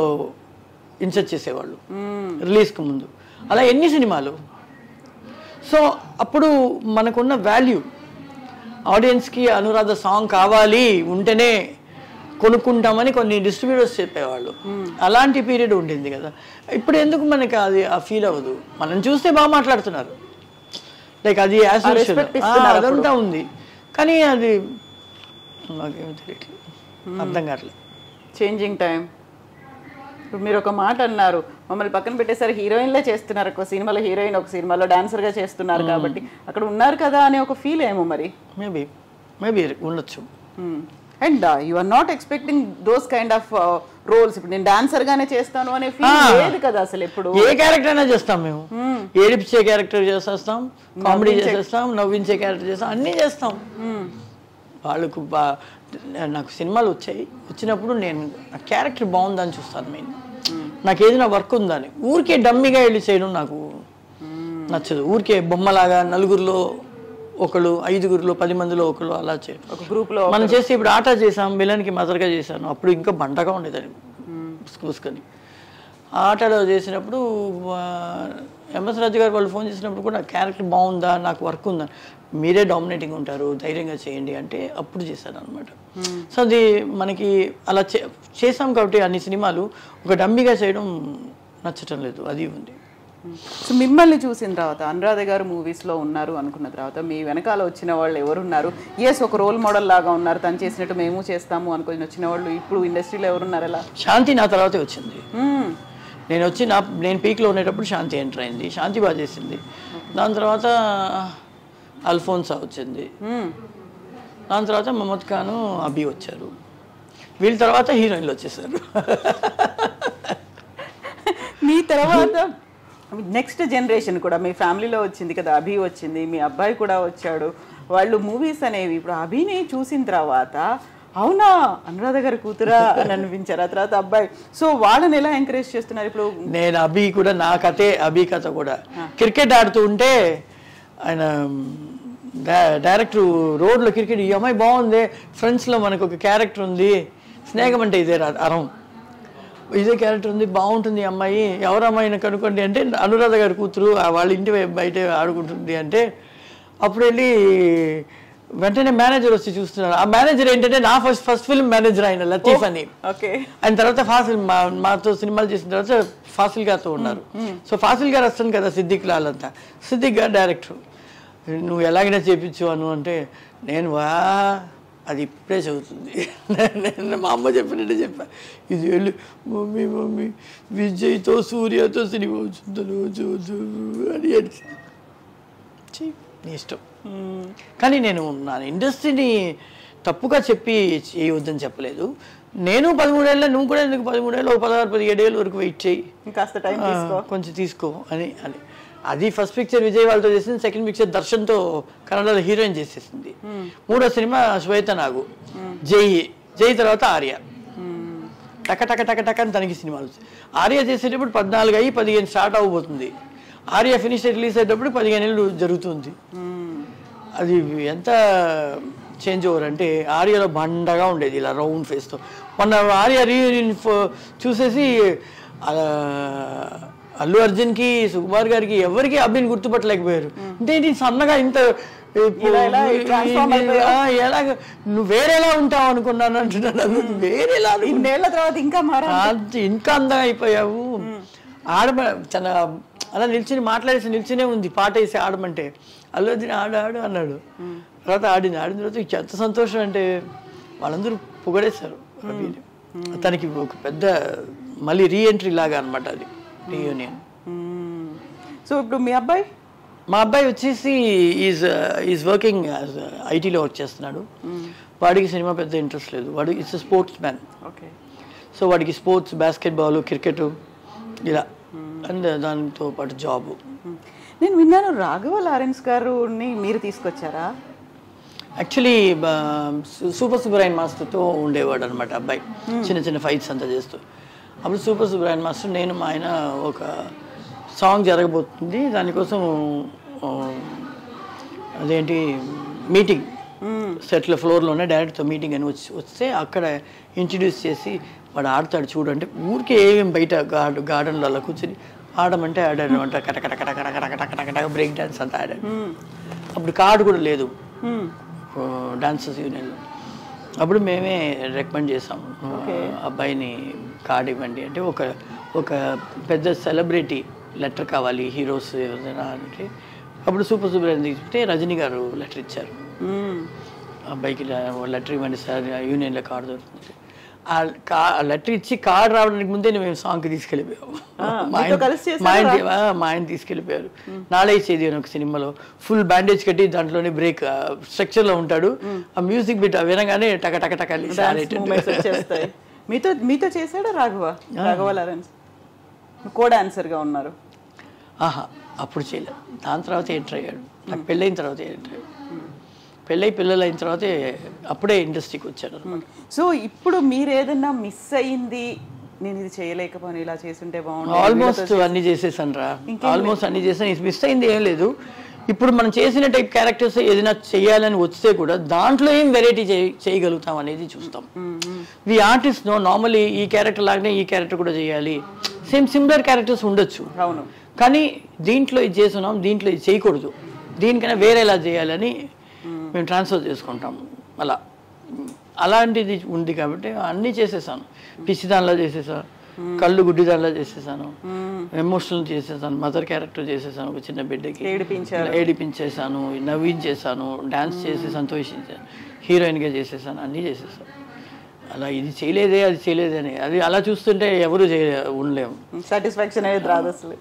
ఇన్సర్ట్ చేసేవాళ్ళు రిలీజ్కి ముందు. అలా ఎన్ని సినిమాలు. సో అప్పుడు మనకున్న వాల్యూ, ఆడియన్స్కి అనురాధ సాంగ్ కావాలి ఉంటేనే కొనుక్కుంటామని కొన్ని డిస్ట్రిబ్యూటర్స్ చెప్పేవాళ్ళు. అలాంటి పీరియడ్ ఉండింది కదా. ఇప్పుడు ఎందుకు మనకి అది ఆ ఫీల్ అవ్వదు. మనం చూస్తే బాగా మాట్లాడుతున్నారు, లైక్ అది అదంతా ఉంది, కానీ అది నాకేమో తెలియట్లేదు, అర్థం కావట్లేదు. చేంజింగ్ టైం ఇప్పుడు మీరు ఒక మాట అన్నారు, మమ్మల్ని పక్కన పెట్టేసరి హీరోయిన్లే చేస్తున్నారు, ఒక సినిమాలో హీరోయిన్, ఒక సినిమాలో డాన్సర్గా చేస్తున్నారు కాబట్టి అక్కడ ఉన్నారు కదా అనే ఒక ఫీల్ ఏమో మరి. మేబీ ఉండొచ్చు. And you are not expecting those kind of roles. ఇప్పుడు నేను డాన్సర్ గానే చేస్తాను అనే ఫీల్ లేదు కదా అసలు. ఎప్పుడు ఏ క్యారెక్టర్ అయినా చేస్తాం మేము. ఏడిపించే క్యారెక్టర్ చేసేస్తాం, కామెడీ చేసేస్తాం, నవ్వించే క్యారెక్టర్ చేస్తాం, అన్నీ చేస్తాం. వాళ్ళకు నాకు సినిమాలు వచ్చినప్పుడు నేను నా క్యారెక్టర్ బాగుందని చూస్తాను. మెయిన్ నాకు ఏదైనా వర్క్ ఉందని. ఊరికే డమ్మీగా వెళ్ళి చేయడం నాకు నచ్చదు. ఊరికే బొమ్మలాగా నలుగురిలో ఒకళ్ళు, 5గురిలో 10 మందిలో ఒకళ్ళు అలా ఒక గ్రూప్లో మనం చేసి ఇప్పుడు ఆటా చేసాం, విలన్కి మదర్గా చేశాను. అప్పుడు ఇంకా బండగా ఉండేదాన్ని పుసుకొని. ఆటలో చేసినప్పుడు ఎంఎస్ రాజు గారు వాళ్ళు ఫోన్ చేసినప్పుడు కూడా క్యారెక్టర్ బాగుందా, నాకు వర్క్ ఉందా, మీరే డామినేటింగ్ ఉంటారు, ధైర్యంగా చేయండి అంటే అప్పుడు చేశాను అనమాట. సో అది మనకి అలా చేసాం కాబట్టి అన్ని సినిమాలు ఒక డమ్మీగా చేయడం నచ్చటం లేదు, అది ఉంది. సో మిమ్మల్ని చూసిన తర్వాత అనురాధ గారు మూవీస్లో ఉన్నారు అనుకున్న తర్వాత మీ వెనకాల వచ్చిన వాళ్ళు ఎవరున్నారు? ఎస్, ఒక రోల్ మోడల్ లాగా ఉన్నారు, తను చేసినట్టు మేము చేస్తాము అనుకుని వచ్చిన వాళ్ళు ఇప్పుడు ఇండస్ట్రీలో ఎవరున్నారు? ఎలా? శాంతి నా తర్వాతే వచ్చింది. నేను పీక్లో ఉండేటప్పుడు శాంతి ఎంటర్ అయింది. శాంతి బాగా చేసింది. దాని తర్వాత అల్ఫోన్సా వచ్చింది. దాని తర్వాత మహమ్మద్ ఖాను, అభి వచ్చారు. వీళ్ళ తర్వాత హీరోయిన్లు వచ్చేసారు. మీ తర్వాత నెక్స్ట్ జనరేషన్ కూడా మీ ఫ్యామిలీలో వచ్చింది కదా, అభి వచ్చింది, మీ అబ్బాయి కూడా వచ్చాడు. వాళ్ళు మూవీస్ అనేవి ఇప్పుడు అభిని చూసిన తర్వాత అవునా అనురాధ గారి కూతురా అని అనిపించారు. ఆ తర్వాత అబ్బాయి. సో వాళ్ళని ఎలా ఎంకరేజ్ చేస్తున్నారు ఇప్పుడు? నేను అభి కూడా నా కథే, అభి కథ కూడా. క్రికెట్ ఆడుతూ ఉంటే ఆయన డైరెక్టర్ రోడ్లో క్రికెట్, ఈ అమ్మాయి బాగుంది, ఫ్రెండ్స్లో మనకు ఒక క్యారెక్టర్ ఉంది, స్నేహం అంటే ఇదే అరం, ఇదే క్యారెక్టర్ ఉంది, బాగుంటుంది ఈ అమ్మాయి, ఎవరు అమ్మాయిని కనుక్కోండి అంటే అనురాధ గారి కూతురు, వాళ్ళ ఇంటి బయట ఆడుకుంటుంది అంటే అప్పుడు వెళ్ళి వెంటనే మేనేజర్ వచ్చి చూస్తున్నారు. ఆ మేనేజర్ ఏంటంటే నా ఫస్ట్ ఫిల్మ్ మేనేజర్ ఆయన లతీఫ్ అని. ఆయన తర్వాత ఫాసిల్ మాతో సినిమాలు చేసిన తర్వాత ఫాసిల్ గారితో ఉన్నారు. సో ఫాసిల్ గారు వస్తాను కదా సిద్దిక్ లాల్ అంతా, సిద్దిక్ గారు డైరెక్టర్, నువ్వు ఎలాగైనా చేయించు అను అంటే నేను అది ఇప్పుడే చదువుతుంది. నేను మా అమ్మ చెప్పినట్టే చెప్పా, ఇది వెళ్ళి మమ్మీ విజయ్తో సూర్యతో సినిమా వచ్చింది అని నీ ఇష్టం. కానీ నేను నా ఇండస్ట్రీని తప్పుగా చెప్పి చేయవద్దని చెప్పలేదు. నేను 13 ఏళ్ళ, నువ్వు కూడా ఎందుకు 13 ఏళ్ళు, 16-17 ఏళ్ళ వరకు వెయిట్ చేయి, కొంచెం తీసుకో అని. అది ఫస్ట్ పిక్చర్ విజయ్ వాళ్ళతో చేసింది. సెకండ్ పిక్చర్ దర్శన్తో కన్నడలో హీరోయిన్ చేసేసింది. 3వ సినిమా శ్వేత నాగు, జై తర్వాత ఆర్య. టక టక టక టక అని తనకి సినిమాలు. ఆర్య చేసేటప్పుడు 14 అయ్యి 15 స్టార్ట్ అవ్వబోతుంది. ఆర్య ఫినిష్ రిలీజ్ అయ్యేటప్పుడు 15 ఏళ్ళు జరుగుతుంది. అది ఎంత చేంజ్ ఓవర్ అంటే ఆర్యలో బండగా ఉండేది ఇలా రౌండ్ ఫేస్తో. మొన్న ఆర్య రీయూనియన్ చూసేసి అల్లు అర్జున్కి, సుకుమార్ గారికి ఎవరికి అభిని గుర్తుపట్టలేకపోయారు. అంటే ఇది సన్నగా ఇంత ఎలాగ నువ్వు వేరేలా ఉంటావు అనుకున్నాను అంటున్నాను. వేరేలా తర్వాత ఇంకా అందంగా అయిపోయావు. చాలా అలా నిల్చుని నిల్చునే ఉంది. పాట వేసి ఆడమంటే అల్లు అర్జున్ ఆడు అన్నాడు. తర్వాత ఆడిన తర్వాత ఎంత సంతోషం అంటే వాళ్ళందరూ పొగడేశారు. తనకి ఒక పెద్ద మళ్ళీ రీఎంట్రీ లాగా అనమాట అది, రీయూనియన్. సో ఇప్పుడు మీ అబ్బాయి? మా అబ్బాయి వచ్చేసి ఈజ్ వర్కింగ్ ఐటీలో వర్క్ చేస్తున్నాడు. వాడికి సినిమా పెద్ద ఇంట్రెస్ట్ లేదు. వాడు ఇట్స్ స్పోర్ట్స్ మ్యాన్. సో వాడికి స్పోర్ట్స్, బాస్కెట్బాల్, క్రికెట్ ఇలా అండ్ దానితో పాటు జాబ్. నేను విన్నాను రాఘవ లారెన్స్ గారుని మీరు తీసుకొచ్చారా? యాక్చువల్లీ సూపర్ సుబ్రాయన్ మాస్టర్తో ఉండేవాడు అనమాట అబ్బాయి, చిన్న చిన్న ఫైట్స్ అంతా చేస్తూ. అప్పుడు సూపర్ సుబ్రాయన్ మాస్టర్, నేను మా ఆయన ఒక సాంగ్ జరగబోతుంది, దానికోసం అదేంటి మీటింగ్ సెట్లో ఫ్లోర్లోనే డైరెక్ట్తో మీటింగ్ అని వస్తే అక్కడ ఇంట్రడ్యూస్ చేసి వాడు ఆడతాడు చూడంటే ఊరికే ఏమేమి బయట గార్డెన్లో అలా కూర్చొని ఆడమంటే ఆడాడు అనమాట. కటకట కటకట కటకట కటకట బ్రేక్ డాన్స్ అంతా ఆడాడు. అప్పుడు కార్డు కూడా లేదు డాన్సర్స్ యూనియన్లో. అప్పుడు మేమే రికమెండ్ చేసాం అబ్బాయిని కార్డు ఇవ్వండి అంటే, ఒక పెద్ద సెలబ్రిటీ లెటర్ కావాలి హీరోస్ ఏదైనా అంటే అప్పుడు సూపర్ సుబ్రాయన్ తీసుకుంటే రజనీ గారు లెటర్ ఇచ్చారు, అబ్బాయికి లెటర్ ఇవ్వండి సార్ యూనియన్లో కార్డు దొరుకుతుంది. లెటర్ ఇచ్చి కార్డు రావడానికి ముందే మేము సాంగ్కి తీసుకెళ్ళిపోయాము. మా ఆయన తీసుకెళ్ళిపోయారు. నాడే చేది అని ఒక సినిమాలో ఫుల్ బ్యాండేజ్ కట్టి దాంట్లోనే బ్రేక్ స్ట్రక్చర్లో ఉంటాడు. ఆ మ్యూజిక్ బిట్ వినగానే టక టక టక మీతో చేశాడా రాఘవ లారెన్స్? కో డాన్సర్గా ఉన్నారు. అప్పుడు చేయలేదు. దాని తర్వాత ఎంటర్ అయ్యాడు. నాకు పెళ్ళైన తర్వాత ఎంటర్ అయ్యాడు. పిల్లలు అయిన తర్వాతే అప్పుడే ఇండస్ట్రీకి వచ్చాను. సో ఇప్పుడు మీరు ఏదన్నా మిస్ అయింది, నేను ఇది చేయలేకపోయాను, ఇలా చేస్తుంటే బాగుంది? ఆల్మోస్ట్ అన్ని చేసేసాను రా. ఆల్మోస్ట్ అన్ని చేసాను. మిస్ అయింది ఏం లేదు. ఇప్పుడు మనం చేసిన టైప్ క్యారెక్టర్స్ ఏదైనా చేయాలని వస్తే కూడా దాంట్లో ఏం వెరైటీ చేయగలుగుతాం అనేది చూస్తాం. వి ఆర్టిస్ట్ నో నార్మలీ ఈ క్యారెక్టర్ లాగానే ఈ క్యారెక్టర్ కూడా చేయాలి, సిమిలర్ క్యారెక్టర్స్ ఉండొచ్చు. అవును. కానీ దీంట్లో ఇది చేస్తున్నాం, దీంట్లో ఇది చేయకూడదు, దీనికైనా వేరేలా చేయాలని మేము ట్రాన్స్ఫర్ చేసుకుంటాము. అలాంటిది ఉంది కాబట్టి అన్నీ చేసేసాను. పిచ్చిదానిలా చేసేసాను, కళ్ళు గుడ్డిదానిలా చేసేసాను, ఎమోషనల్ చేసేసాను, మదర్ క్యారెక్టర్ చేసేసాను, ఒక చిన్న బిడ్డకి ఏడిపించేసాను, నవ్వించేసాను, డాన్స్ చేసి సంతోషించాను, హీరోయిన్గా చేసేసాను, అన్నీ చేసేసాను. అలా ఇది చేయలేదే అది చేయలేదే అని అది అలా చూస్తుంటే ఎవరు ఉండలేము. సాటిస్ఫాక్షన్ అనేది రాదు. అసలు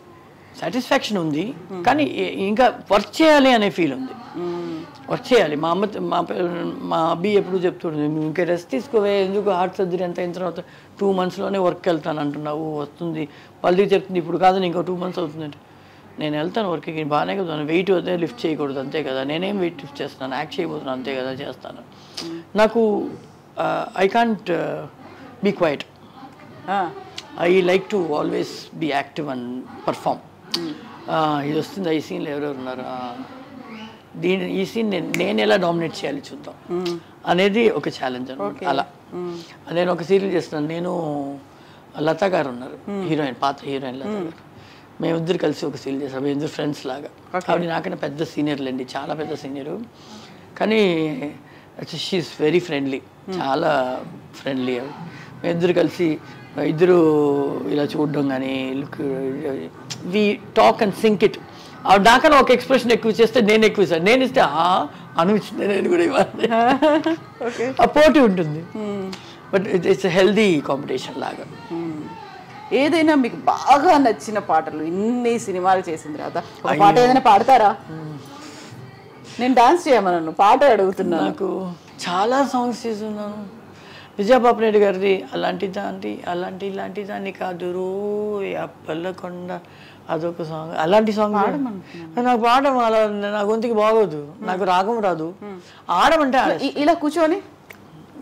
సాటిస్ఫాక్షన్ ఉంది కానీ ఇంకా వర్క్ చేయాలి అనే ఫీల్ ఉంది. వర్క్ చేయాలి. మా అబ్బి ఎప్పుడు చెప్తుండే, ఇంకా రెస్ట్ తీసుకోవే, ఎందుకు హార్ట్ సర్జరీ అంత అయిన తర్వాత 2 monthsలోనే వర్క్కి వెళ్తాను అంటున్నావు, వస్తుంది వాళ్ళకి చెప్తుంది. ఇప్పుడు కాదు ఇంకో 2 months అవుతుందంటే నేను వెళ్తాను వర్క్కి, బాగానే కదా, వెయిట్ వద్దే లిఫ్ట్ చేయకూడదు అంతే కదా, నేనేం వెయిట్ లిఫ్ట్ చేస్తున్నాను, యాక్ట్ చేయబోతున్నాను అంతే కదా, చేస్తాను. నాకు I can't be quiet. I like to always be active and perform. ఇది వస్తుంది, ఈ సీన్లో ఎవరెవరు ఉన్నారు, ఈ సీన్ నేను ఎలా డామినేట్ చేయాలి చూద్దాం అనేది ఒక ఛాలెంజ్ అనమాట. అలా నేను ఒక సీరియల్ చేస్తున్నాను. నేను లతా గారు ఉన్నారు, హీరోయిన్, పాత హీరోయిన్ లతా గారు. మేమిద్దరు కలిసి ఒక సీరియల్ చేస్తాం. మేమిద్దరు ఫ్రెండ్స్ లాగా. ఆవిడ నాకన్నా పెద్ద సీనియర్లు అండి, చాలా పెద్ద సీనియరు. కానీ షీఈస్ వెరీ ఫ్రెండ్లీ, చాలా ఫ్రెండ్లీ. మేమిద్దరు కలిసి ఇద్దరు ఇలా చూడడం కానీ, look, we talk and think it. నాకన్నా ఒక ఎక్స్ప్రెషన్ ఎక్కువ చేస్తే నేను ఎక్కువ ఇస్తాను, నేను ఇస్తే అనిపించింది నేను కూడా ఇవ్వాలి. ఆ పోటీ ఉంటుంది. బట్ ఇట్స్ హెల్దీ కాంపిటీషన్ లాగా. ఏదైనా మీకు బాగా నచ్చిన పాటలు, ఇన్ని సినిమాలు చేసిన తర్వాత ఒక పాట ఏదైనా పాడతారా? నేను డాన్స్ చేయమన్నాను, పాట అడుగుతున్నాను. నాకు చాలా సాంగ్స్ చేస్తున్నాను. విజయపాపరెడ్డి గారిది అలాంటి ఇలాంటి దాన్ని కాదు రో అప్పల్లకొండ, అదొక సాంగ్. అలాంటి సాంగ్ నాకు పాడడం అలా నా గొంతుకి బాగోదు, నాకు రాగం రాదు. ఆడమంటే ఇలా కూర్చొని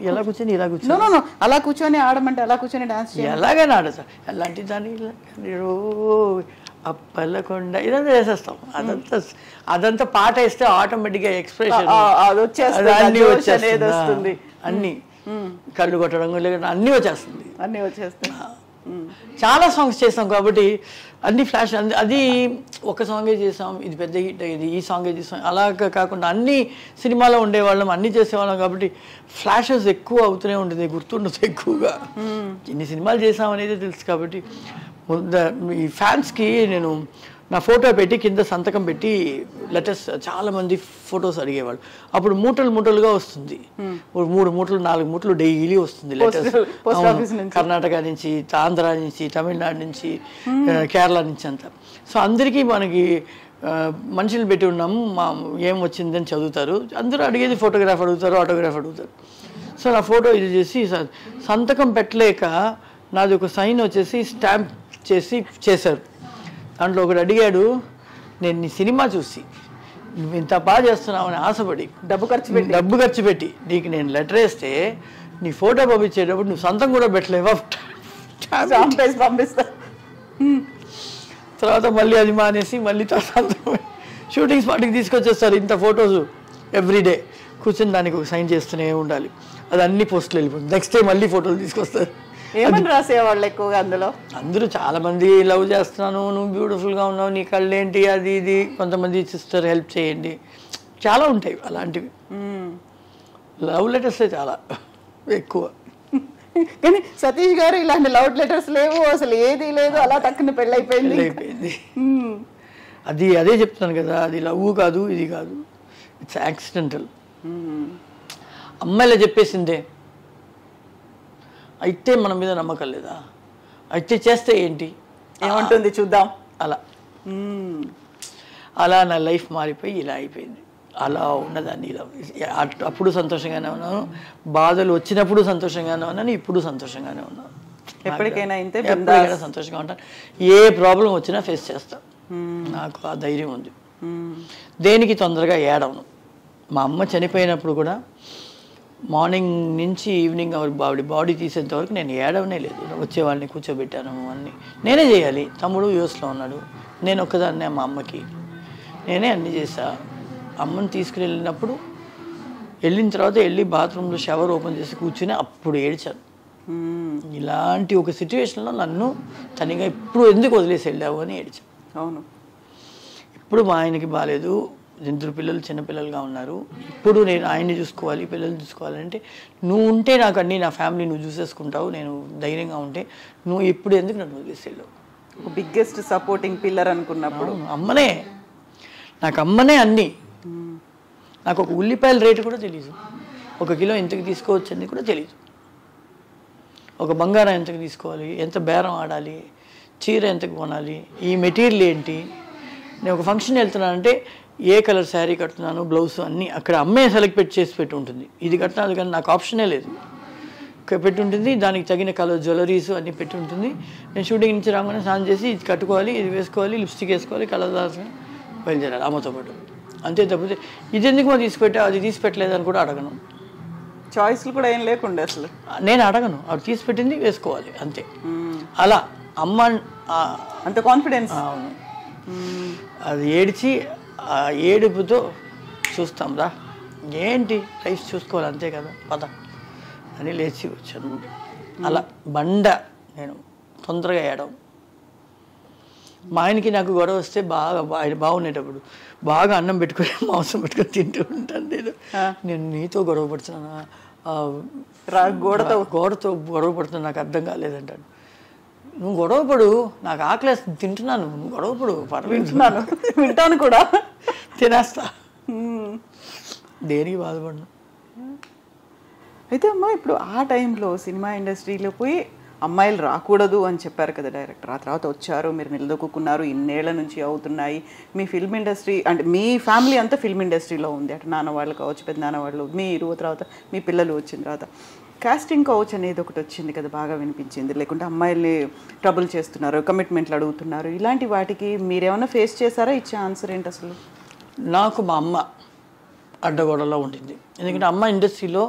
ఎలా కూర్చొని ఇలా కూర్చొని అలా కూర్చొని ఆడమంటే అలా కూర్చొని డాన్స్ ఎలాగైనా ఆడతా. అలాంటి దాన్ని రో అప్పల్లకొండ ఇదంతా చేసేస్తాం. అదంతా పాట వేస్తే ఆటోమేటిక్గా ఎక్స్ప్రెషన్ అన్నీ వచ్చేస్తుంది, అన్నీ కళ్ళు కొట్టడం అన్నీ వచ్చేస్తాయి. చాలా సాంగ్స్ చేస్తాం కాబట్టి అన్ని ఫ్లాష్. అది ఒక సాంగే చేసాం, ఇది పెద్ద హిట్ అయ్యేది, ఈ సాంగే చేసాం, అలాగా కాకుండా అన్ని సినిమాలో ఉండేవాళ్ళం, అన్నీ చేసేవాళ్ళం కాబట్టి ఫ్లాషెస్ ఎక్కువ అవుతూనే ఉంటుంది, గుర్తుండదు ఎక్కువగా. ఎన్ని సినిమాలు చేసాం అనేది తెలుసు కాబట్టి ఈ ఫ్యాన్స్కి నేను నా ఫోటో పెట్టి కింద సంతకం పెట్టి లెటర్స్ చాలామంది ఫొటోస్ అడిగేవాళ్ళు. అప్పుడు మూటలుగా వస్తుంది, 3 మూటలు 4 మూటలు డైలీ వస్తుంది లెటర్స్. కర్ణాటక నుంచి, ఆంధ్ర నుంచి, తమిళనాడు నుంచి, కేరళ నుంచి అంతా. సో అందరికీ మనకి మనుషులు పెట్టి ఉన్నాము, ఏం వచ్చిందని చదువుతారు. అందరూ అడిగేది ఫోటోగ్రాఫ్ అడుగుతారు, ఆటోగ్రాఫ్ అడుగుతారు. సో నా ఫోటో ఇది చేసి సంతకం పెట్టలేక నాది ఒక సైన్ వచ్చేసి స్టాంప్ చేశారు. దాంట్లో ఒకటి అడిగాడు, నేను నీ సినిమా చూసి నువ్వు ఇంత బాగా చేస్తున్నావు అని ఆశపడి డబ్బు ఖర్చు పెట్టి నీకు నేను లెటర్ వేస్తే నీ ఫోటో పంపించేటప్పుడు నువ్వు సంతం కూడా పెట్టలేవా, పంపిస్తా. తర్వాత మళ్ళీ అది మానేసి మళ్ళీ షూటింగ్ స్పాట్కి తీసుకొచ్చేస్తారు. ఇంత ఫొటోస్ ఎవ్రీడే కూర్చొని దానికి ఒక సైన్ చేస్తూనే ఉండాలి. అది అన్ని పోస్టులు వెళ్ళిపోతుంది. నెక్స్ట్ డే మళ్ళీ ఫోటోలు తీసుకొస్తారు. ఏమని రాసేవాళ్ళు ఎక్కువగా అందులో? అందరూ చాలామంది లవ్ చేస్తున్నాను, నువ్వు బ్యూటిఫుల్గా ఉన్నావు, నీ కళ్ళు ఏంటి, అది ఇది. కొంతమంది సిస్టర్ హెల్ప్ చేయండి, చాలా ఉంటాయి అలాంటివి. లవ్ లెటర్సే చాలా ఎక్కువ. కానీ సతీష్ గారు ఇలాంటి లవ్ లెటర్స్ లేవు, అసలు ఏది లేదు, అలా తక్కువ పెళ్ళైపోయింది. అదే చెప్తాను కదా, అది లవ్ కాదు, ఇది కాదు, ఇట్స్ యాక్సిడెంటల్. అమ్మాయిలా చెప్పేసిందే, అయితే మన మీద నమ్మకం లేదా, అయితే చేస్తే ఏంటి ఏమంటుంది చూద్దాం అలా. అలా నా లైఫ్ మారిపోయి ఇలా అయిపోయింది. అలా ఉన్నదాన్ని ఇలా అప్పుడు సంతోషంగానే ఉన్నాను, బాధలు వచ్చినప్పుడు సంతోషంగానే ఉన్నాను, ఇప్పుడు సంతోషంగానే ఉన్నాను. ఎప్పటికైనా ఎప్పటికైనా సంతోషంగా ఉంటాను. ఏ ప్రాబ్లం వచ్చినా ఫేస్ చేస్తాను. నాకు ఆ ధైర్యం ఉంది. దేనికి తొందరగా ఏడవను. మా అమ్మ చనిపోయినప్పుడు కూడా మార్నింగ్ నుంచి ఈవినింగ్ ఆవిడ బాడీ తీసేంత వరకు నేను ఏడవనే లేదు. వచ్చేవాళ్ళని కూర్చోబెట్టాను, అన్నీ నేనే చేయాలి. తమ్ముడు యూఎస్లో ఉన్నాడు, నేను ఒక్కదాన్నే మా అమ్మకి, నేనే అన్నీ చేసా. అమ్మని తీసుకుని వెళ్ళినప్పుడు వెళ్ళిన తర్వాత వెళ్ళి బాత్రూంలో షవర్ ఓపెన్ చేసి కూర్చుని అప్పుడు ఏడ్చాను. ఇలాంటి ఒక సిచ్యువేషన్లో నన్ను తనిగా ఇప్పుడు ఎందుకు వదిలేసి వెళ్ళావు అని ఏడ్చాను. అవును. ఇప్పుడు మా ఆయనకి బాగాలేదు, 2 పిల్లలు చిన్నపిల్లలుగా ఉన్నారు. ఇప్పుడు నేను ఆయన్ని చూసుకోవాలి, పిల్లల్ని చూసుకోవాలంటే నువ్వు ఉంటే నాకు అన్నీ, నా ఫ్యామిలీ నువ్వు చూసేసుకుంటావు, నేను ధైర్యంగా ఉంటే నువ్వు ఇప్పుడు ఎందుకు నన్ను వదిలేసి వెళ్ళావు. బిగ్గెస్ట్ సపోర్టింగ్ పిల్లర్ అనుకున్నప్పుడు అమ్మనే, నాకు అమ్మనే అన్నీ. నాకు ఒక ఉల్లిపాయల రేటు కూడా తెలీదు, 1 కిలో ఎంతకు తీసుకోవచ్చు అని కూడా తెలీదు. ఒక బంగారం ఎంతకు తీసుకోవాలి, ఎంత బేరం ఆడాలి, చీర ఎంతకు కొనాలి, ఈ మెటీరియల్ ఏంటి, నేను ఒక ఫంక్షన్ వెళ్తున్నానంటే ఏ కలర్ శారీ కడుతున్నాను, బ్లౌజ్ అన్నీ అక్కడ అమ్మే సెలెక్ట్ చేసి పెట్టి ఉంటుంది. ఇది కట్టినాలి కానీ నాకు ఆప్షనే లేదు, పెట్టి ఉంటుంది. దానికి తగిన కలర్ జ్యువెలరీస్ అన్నీ పెట్టి ఉంటుంది. నేను షూటింగ్ నుంచి రాగానే స్నానం చేసి ఇది కట్టుకోవాలి, ఇది వేసుకోవాలి, లిప్స్టిక్ వేసుకోవాలి, కలర్ దాల్చుకొని బయలుదేరాలి అమ్మతో పాటు. అంతే తప్పితే ఇది ఎందుకు తీసుకుపెట్టా, అది తీసి పెట్టలేదని కూడా అడగను. చాయిస్లు కూడా ఏం లేకుండా అసలు నేను అడగను, అవి తీసి పెట్టింది వేసుకోవాలి అంతే. అలా అమ్మ అంత కాన్ఫిడెన్స్. అవును. అది ఏడ్చి ఆ ఏడుపుతో చూస్తాం రా, ఏంటి లైఫ్ చూసుకోవాలి అంతే కదా పద అని లేచి వచ్చాను. అలా బండ నేను తొందరగా ఏడవం. మా ఆయనకి నాకు గొడవ వస్తే బాగా ఆయన బాగుండేటప్పుడు బాగా అన్నం పెట్టుకొని మాంసం పెట్టుకొని తింటూ ఉంటాను. నేను నీతో గొడవ పడుతున్నానా, గోడతో గొడవ పడుతున్నా, నాకు అర్థం కాలేదంటాడు. నువ్వు గొడవపడు, నాకు ఆకలేసి తింటున్నాను, నువ్వు గొడవపడు, వింటున్నాను, వింటాను కూడా, తినేస్తా, దేనికి బాధపడను. అయితే అమ్మా ఇప్పుడు ఆ టైంలో సినిమా ఇండస్ట్రీలో పోయి అమ్మాయిలు రాకూడదు అని చెప్పారు కదా డైరెక్టర్. ఆ తర్వాత వచ్చారు, మీరు నిలదొక్కున్నారు, ఇన్నేళ్ల నుంచి అవుతున్నాయి. మీ ఫిల్మ్ ఇండస్ట్రీ అంటే మీ ఫ్యామిలీ అంతా ఫిల్మ్ ఇండస్ట్రీలో ఉంది. అటు నాన్న వాళ్ళు కావచ్చు, పెద్ద నాన్న వాళ్ళు, మీరు, తర్వాత మీ పిల్లలు వచ్చిన తర్వాత కాస్టింగ్ కౌచ్ అనేది ఒకటి వచ్చింది కదా, బాగా వినిపించింది. లేకుంటే అమ్మాయిల్ని ట్రబుల్ చేస్తున్నారు, కమిట్మెంట్లు అడుగుతున్నారు, ఇలాంటి వాటికి మీరేమైనా ఫేస్ చేశారా? ఇచ్చే ఆన్సర్ ఏంటి అసలు? నాకు మా అమ్మ అడ్డగోడలో ఉంటుంది. ఎందుకంటే అమ్మ ఇండస్ట్రీలో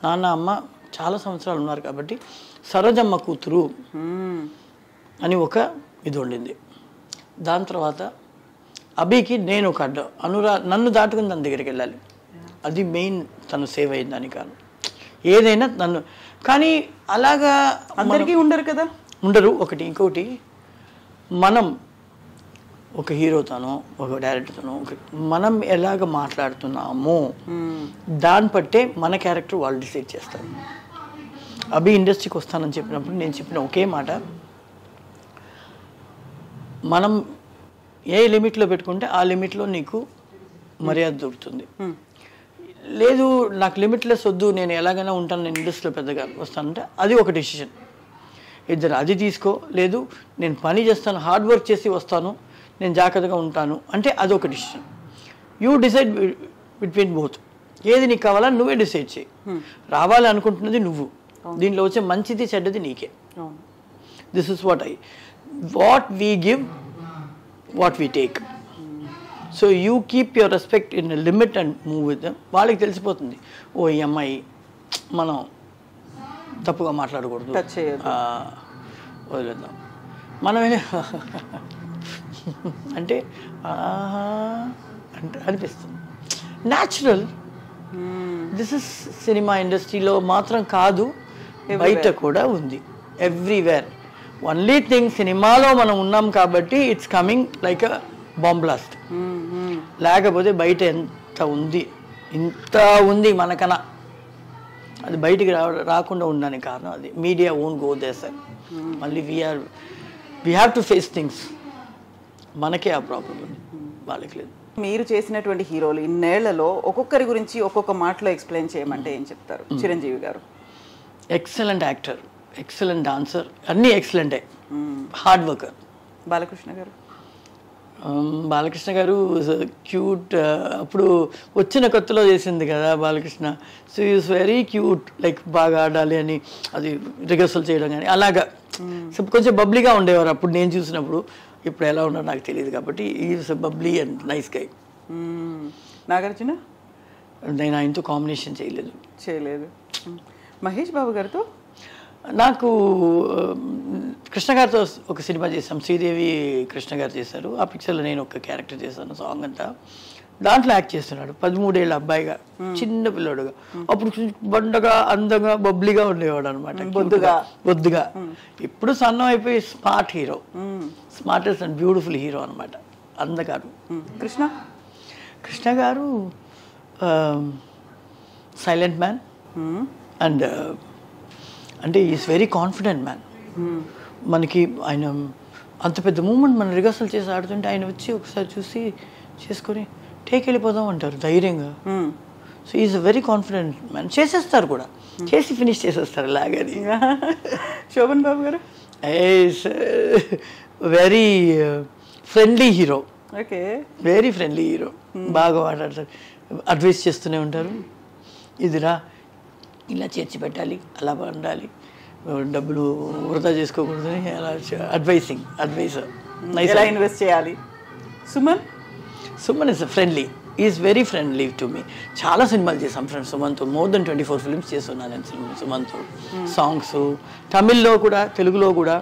నాన్న అమ్మ చాలా సంవత్సరాలు ఉన్నారు కాబట్టి సరోజమ్మ కూతురు అని ఒక ఇది ఉండింది. దాని తర్వాత అభికి నేను ఒక అడ్డ, నన్ను దాటుకుని తన దగ్గరికి వెళ్ళాలి, అది మెయిన్. తను సేవ్ అయిందని కాదు, ఏదైనా నన్ను. కానీ అలాగా అందరికీ ఉండరు కదా, ఉండరు. ఒకటి ఇంకొకటి, మనం ఒక హీరోతోనో ఒక డైరెక్టర్తోనో మనం ఎలాగ మాట్లాడుతున్నామో దాన్ని బట్టే మన క్యారెక్టర్ వాళ్ళు డిసైడ్ చేస్తారు. అభి ఇండస్ట్రీకి వస్తానని చెప్పినప్పుడు నేను చెప్పిన ఒకే మాట, మనం ఏ లిమిట్లో పెట్టుకుంటే ఆ లిమిట్లో నీకు మర్యాద దొరుకుతుంది. లేదు నాకు లిమిట్లెస్ వద్దు, నేను ఎలాగైనా ఉంటాను, నేను ఇండస్ట్రీలో పెద్దగా వస్తానంటే అది ఒక డెసిషన్. ఇద్దరు అది తీసుకో, లేదు నేను పని చేస్తాను, హార్డ్ వర్క్ చేసి వస్తాను, నేను జాగ్రత్తగా ఉంటాను అంటే అదొక decision. You decide between both. ఏది నీకు కావాలని నువ్వే డిసైడ్ చేయి. రావాలి అనుకుంటున్నది నువ్వు, దీంట్లో వచ్చే మంచిది చెడ్డది నీకే. This is what we give, what we take. So you keep your respect in limit and move with them. వాళ్ళకి తెలిసిపోతుంది, ఓ ఈ అమ్మాయి మనం తప్పుగా మాట్లాడకూడదు, వదిలేద్దాం మనమే అంటే అంటే అనిపిస్తుంది. న్యాచురల్. దిస్ ఇస్ సినిమా ఇండస్ట్రీలో మాత్రం కాదు, బయట కూడా ఉంది, ఎవ్రీవేర్. ఓన్లీ థింగ్, సినిమాలో మనం ఉన్నాం కాబట్టి it's coming like a bomb blast. లేకపోతే బయట ఎంత ఉంది, ఇంత ఉంది మనకన్నా, అది బయటికి రాకుండా ఉండడానికి కారణం అది. Media own go they sir. మళ్ళీ we have to face things. మనకే ఆ ప్రాబ్లం ఉంది, వాళ్ళకి లేదు. మీరు చేసినటువంటి హీరోలు ఇన్నేళ్లలో ఒక్కొక్కరి గురించి ఒక్కొక్క మాటలో ఎక్స్ప్లెయిన్ చేయమంటే ఏం చెప్తారు? చిరంజీవి గారు ఎక్సలెంట్ యాక్టర్, ఎక్సలెంట్ డాన్సర్, అన్నీ ఎక్సలెంటే, హార్డ్ వర్కర్. బాలకృష్ణ గారు? బాలకృష్ణ గారు క్యూట్. అప్పుడు వచ్చిన కొత్తలో చేసింది కదా Balakrishna. So is very cute, like బాగా ఆడాలి అని అది రిహర్సల్ చేయడం కానీ అలాగా. సో కొంచెం బబ్లీగా ఉండేవారు అప్పుడు నేను చూసినప్పుడు. ఇప్పుడు ఎలా ఉన్నారో నాకు తెలియదు కాబట్టి is bubbly and nice guy. Nagarjuna? నేను ఆయనతో కాంబినేషన్ చేయలేదు. మహేష్ బాబు గారితో? నాకు కృష్ణ గారితో ఒక సినిమా చేసాం, శ్రీదేవి కృష్ణ గారు చేశారు. ఆ పిక్చర్లో నేను ఒక క్యారెక్టర్ చేశాను, సాంగ్ అంతా. దాంట్లో యాక్ట్ చేస్తున్నాడు 13 ఏళ్ళ అబ్బాయిగా, చిన్న పిల్లోడుగా. అప్పుడు బండగా అందంగా బబ్లీగా ఉండేవాడు అనమాట, బొద్దుగా. ఇప్పుడు సన్నం అయిపోయి smart hero, smartest and beautiful hero అనమాట, అందగారు. కృష్ణ గారు సైలెంట్ మ్యాన్ అండ్ అంటే ఈజ్ వెరీ కాన్ఫిడెంట్ మ్యాన్. మనకి ఆయన అంత పెద్ద మూమెంట్ మనం రిహర్సల్ చేసి ఆడుతుంటే ఆయన వచ్చి ఒకసారి చూసి చేసుకొని టేక్ వెళ్ళిపోదాం అంటారు ధైర్యంగా. So is very confident man. చేసేస్తారు కూడా, చేసి ఫినిష్ చేసేస్తారు అలాగని. శోభన్ బాబు గారు? Very friendly hero, very friendly hero. బాగా మాట్లాడతారు, అడ్వైస్ చేస్తూనే ఉంటారు. ఇదిరా ఇలా చేర్చి పెట్టాలి, అలా ఉండాలి, డబ్బులు వృధా చేసుకోకూడదు అని అలా అడ్వైజర్. ఎలా ఇన్వెస్ట్ చేయాలి. Suman is friendly, is very friendly to me. చాలా సినిమాలు చేసాం ఫ్రెండ్స్ సుమన్తో, మోర్ దెన్ 24 ఫిల్మ్స్ చేస్తున్నాను నేను సుమన్తో. సాంగ్స్ తమిళ్లో కూడా తెలుగులో కూడా.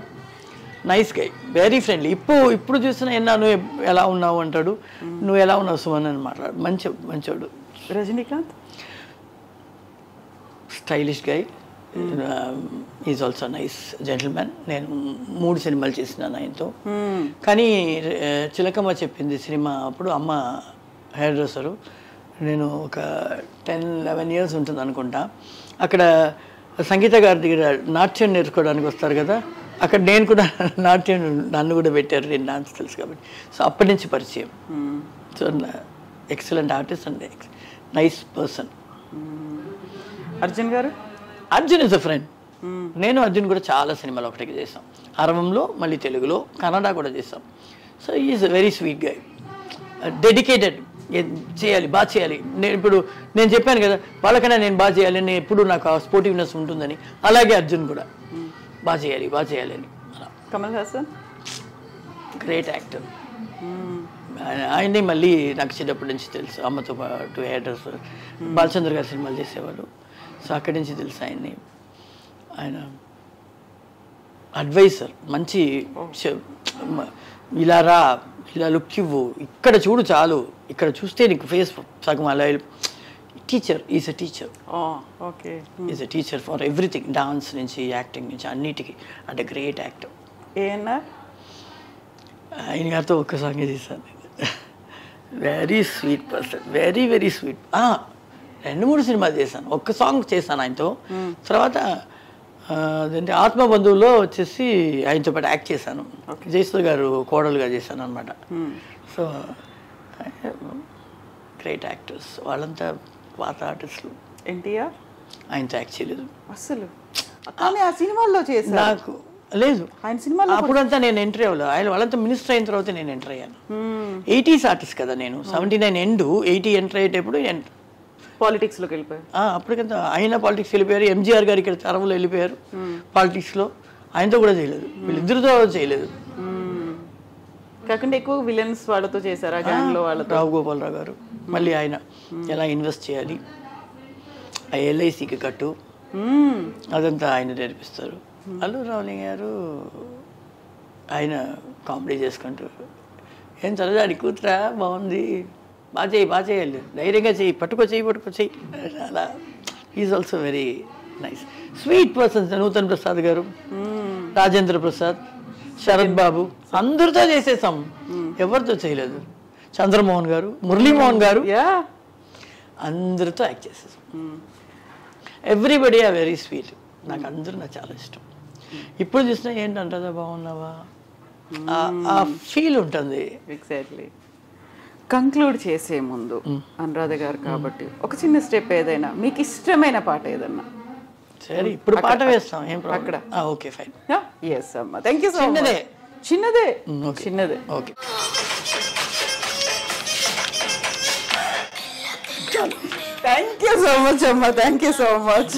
Nice guy, very friendly. ఇప్పుడు చూసినా నువ్వు ఎలా ఉన్నావు అంటాడు, నువ్వు ఎలా ఉన్నావు సుమన్ అని మాట్లాడు. మంచోడు. Rajinikanth? Stylish guy, is also nice gentlemen. నేను 3 సినిమాలు చేసినాను ఆయనతో. కానీ చిలకమ్మ చెప్పింది సినిమా అప్పుడు అమ్మ హెయిర్ డ్రెస్సరు. నేను ఒక 10-11 ఇయర్స్ ఉంటుంది అనుకుంటా. అక్కడ సంగీత గారి దగ్గర నాట్యం నేర్చుకోవడానికి వస్తారు కదా, అక్కడ నేను కూడా నాట్యం, నన్ను కూడా పెట్టారు, నేను డాన్స్ తెలుసు కాబట్టి. సో అప్పటి నుంచి పరిచయం. So excellent artist and nice person. Arjun garu? Arjun is a friend. నేను అర్జున్ కూడా చాలా సినిమాలు ఒకటికి చేసాం, అరవంలో, మళ్ళీ తెలుగులో, కన్నడ కూడా చేసాం. So is a very sweet guy, dedicated. చేయాలి, బాగా చేయాలి. నేను చెప్పాను కదా వాళ్ళకైనా నేను బాగా చేయాలి అని, ఎప్పుడు నాకు ఆ స్పోర్టివ్నెస్ ఉంటుందని. అలాగే అర్జున్ కూడా బాగా చేయాలి అని. కమల్ హాసన్? Great actor. ఆయన్ని మళ్ళీ నాకు చిన్నప్పటి నుంచి తెలుసు, అమ్మతో పాటు హెయిర్ డ్రెస్సర్, బాలచంద్ర గారి సినిమాలు చేసేవాళ్ళు. సో అక్కడి నుంచి తెలుసు ఆయన్ని. ఆయన అడ్వైజర్, మంచి ఇలా రా, ఇలా లుక్ ఇవ్వు, ఇక్కడ చూడు చాలు, ఇక్కడ చూస్తే నీకు ఫేస్ సగం అలా. Teacher, is a teacher. Is a teacher for everything, dance నుంచి యాక్టింగ్ నుంచి అన్నిటికీ. అంటే గ్రేట్ యాక్టర్. ఆయన గారితో ఒక్క సాంగ్ చేశాను. Very sweet person, very sweet. 2-3 సినిమాలు చేశాను, ఒక్క సాంగ్ చేశాను ఆయనతో. తర్వాత అదేంటి ఆత్మబంధువులో వచ్చేసి ఆయనతో పాటు యాక్ట్ చేశాను. జయసుధ గారు కోడలుగా చేశాను అనమాట. సో గ్రేట్ యాక్టర్స్ వాళ్ళంతా, పాత ఆర్టిస్టులు. ఎన్టీఆర్? ఆయనతో యాక్ట్ చేయలేదు అసలు. ఆ సినిమాల్లో చేశాను నాకు లేదు ఆయన సినిమాలో. అప్పుడంతా నేను ఎంట్రీ అవ్వలేదు, ఆయన వాళ్ళంతా మినిస్టర్ అయిన తర్వాత నేను ఎంటర్ అయ్యాను. 80s ఆర్టిస్ట్ కదా నేను, 79 ఎండ్ 80 ఎంటర్ అయ్యేటప్పుడు పాలిటిక్స్లోకి వెళ్ళిపోయారు. అప్పటికంతా ఆయన పాలిటిక్స్ వెళ్ళిపోయారు. ఎంజీఆర్ గారు ఇక్కడ తరంలో వెళ్ళిపోయారు పాలిటిక్స్లో. ఆయనతో కూడా చేయలేదు, వీళ్ళిద్దరితో చేయలేదు. కాకుండా ఎక్కువ విలన్స్ వాళ్ళతో చేశారు ఆ గ్యాంగ్లో వాళ్ళతో. రావు గోపాలరావు గారు మళ్ళీ ఆయన ఎలా ఇన్వెస్ట్ చేయాలి, ఆ ఎల్ఐసికి కట్టు, అదంతా ఆయన నేర్పిస్తారు. అల్లు రావులింగ్ గారు ఆయన కామెడీ చేసుకుంటూ, ఏం చల్లదాడి కూతురా బాగుంది, బాగా చేయాలి, ధైర్యంగా చెయ్యి, పట్టుకో చెయ్యి అలా. Is also very nice sweet persons. Nutan Prasad garu, Rajendra Prasad, Sarath బాబు, అందరితో చేసేసాం, ఎవరితో చేయలేదు. చంద్రమోహన్ గారు, మురళీమోహన్ గారు, అందరితో యాక్ట్ చేసేసాం. Everybody are very sweet. నాకు అందరూ నాకు చాలా ఇష్టం. ఇప్పుడు చూసినా ఏంటంటుందా బాగున్నావా, ఆ ఫీల్ ఉంటుంది. ఎగ్జాక్ట్లీ. కంక్లూడ్ చేసే ముందు అనురాధ గారు కాబట్టి ఒక చిన్న స్టెప్ ఏదైనా, మీకు ఇష్టమైన పాట ఏదన్నా. సరే ఇప్పుడు పాట వేస్తాం ఏం ప్రాబ్లం అక్కడ. Okay fine. ఎస్ అమ్మా, థ్యాంక్ యూ సో మచ్. చిన్నదే. చిన్నదే ఓకే. చిన్నదే. Okay thank you so much అమ్మా, thank you so much.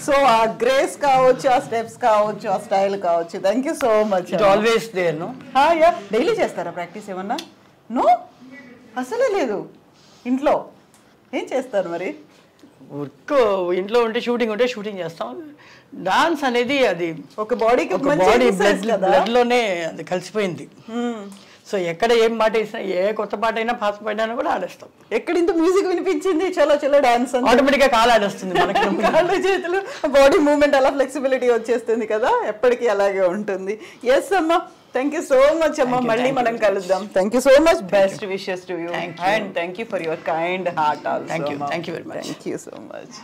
So ఆ గ్రేస్ కావచ్చు, ఆ స్టెప్స్ కావచ్చు, ఆ స్టైల్ కావచ్చు, thank you so much. It always there no. Daily చేస్తారా ప్రాక్టీస్ ఏమన్నా? నో, అసలే లేదు. ఇంట్లో ఏం చేస్తారు మరి? వర్క్ ఇంట్లో ఉంటే షూటింగ్ చేస్తాం. డాన్స్ అనేది అది ఒక బాడీకి ఒక బాడీ బ్లడ్ లోనే అది కలిసిపోయింది. సో ఎక్కడ ఏం పాట వేసినా, ఏ కొత్త పాట అయినా పాత పాట అయినా కూడా ఆడేస్తాం. ఎక్కడ ఇంత మ్యూజిక్ వినిపించింది, చలో చలో డాన్స్ ఆటోమేటిక్ గా కాలు ఆడేస్తుంది మనకి. కాళ్ళు చేతులు బాడీ మూవ్మెంట్ అలా ఫ్లెక్సిబిలిటీ వచ్చేస్తుంది కదా, ఎప్పటికీ అలాగే ఉంటుంది. ఎస్ అమ్మా, థ్యాంక్ యూ సో మచ్ అమ్మా. మళ్ళీ మనం కలుద్దాం. Thank you so much. Best wishes to you and thank you for your kind heart also. Thank you very much. Thank you so much.